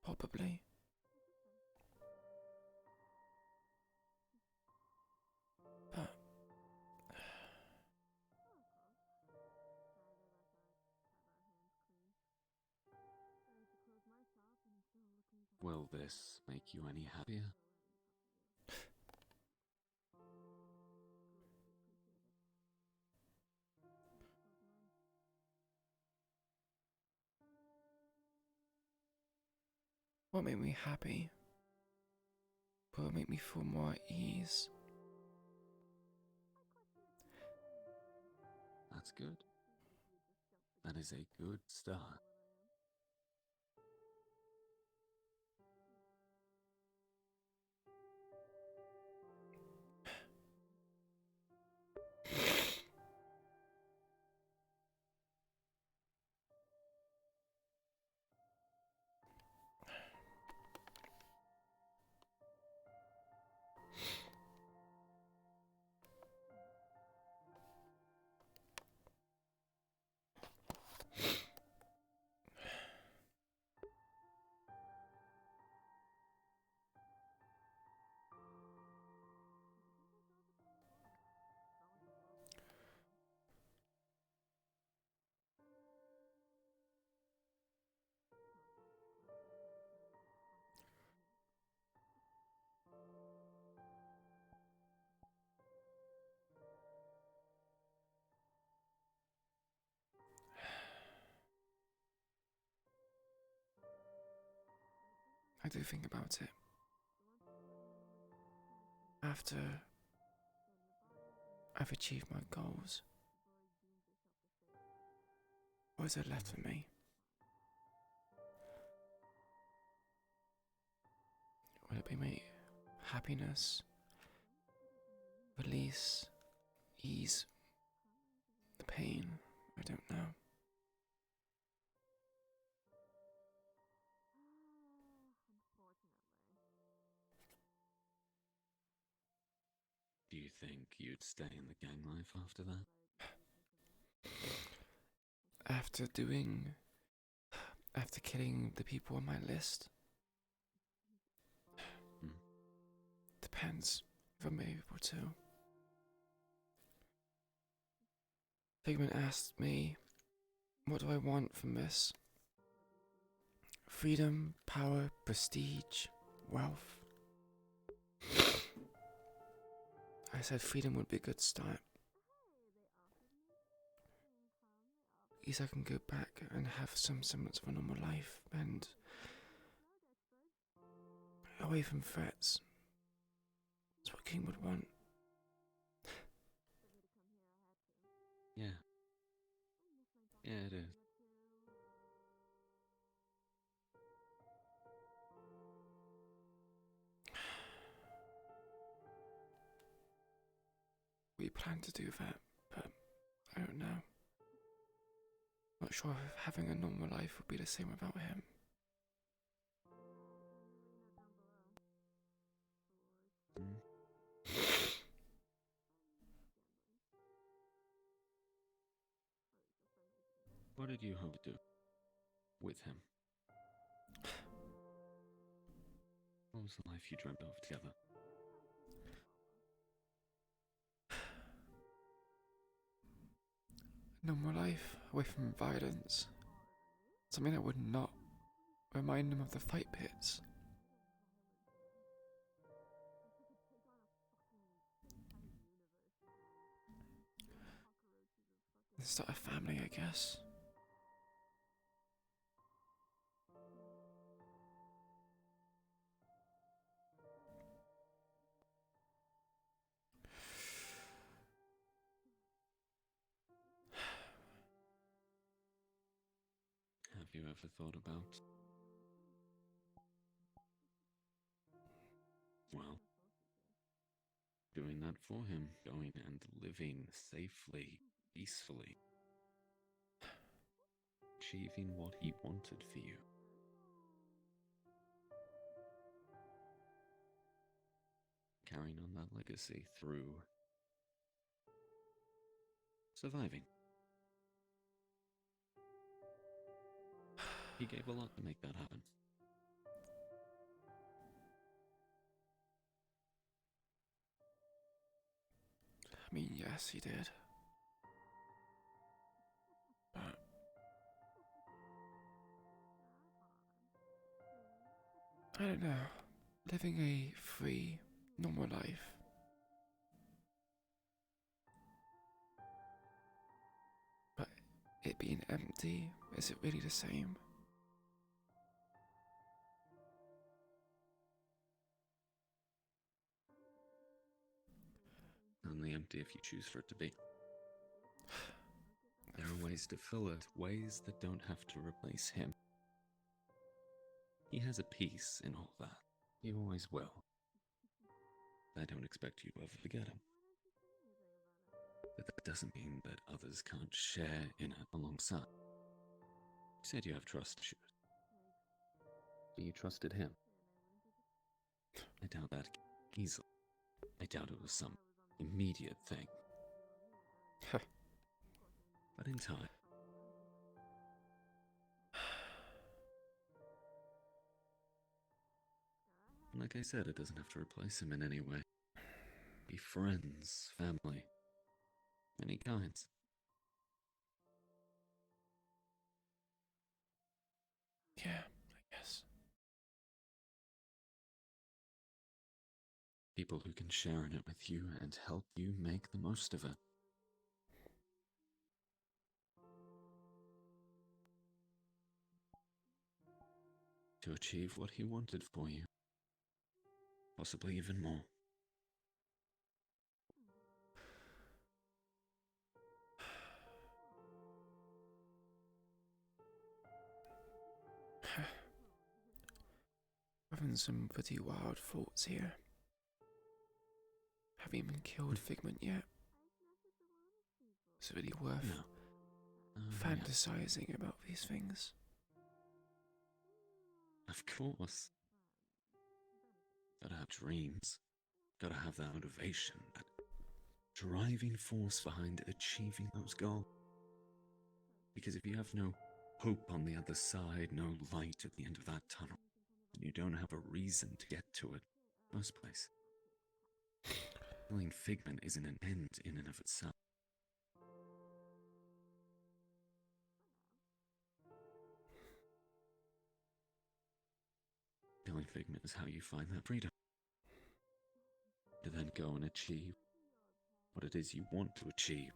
Probably. But Will this make you any happier? what made me happy? Will make me feel more at ease? That's good. That is a good start. I do think about it. After I've achieved my goals, what is there left for me? Will it be my happiness, release, ease, the pain? I don't know. Do you think you'd stay in the gang life after that? After killing the people on my list? Depends if I'm able to. Figment asked me, what do I want from this? Freedom, power, prestige, wealth. I said freedom would be a good start. At least I can go back and have some semblance of a normal life and away from threats. That's what King would want. Yeah. Yeah, it is. We plan to do that, but I don't know. Not sure if having a normal life would be the same without him. What did you hope to do with him? What was the life you dreamt of together? Normal life, away from violence. Something that would not remind him of the fight pits. Start a family, I guess. Have you ever thought about, well, doing that for him, going and living safely, peacefully, achieving what he wanted for you? Carrying on that legacy through surviving. He gave a lot to make that happen. I mean, yes, he did. But I don't know. Living a free, normal life. But it being empty, is it really the same? Only empty if you choose for it to be. There are ways to fill it, ways that don't have to replace him. He has a piece in all that. He always will. I don't expect you to ever forget him. But that doesn't mean that others can't share in it alongside. You said you have trust issues. But you trusted him. I doubt that easily. I doubt it was some immediate thing. But in time. Like I said, it doesn't have to replace him in any way. Be friends, family, many kinds. Yeah, I guess. People who can share in it with you and help you make the most of it. To achieve what he wanted for you. Possibly even more. Having some pretty wild thoughts here. Have you even killed Figment yet? Is it really worth fantasizing about these things? Of course. Gotta have dreams. Gotta have that motivation, that driving force behind achieving those goals. Because if you have no hope on the other side, no light at the end of that tunnel, then you don't have a reason to get to it in the first place. Killing Figment isn't an end in and of itself. Killing Figment is how you find that freedom. To then go and achieve what it is you want to achieve.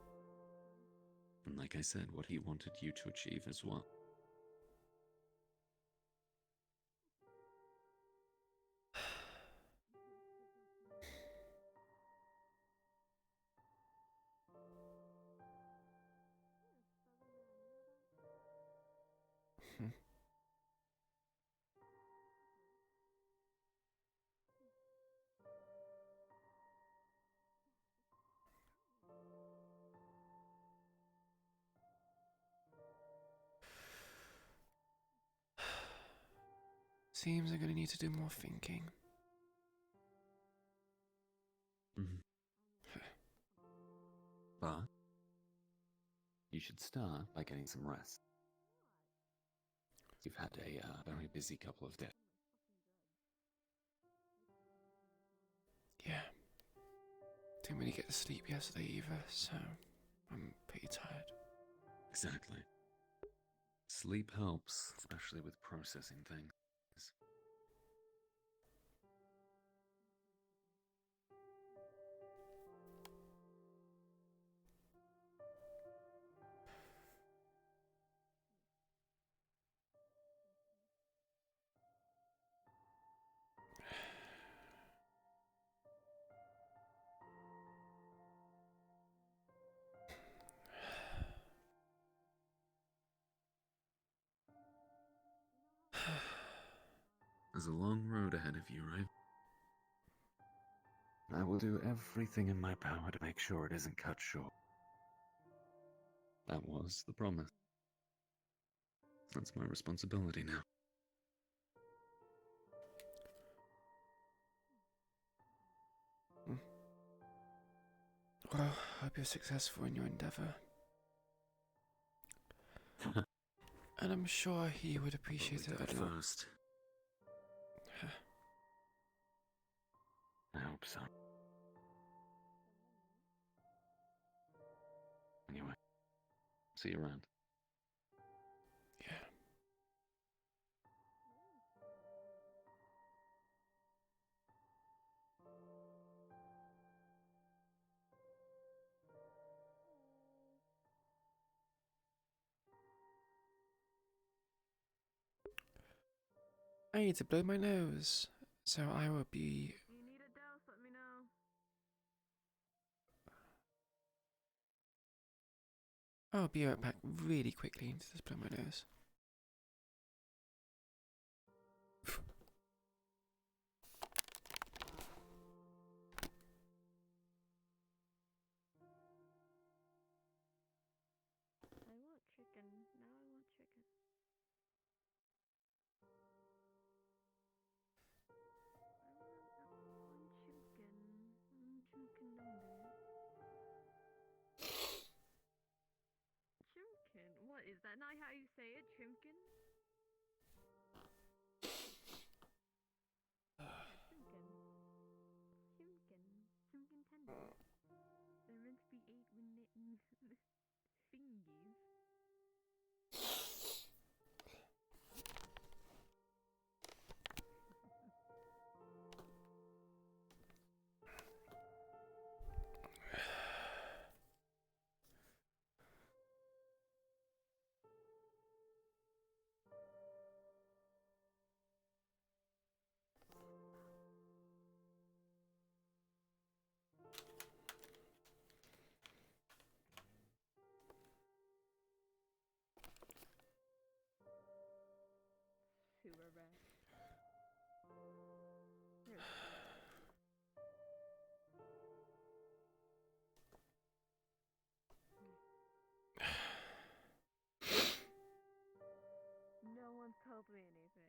And like I said, what he wanted you to achieve as well. Seems I'm gonna need to do more thinking. But you should start by getting some rest. You've had a very busy couple of days. Yeah. Didn't really get to sleep yesterday either, so I'm pretty tired. Exactly. Sleep helps, especially with processing things. There's a long road ahead of you, right? I will do everything in my power to make sure it isn't cut short. That was the promise. That's my responsibility now. Well, I hope you're successful in your endeavor. And I'm sure he would appreciate it a lot. First. I hope so. Anyway, see you around. Yeah. I need to blow my nose, so I will be I'll be right back really quickly. Just blow my nose. I want chicken. Now I want chicken. Chimkin? What is that? Not how you say it? Chimkin? Chimkin. Chimkin. Chimkin tenders. They're meant to be ate with fingies. Sewer rat. You're a sewer rat. No one's told me anything.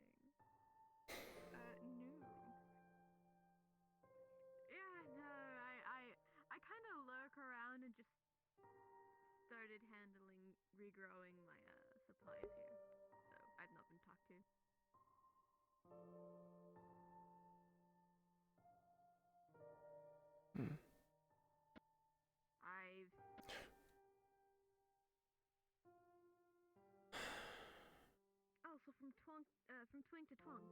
No. Yeah, no, I kind of lurk around and just started regrowing my supplies here. So I've not been talked to. Oh, so from twink to twunk.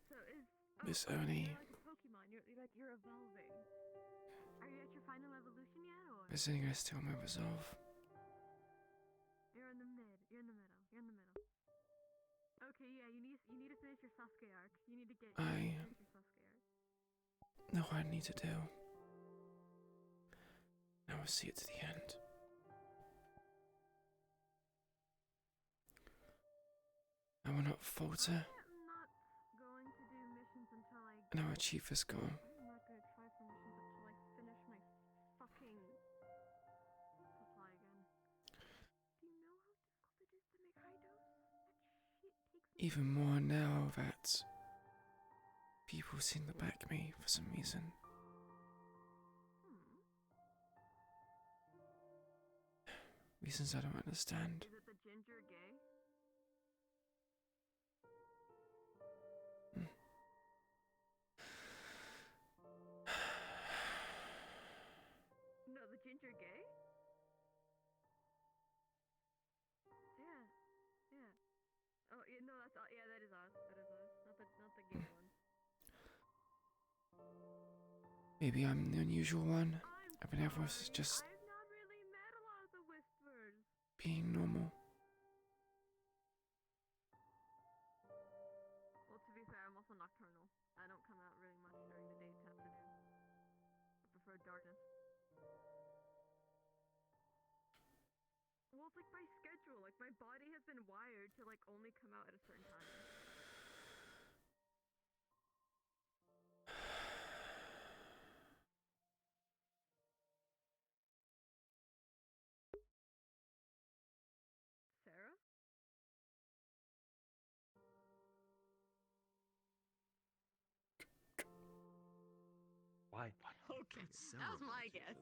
So Miss Oni. You're like a Pokemon. You're evolving. Are you at your final evolution yet, or? Visiting I still my resolve. You're in the middle. You're in the middle. Okay, yeah. You need to finish your Sasuke arc. You need to finish your Sasuke arc. Know what I need to do. Now I'll see it to the end. I will not falter. I'm not going to do missions until I. And I'll achieve this goal. I'm not gonna try for missions until I finish my fucking supply again. Do you know how difficult it is to make high dose? That shit takes me. Even more now that people seem to back me for some reason. Reasons I don't understand. Is it the ginger gay? No, the ginger gay? Yeah. Oh, yeah, no, that's yeah, that is us. Not the gay one. Maybe I'm the unusual one. Everyone else is just I've not really met a lot of the whispers. being normal. Well, to be fair, I'm also nocturnal. I don't come out really much during the day to afternoon. I prefer darkness. Well, it's like my schedule. Like, my body has been wired to, like, only come out at a certain time. Sarah? Why? Okay, that was my guess.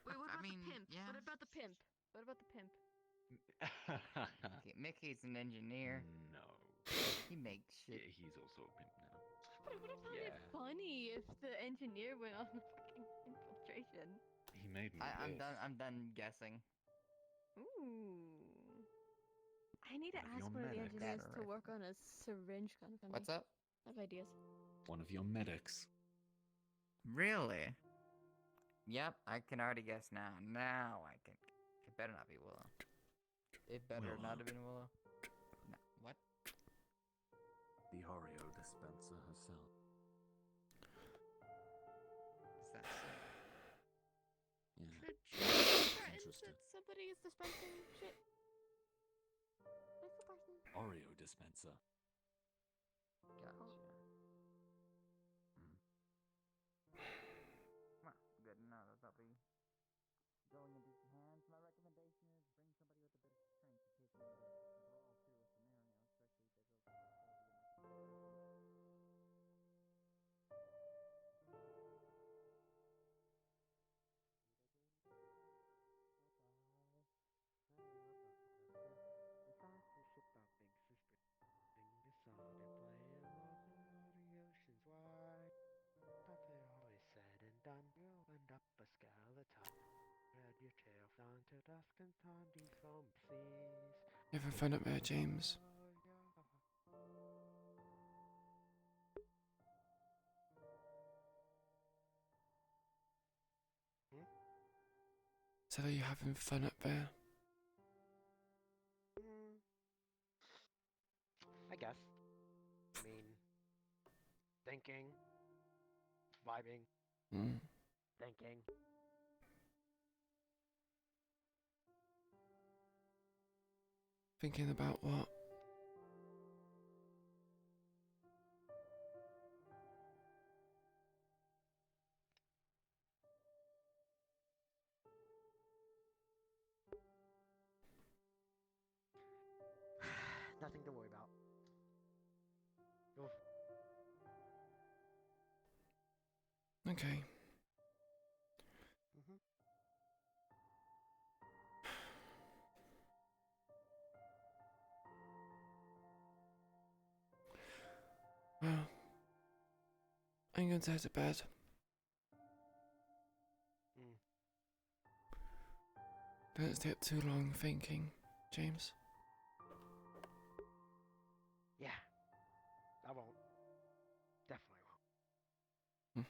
Wait, what about the pimp? yeah. What about the pimp? What about the pimp? Okay, Mickey's an engineer. No. He makes shit. Yeah, he's also a pimp now. But I would have found it funny if the engineer went on the fucking infiltration. He made me I'm this. done guessing. Ooh. I need to One of ask your one of the medics. engineers to work on a syringe gun for me. What's up? I have ideas. One of your medics. Really? Yep, I can already guess now. Now I can. It better not be Willow. It better not have been Willow. No, what? the Oreo dispenser herself. Is that so? Yeah. Should threatens that somebody is dispensing shit. Where's the person? Oreo dispenser. Gotcha. Mm. Well, good to know that they'll be going in decent hands. My recommendation is bring somebody with a bit of strength to take in the brawl through a scenario, especially if they go for Big sister, sing this song and play along the oceans wide. After all is said and done, you'll end up a skeleton. Spread your tail down to dusk and time these foam seas. You having fun up there, James? So are you having fun up there? I guess. I mean, thinking, vibing, Mm. thinking. Thinking about what? Nothing to worry about. Oof. Okay. Mm-hmm. Well, I'm going to head to bed. Mm. Don't stay up too long thinking, James. Yeah. I won't. Definitely won't.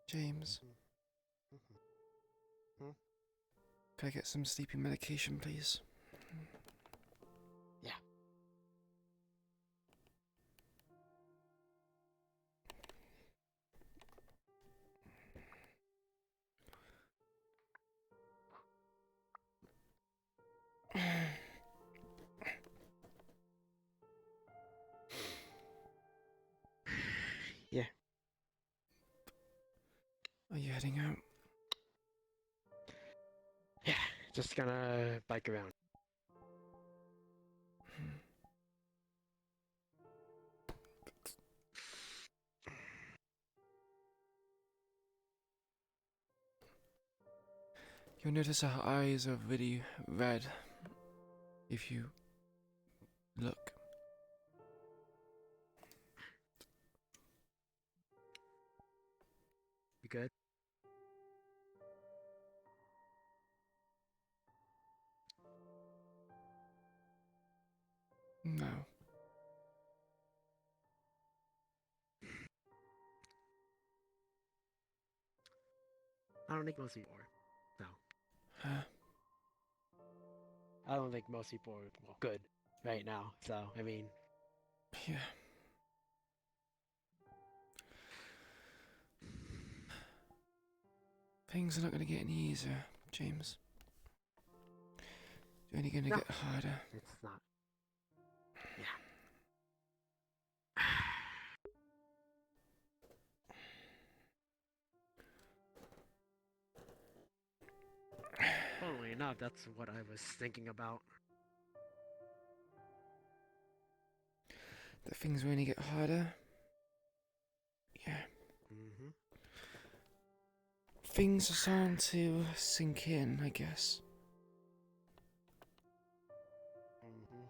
James, Hmm? can I get some sleeping medication, please? Yeah. Yeah. Are you heading out? Yeah. Just gonna bike around. You'll notice her eyes are really red if you look. You good? No. don't think most people are. No. Huh? I don't think most people are good right now. So I mean. Yeah. Things are not going to get any easier, James. They're only going to No, get harder. It's not. Yeah. Funnily enough, that's what I was thinking about. That things will only get harder. Yeah. Mm-hmm. Things are starting to sink in, I guess. Mm-hmm.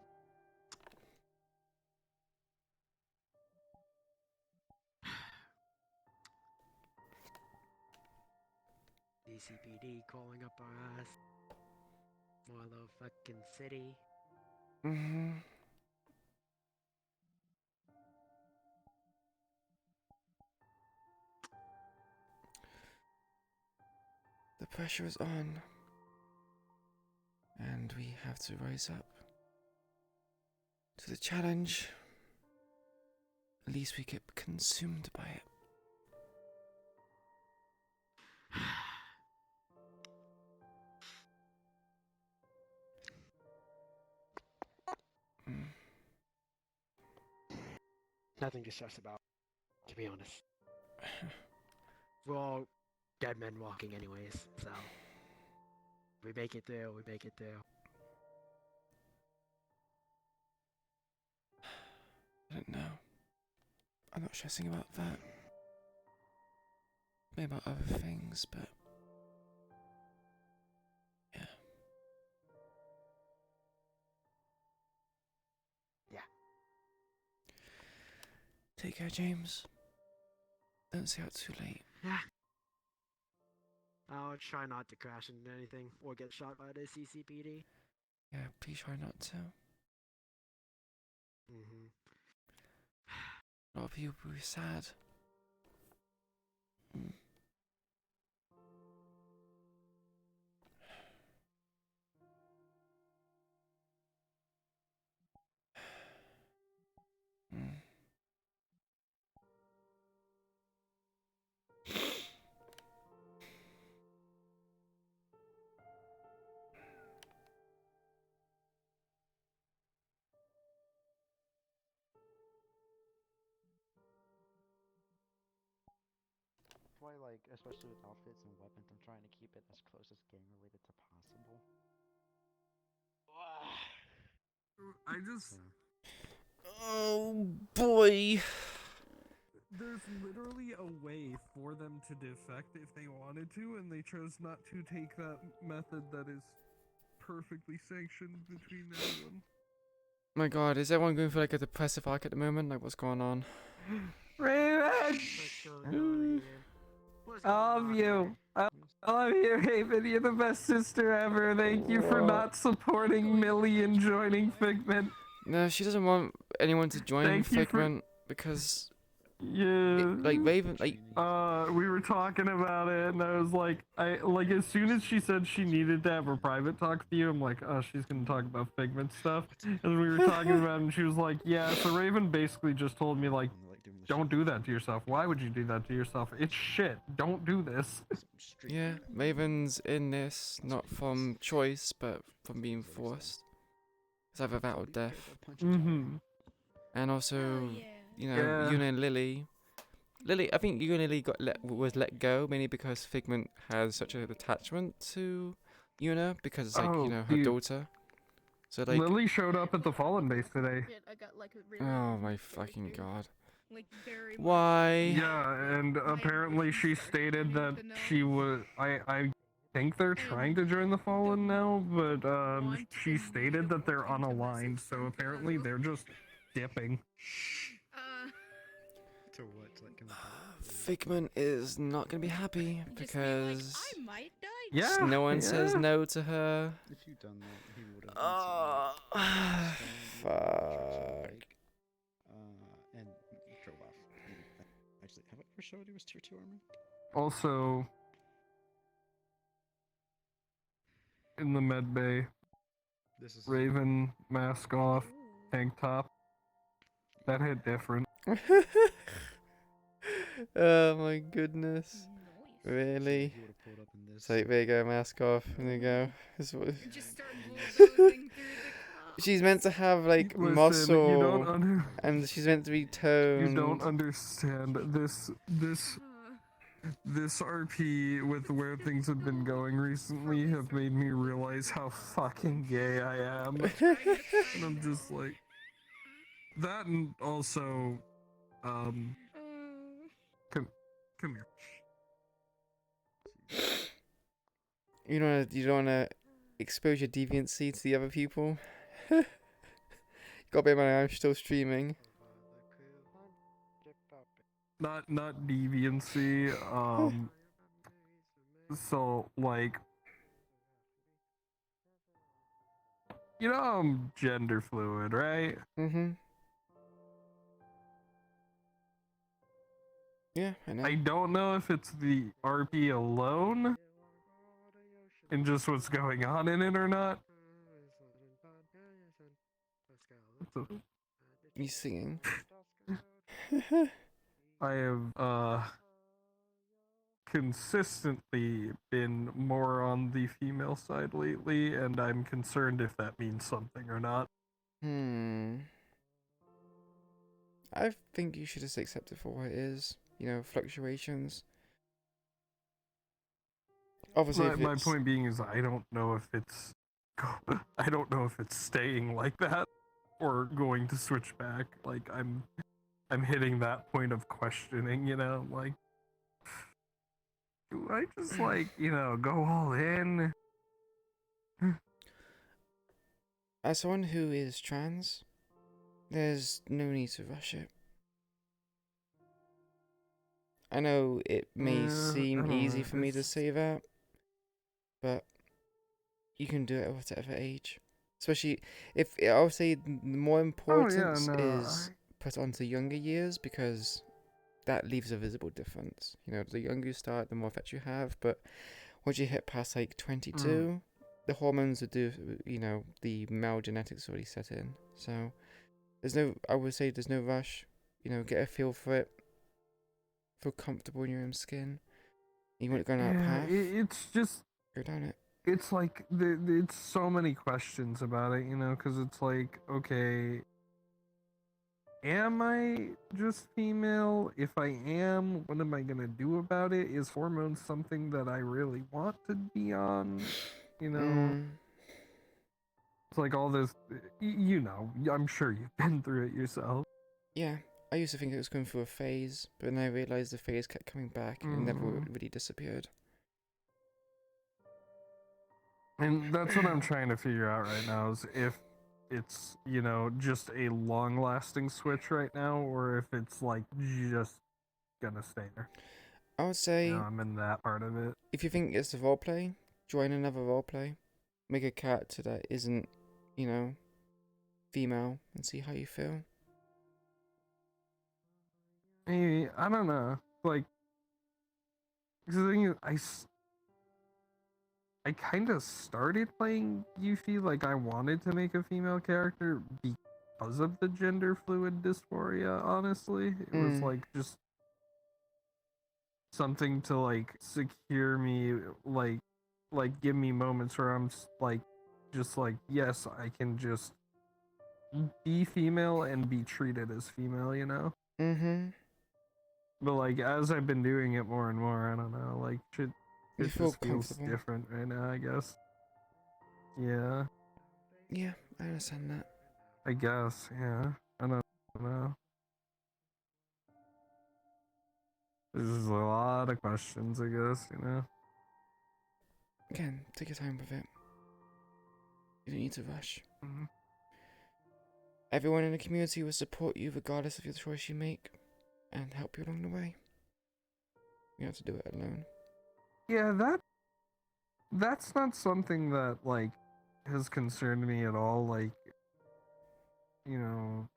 DCPD calling up our ass. Motherfucking city. Mm-hmm. The pressure is on. And we have to rise up to the challenge. At least we get consumed by it. Mm. Nothing to stress about, to be honest. We're all dead men walking anyways, so. We make it through, we make it through. I don't know. I'm not stressing about that. Maybe about other things, but yeah. Yeah. Take care, James. Don't stay out too late. Yeah. I'll try not to crash into anything or get shot by the CCPD. Yeah, please try not to. Mm-hmm. A lot of people will be sad. Mm. Mm. That's why, like, especially with outfits and weapons, I'm trying to keep it as close as gang related to possible. I just. Oh boy. There's literally a way for them to defect if they wanted to, and they chose not to take that method that is perfectly sanctioned between everyone. My god, is everyone going for like a depressive arc at the moment? Like, what's going on? Raven! I love you. I love you, Raven. You're the best sister ever. Thank you for not supporting Millie and joining Figment. No, she doesn't want anyone to join Thank you for- Figment because Yeah. like Raven, like we were talking about it, and I was like, as soon as she said she needed to have a private talk to you, I'm like, oh, she's gonna talk about Figment stuff. And we were talking about it, and she was like, yeah. So Raven basically just told me like, don't do that to yourself. Why would you do that to yourself? It's shit. Don't do this. yeah, Raven's in this not from choice but from being forced. It's either that or death. Mm-hmm. And also, you know, Yeah. Yuna and Lily. Lily, I think Yuna and Lily was let go mainly because Figment has such an attachment to Yuna because it's like, you know, her daughter. So like Lily showed up at the Fallen base today. I got like a really oh my fucking god. like very Why? Yeah, and apparently she stated that she was. I think they're trying to join the Fallen now, but she stated that they're unaligned. So apparently they're just dipping. To what? To, like, come Figment is not gonna be happy because I might die. Yeah, no one says yeah. no to her. If you'd done that, he would have. Fuck. And drove off. Actually, have I ever showed he was tier 2 armor? Also, in the med bay. Raven, mask off, tank top. That hit different. Oh my goodness. Really? So there you go, mask off. There you go. She's meant to have like Listen, muscle, you don't and she's meant to be toned. You don't understand this RP with where things have been going recently have made me realize how fucking gay I am. And I'm just like that, and also come here. You don't wanna expose your deviancy to the other people. Gotta bear in mind I'm still streaming. Not deviancy, so like, you know, I'm gender fluid, right? Mm-hmm. Yeah, I know. I don't know if it's the RP alone and just what's going on in it or not. You singing? I have consistently been more on the female side lately, and I'm concerned if that means something or not. I think you should just accept it for what it is. You know, fluctuations. Obviously, My point being is I don't know if it's staying like that or going to switch back. Like I'm hitting that point of questioning, you know, like do I just like, you know, go all in? As someone who is trans, there's no need to rush it. I know it may seem easy for me to say that, but you can do it at whatever age. Especially if I would say the more importance is put onto younger years, because that leaves a visible difference. You know, the younger you start, the more effect you have. But once you hit past like 22, the hormones would do. You know, the male genetics already set in. So I would say there's no rush. You know, get a feel for it. Feel comfortable in your own skin. You want to go down that path? It's just go down it. It's like it's so many questions about it, you know, because it's like, okay, am I just female? If I am, what am I gonna do about it? Is hormones something that I really want to be on? You know, it's like all this. You know, I'm sure you've been through it yourself. Yeah, I used to think it was going through a phase, but then I realized the phase kept coming back and it never really disappeared. And that's what I'm trying to figure out right now, is if it's, you know, just a long-lasting switch right now, or if it's like just gonna stay there. I would say, you know, I'm in that part of it. If you think it's a roleplay, join another roleplay. Make a character that isn't, you know, female, and see how you feel. Maybe, I don't know. Like, the thing is, I kind of started playing Yuffie like I wanted to make a female character because of the gender fluid dysphoria, honestly. It was like just something to like secure me, like give me moments where I'm like, just like, yes, I can just be female and be treated as female, you know? But like, as I've been doing it more and more, I don't know, like, it just feels different right now, I guess. Yeah. Yeah, I understand that. I guess, yeah. I don't know. There's a lot of questions, I guess, you know? Again, take your time with it. You don't need to rush. Everyone in the community will support you regardless of your choice you make, and help you along the way. You don't have to do it alone. Yeah, that's not something that, like, has concerned me at all, like, you know,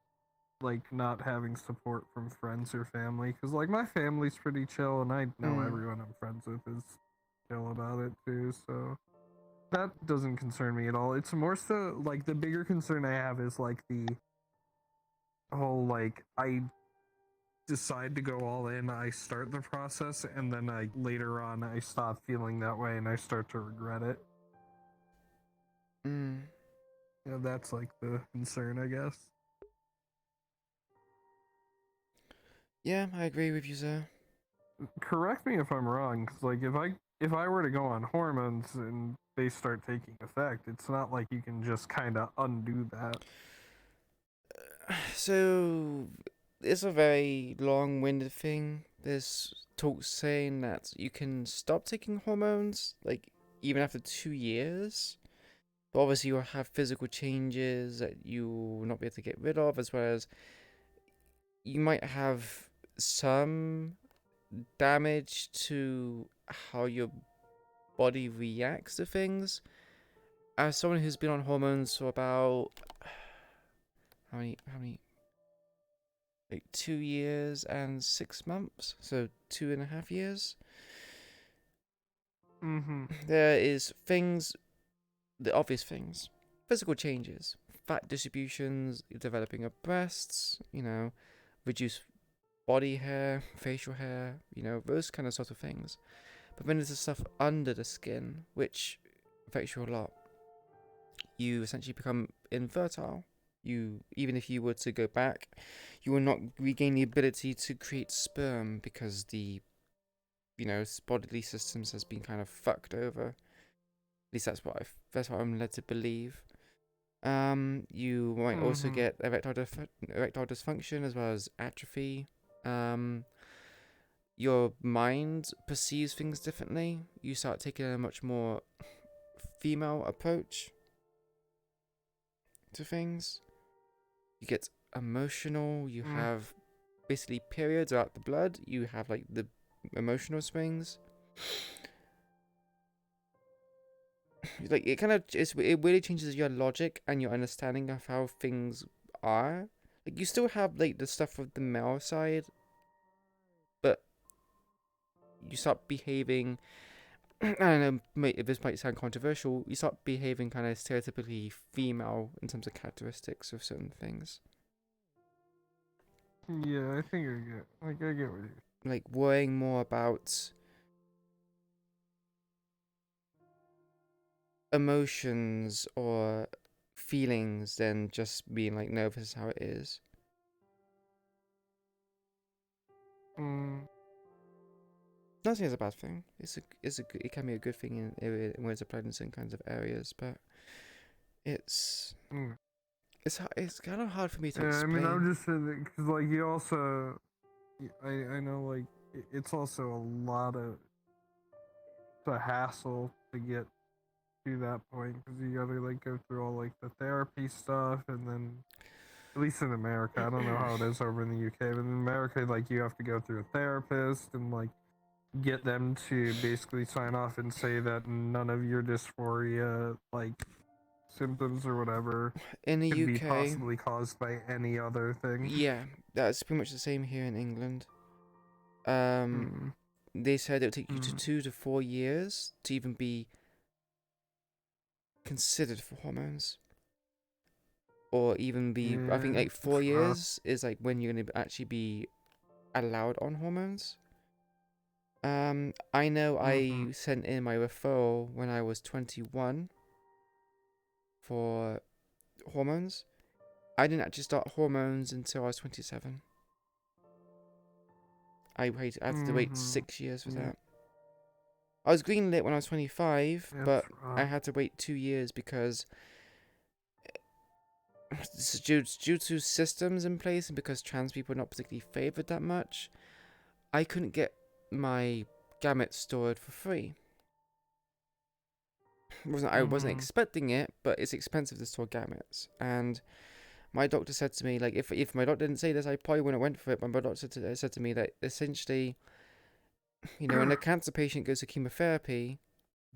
like, not having support from friends or family, because, like, my family's pretty chill, and I know everyone I'm friends with is chill about it, too, so... that doesn't concern me at all. It's more so like the bigger concern I have is like the whole like I decide to go all in, I start the process, and then I later on I stop feeling that way and I start to regret it. Mm. Yeah, that's like the concern, I guess. Yeah, I agree with you, sir. Correct me if I'm wrong, because like if I were to go on hormones and they start taking effect, it's not like you can just kind of undo that. So, it's a very long-winded thing. There's talks saying that you can stop taking hormones, like, even after 2 years. But obviously, you'll have physical changes that you will not be able to get rid of, as well as you might have some damage to how your body reacts to things. As someone who's been on hormones for about how many like 2 years and 6 months, so 2.5 years. There is things, the obvious things, physical changes, fat distributions, developing of breasts, reduced body hair, facial hair, those kind of sort of things. But then there's the stuff under the skin, which affects you a lot. You essentially become infertile. Even if you were to go back, you will not regain the ability to create sperm because the, bodily systems has been kind of fucked over. At least that's what I'm led to believe. You might also get erectile dysfunction as well as atrophy. Your mind perceives things differently. You start taking a much more female approach to things. You get emotional. You have basically periods out the blood. You have like the emotional swings. Like it really changes your logic and your understanding of how things are. Like you still have like the stuff of the male side, but you start behaving. I don't know. This might sound controversial. You start behaving kind of stereotypically female in terms of characteristics of certain things. Yeah, I think I get what you. Like worrying more about emotions or feelings than just being like, no, this is how it is. Not saying it's a bad thing. It can be a good thing when it's applied in certain kinds of areas, but it's kind of hard for me to explain. I mean, I'm just saying because like you also, I know like it's also a lot of the hassle to get to that point because you gotta like go through all like the therapy stuff and then. At least in America, I don't know how it is over in the UK, but in America, like you have to go through a therapist and like get them to basically sign off and say that none of your dysphoria like symptoms or whatever in the could be UK possibly caused by any other thing. Yeah, that's pretty much the same here in England. They said it would take you to 2 to 4 years to even be considered for hormones. Or even be, I think like 4 years is like when you're going to actually be allowed on hormones. I know I sent in my referral when I was 21 for hormones. I didn't actually start hormones until I was 27. I had to wait 6 years for that. I was greenlit when I was 25, but I had to wait 2 years because due to systems in place and because trans people are not particularly favoured that much, I couldn't get my gametes stored for free. I wasn't expecting it, but it's expensive to store gametes. And my doctor said to me, like, if my doctor didn't say this, I probably wouldn't have went for it. But my doctor said to me that essentially, when a cancer patient goes to chemotherapy,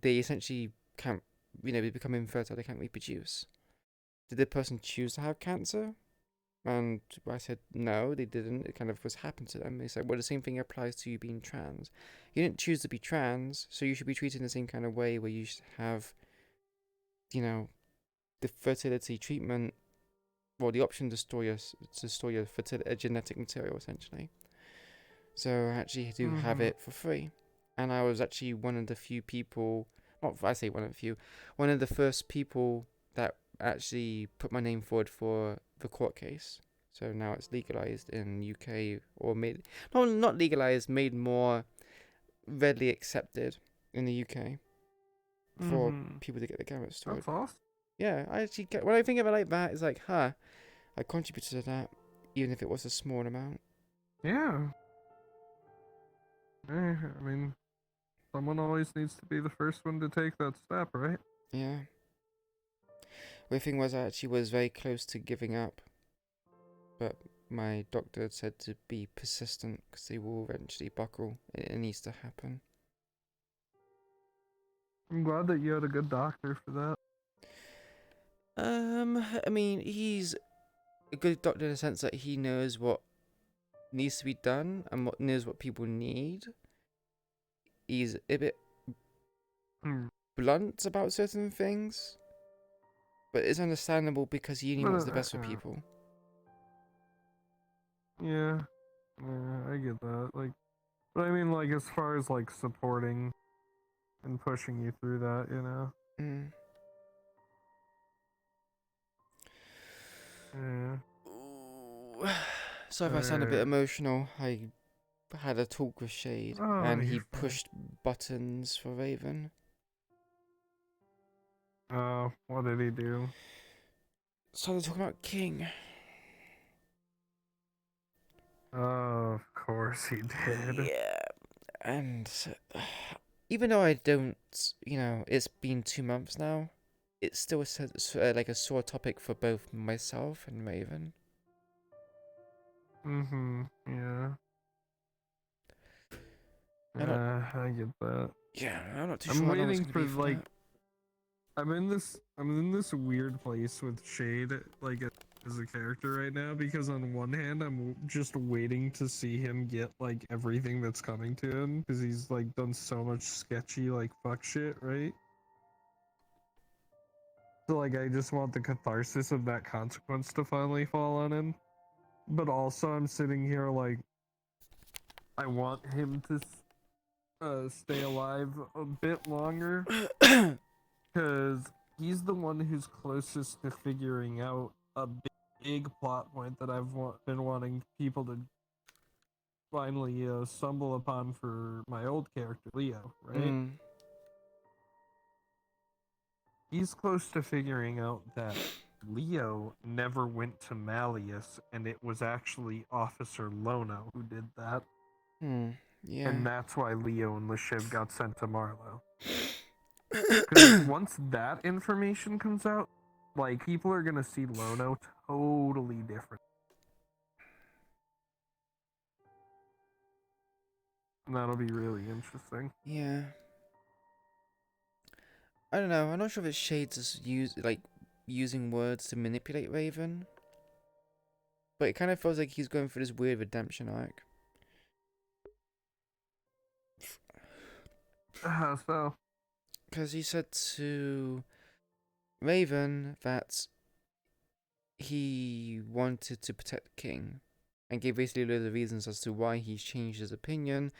they essentially can't, they become infertile. They can't reproduce. Did the person choose to have cancer? And I said, no, they didn't. It kind of was happened to them. They said, well, the same thing applies to you being trans. You didn't choose to be trans, so you should be treated in the same kind of way where you should have the fertility treatment, well, the option to store your genetic material essentially. So I actually do have it for free, and I was actually one of the few people. Not I say one of the few, one of the first people that actually put my name forward for the court case. So now it's legalized in UK, or not legalized, made more readily accepted in the UK for people to get the gametes stored. That's awesome. Yeah, I actually get, when I think of it like that, it's like, I contributed to that, even if it was a small amount. Yeah. I mean, someone always needs to be the first one to take that step, right? Yeah. The thing was, I actually was very close to giving up, but my doctor had said to be persistent because they will eventually buckle. It needs to happen. I'm glad that you had a good doctor for that. I mean, he's a good doctor in the sense that he knows what needs to be done and knows what people need. He's a bit blunt about certain things, but it's understandable because he only wants the best for people. Yeah, I get that. Like, but I mean, like, as far as like supporting and pushing you through that, you know. Yeah. So if I sound a bit emotional, I had a talk with Shade, and he pushed buttons for Raven. Oh, what did he do? So they're talking about King. Oh, of course he did. Yeah, and even though I don't, it's been 2 months now, it's still like a sore topic for both myself and Raven. Yeah. I get that. Yeah, I'm not too I'm sure. waiting for like. I'm in this weird place with Shade, like as a character right now, because on one hand I'm just waiting to see him get like everything that's coming to him, because he's like done so much sketchy like fuck shit, right? So like I just want the catharsis of that consequence to finally fall on him. But also I'm sitting here like I want him to stay alive a bit longer, because he's the one who's closest to figuring out a big plot point that I've been wanting people to finally stumble upon for my old character, Leo, right? He's close to figuring out that Leo never went to Malleus, and it was actually Officer Lono who did that. Yeah. And that's why Leo and Lashiv got sent to Marlow. Because once that information comes out, like, people are gonna see Lono totally different. And that'll be really interesting. Yeah. I don't know. I'm not sure if it's Shades using words to manipulate Raven, but it kind of feels like he's going through this weird redemption arc. How so? Because he said to Raven that he wanted to protect the king, and gave basically loads of reasons as to why he's changed his opinion,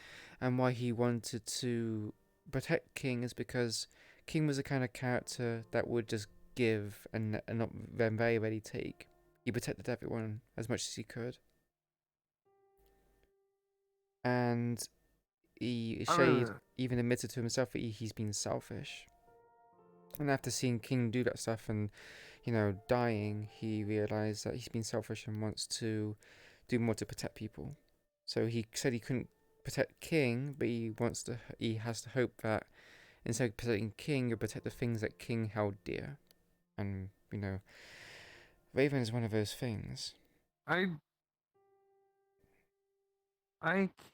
and why he wanted to protect King is because King was the kind of character that would just give and not then very rarely take. He protected everyone as much as he could. And Shade even admitted to himself that he's been selfish. And after seeing King do that stuff and, dying, he realized that he's been selfish and wants to do more to protect people. So he said he couldn't protect King, but he has to hope that instead of protecting King, he'll protect the things that King held dear. And, Raven is one of those things. I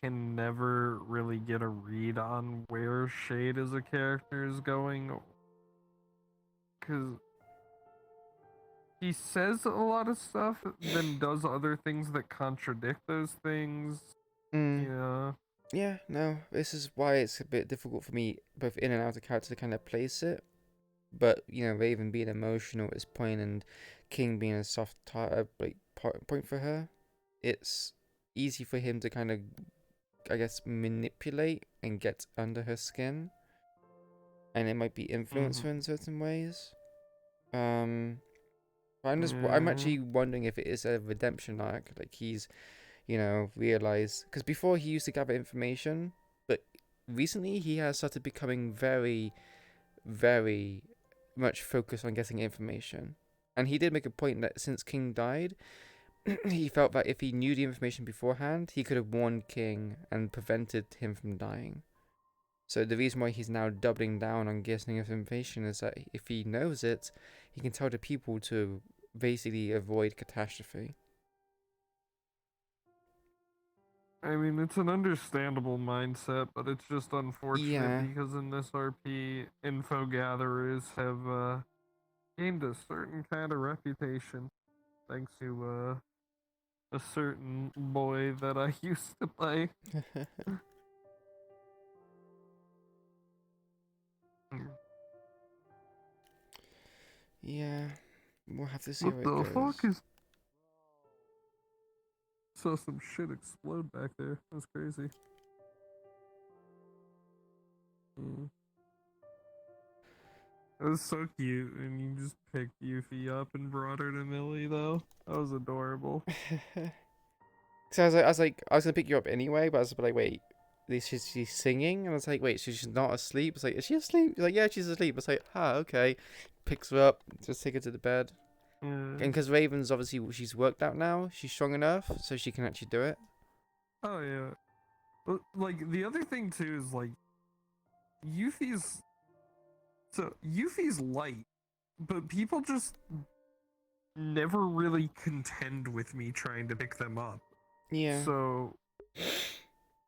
can never really get a read on where Shade as a character is going, because he says a lot of stuff, then does other things that contradict those things. Yeah. Yeah, no, this is why it's a bit difficult for me, both in and out of character, to kind of place it. but Raven being emotional at this point and King being a soft point for her, it's easy for him to kind of, I guess, manipulate and get under her skin, and it might be influence her in certain ways. I'm actually wondering if it is a redemption arc, like he's, realized, because before he used to gather information, but recently he has started becoming very, very much focused on getting information. And he did make a point that since King died, he felt that if he knew the information beforehand, he could have warned King and prevented him from dying. So the reason why he's now doubling down on getting information is that if he knows it, he can tell the people to basically avoid catastrophe. I mean, it's an understandable mindset, but it's just unfortunate Yeah. because in this RP, info gatherers have gained a certain kind of reputation thanks to a certain boy that I used to play. Yeah, we'll have to see What how it the goes. fuck is? Saw some shit explode back there. That's crazy. That was so cute, and you just picked Yuffie up and brought her to Millie, though. That was adorable. So I was gonna pick you up anyway, but I was like, wait, she's singing, and I was like, wait, she's not asleep. It's like, is she asleep? Like, yeah, she's asleep. It's like, okay. Picks her up, just take her to the bed. And because Raven's obviously she's worked out now, she's strong enough, so she can actually do it. Oh yeah. But like the other thing too is like Yuffie's light, but people just never really contend with me trying to pick them up. Yeah. So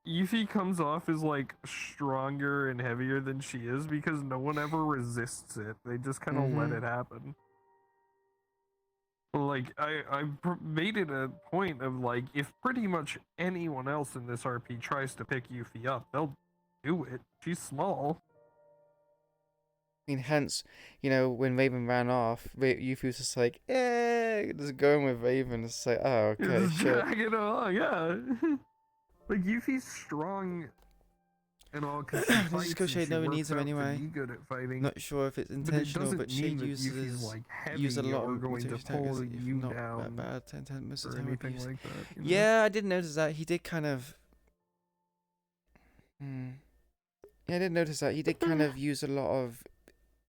Yuffie comes off as like stronger and heavier than she is because no one ever resists it. They just kind of let it happen. Like I made it a point of like if pretty much anyone else in this RP tries to pick Yuffie up, they'll do it. She's small. I mean, hence, when Raven ran off, Yuffie was just like, just going with Raven. It's like, oh, okay, Just sure. drag it along, yeah. Like Yuffie's strong and all because she Let's fights just go and Shade she never works needs him out to anyway. be good at fighting. Not sure if it's intentional, but Shade uses like use a heavy lot or of going to material pull if you not down that bad most of the or time. anything like that. You know? Yeah, I did notice that he did kind of. Yeah, I did notice that he did kind of use a lot of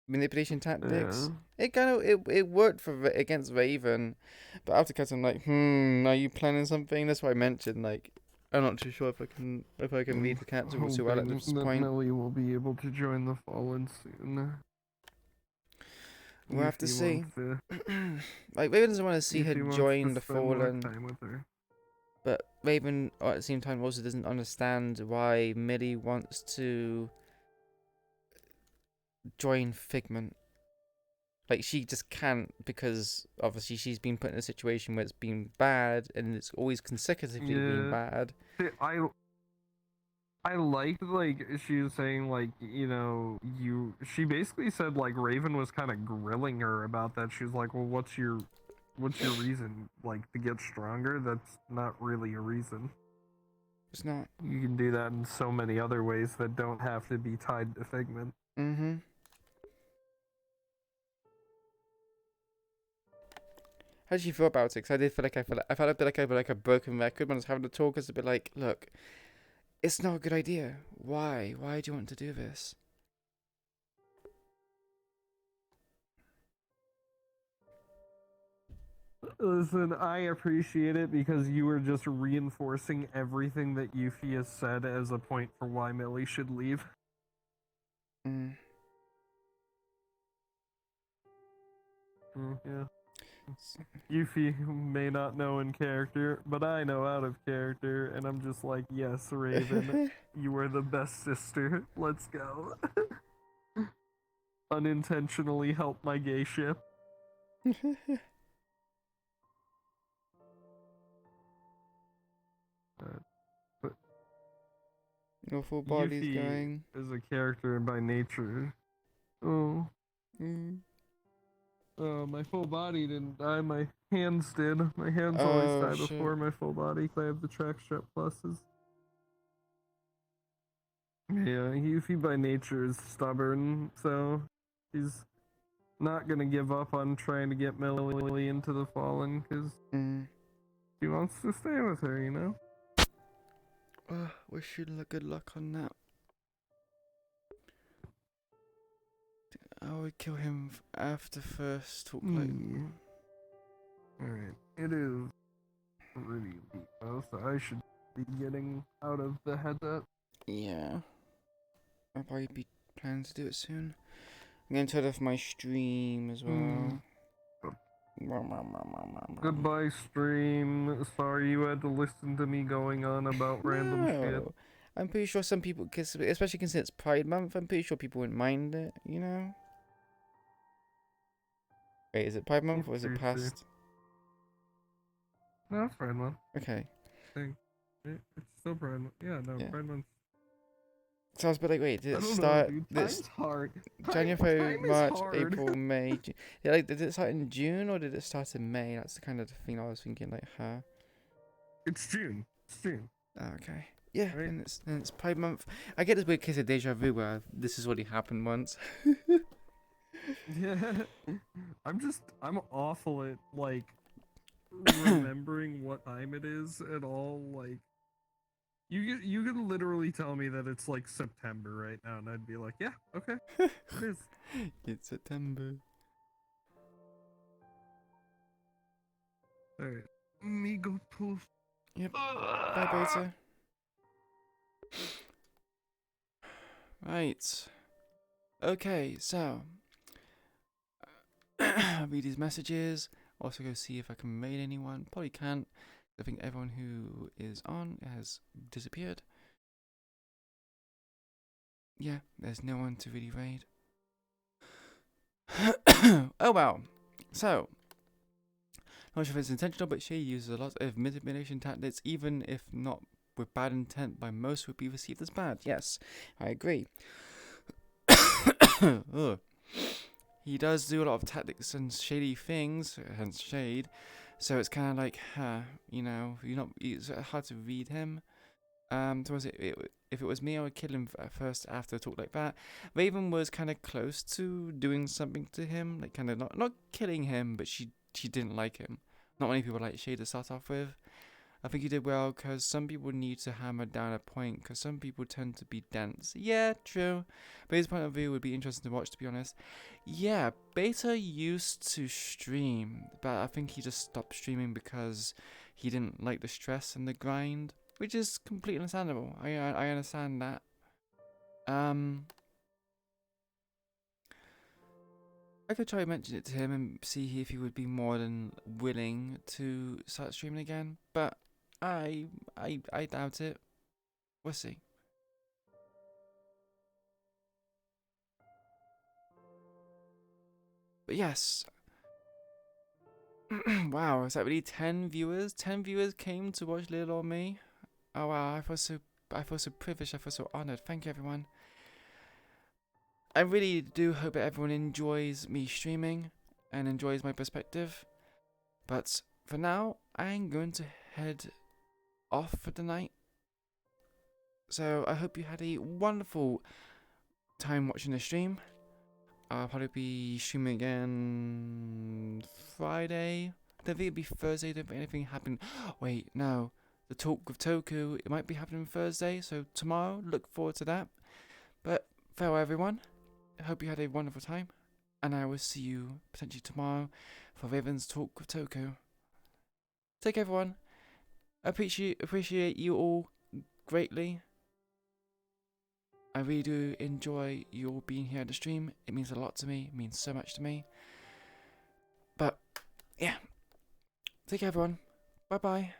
manipulation tactics. Yeah. It kind of it worked against Raven, but after cut I'm like, are you planning something? That's why I mentioned like I'm not too sure if I can read the character too well at Hoping this that point. Millie will be able to join the Fallen soon. We'll have to Yuffie see. wants to- Like Raven doesn't want to see her Yuffie wants join to the spend more Fallen. time with her. But Raven, at the same time, also doesn't understand why Millie wants to join Figment. Like, she just can't because, obviously, she's been put in a situation where it's been bad, and it's always consecutively been bad. See, I liked, like, she was saying, like, she basically said, like, Raven was kind of grilling her about that. She was like, well, what's your reason, like, to get stronger? That's not really a reason. It's not. You can do that in so many other ways that don't have to be tied to Figment. Mm-hmm. How did you feel about it? Because I did feel like I felt a bit like a broken record when I was having to talk. It's a bit like, look, it's not a good idea. Why? Why do you want to do this? Listen, I appreciate it because you were just reinforcing everything that Yuffie has said as a point for why Millie should leave. Yeah. Yuffie may not know in character, but I know out of character, and I'm just like, yes, Raven, you are the best sister. Let's go. Unintentionally help my gay ship. But Your full body's Yuffie going. is a character by nature. Oh. My full body didn't die. My hands did. My hands always Oh, die shit. before my full body. 'Cause I have the track strap pluses. Yeah, Yuffie by nature is stubborn, so he's not gonna give up on trying to get Millie into the Fallen because he wants to stay with her, you know? Wish you good luck on that. I would kill him after first talk like. Alright, it is pretty late though, so I should be getting out of the headset. Yeah. I'll probably be planning to do it soon. I'm going to turn off my stream as well. Goodbye, stream. Sorry you had to listen to me going on about random shit. No. I'm pretty sure some people, especially considering it's Pride Month, I'm pretty sure people wouldn't mind it, you know? Wait, is it Pride Month or is it past? No, it's Pride Month. Okay. It's still Pride Month. Yeah, no, Pride Month. So I was a bit like, wait, did I it don't know, start dude. this Time's hard. January, Time is March, hard. April, May? Yeah, like, did it start in June or did it start in May? That's the kind of thing I was thinking, like, huh? It's June. It's June. Oh, okay. Yeah, and it's Pride Month. I get this weird case of deja vu where this has already happened once. Yeah. I'm awful at, like, remembering what time it is at all. Like, you can literally tell me that it's, like, September right now, and I'd be like, yeah, okay, it is. It's September. Alright. Me go poof. Yep. Bye, Beta. Right. Okay, so read these messages. Also go see if I can raid anyone. Probably can't. I think everyone who is on has disappeared. Yeah, there's no one to really raid. Oh well. So, not sure if it's intentional, but she uses a lot of manipulation tactics, even if not with bad intent. By most would be received as bad. Yes, I agree. Ugh. He does do a lot of tactics and shady things, hence shade. So it's kind of like, you know, it's hard to read him. So if it was me, I would kill him first after a talk like that. Raven was kind of close to doing something to him, like kind of not killing him, but she didn't like him. Not many people like Shade to start off with. I think you did well, because some people need to hammer down a point, because some people tend to be dense. Yeah, true. But his point of view would be interesting to watch, to be honest. Yeah, Beta used to stream, but I think he just stopped streaming because he didn't like the stress and the grind, which is completely understandable. I understand that. I could try to mention it to him and see if he would be more than willing to start streaming again, but I doubt it. We'll see. But yes. Wow, is that really 10 viewers? 10 viewers came to watch Little Old Me? Oh wow, I feel so privileged, I feel so honored. Thank you, everyone. I really do hope that everyone enjoys me streaming and enjoys my perspective. But for now, I'm going to head off for the night. So I hope you had a wonderful time watching the stream. I'll probably be streaming again Friday. I don't think it'll be Thursday. I don't think anything happened. Wait, no. The talk with Toku, it might be happening Thursday. So tomorrow, look forward to that. But farewell, everyone. I hope you had a wonderful time. And I will see you potentially tomorrow for Raven's talk with Toku. Take care, everyone. I appreciate you all greatly. I really do enjoy you all being here at the stream. It means a lot to me. It means so much to me. But, yeah. Take care, everyone. Bye-bye.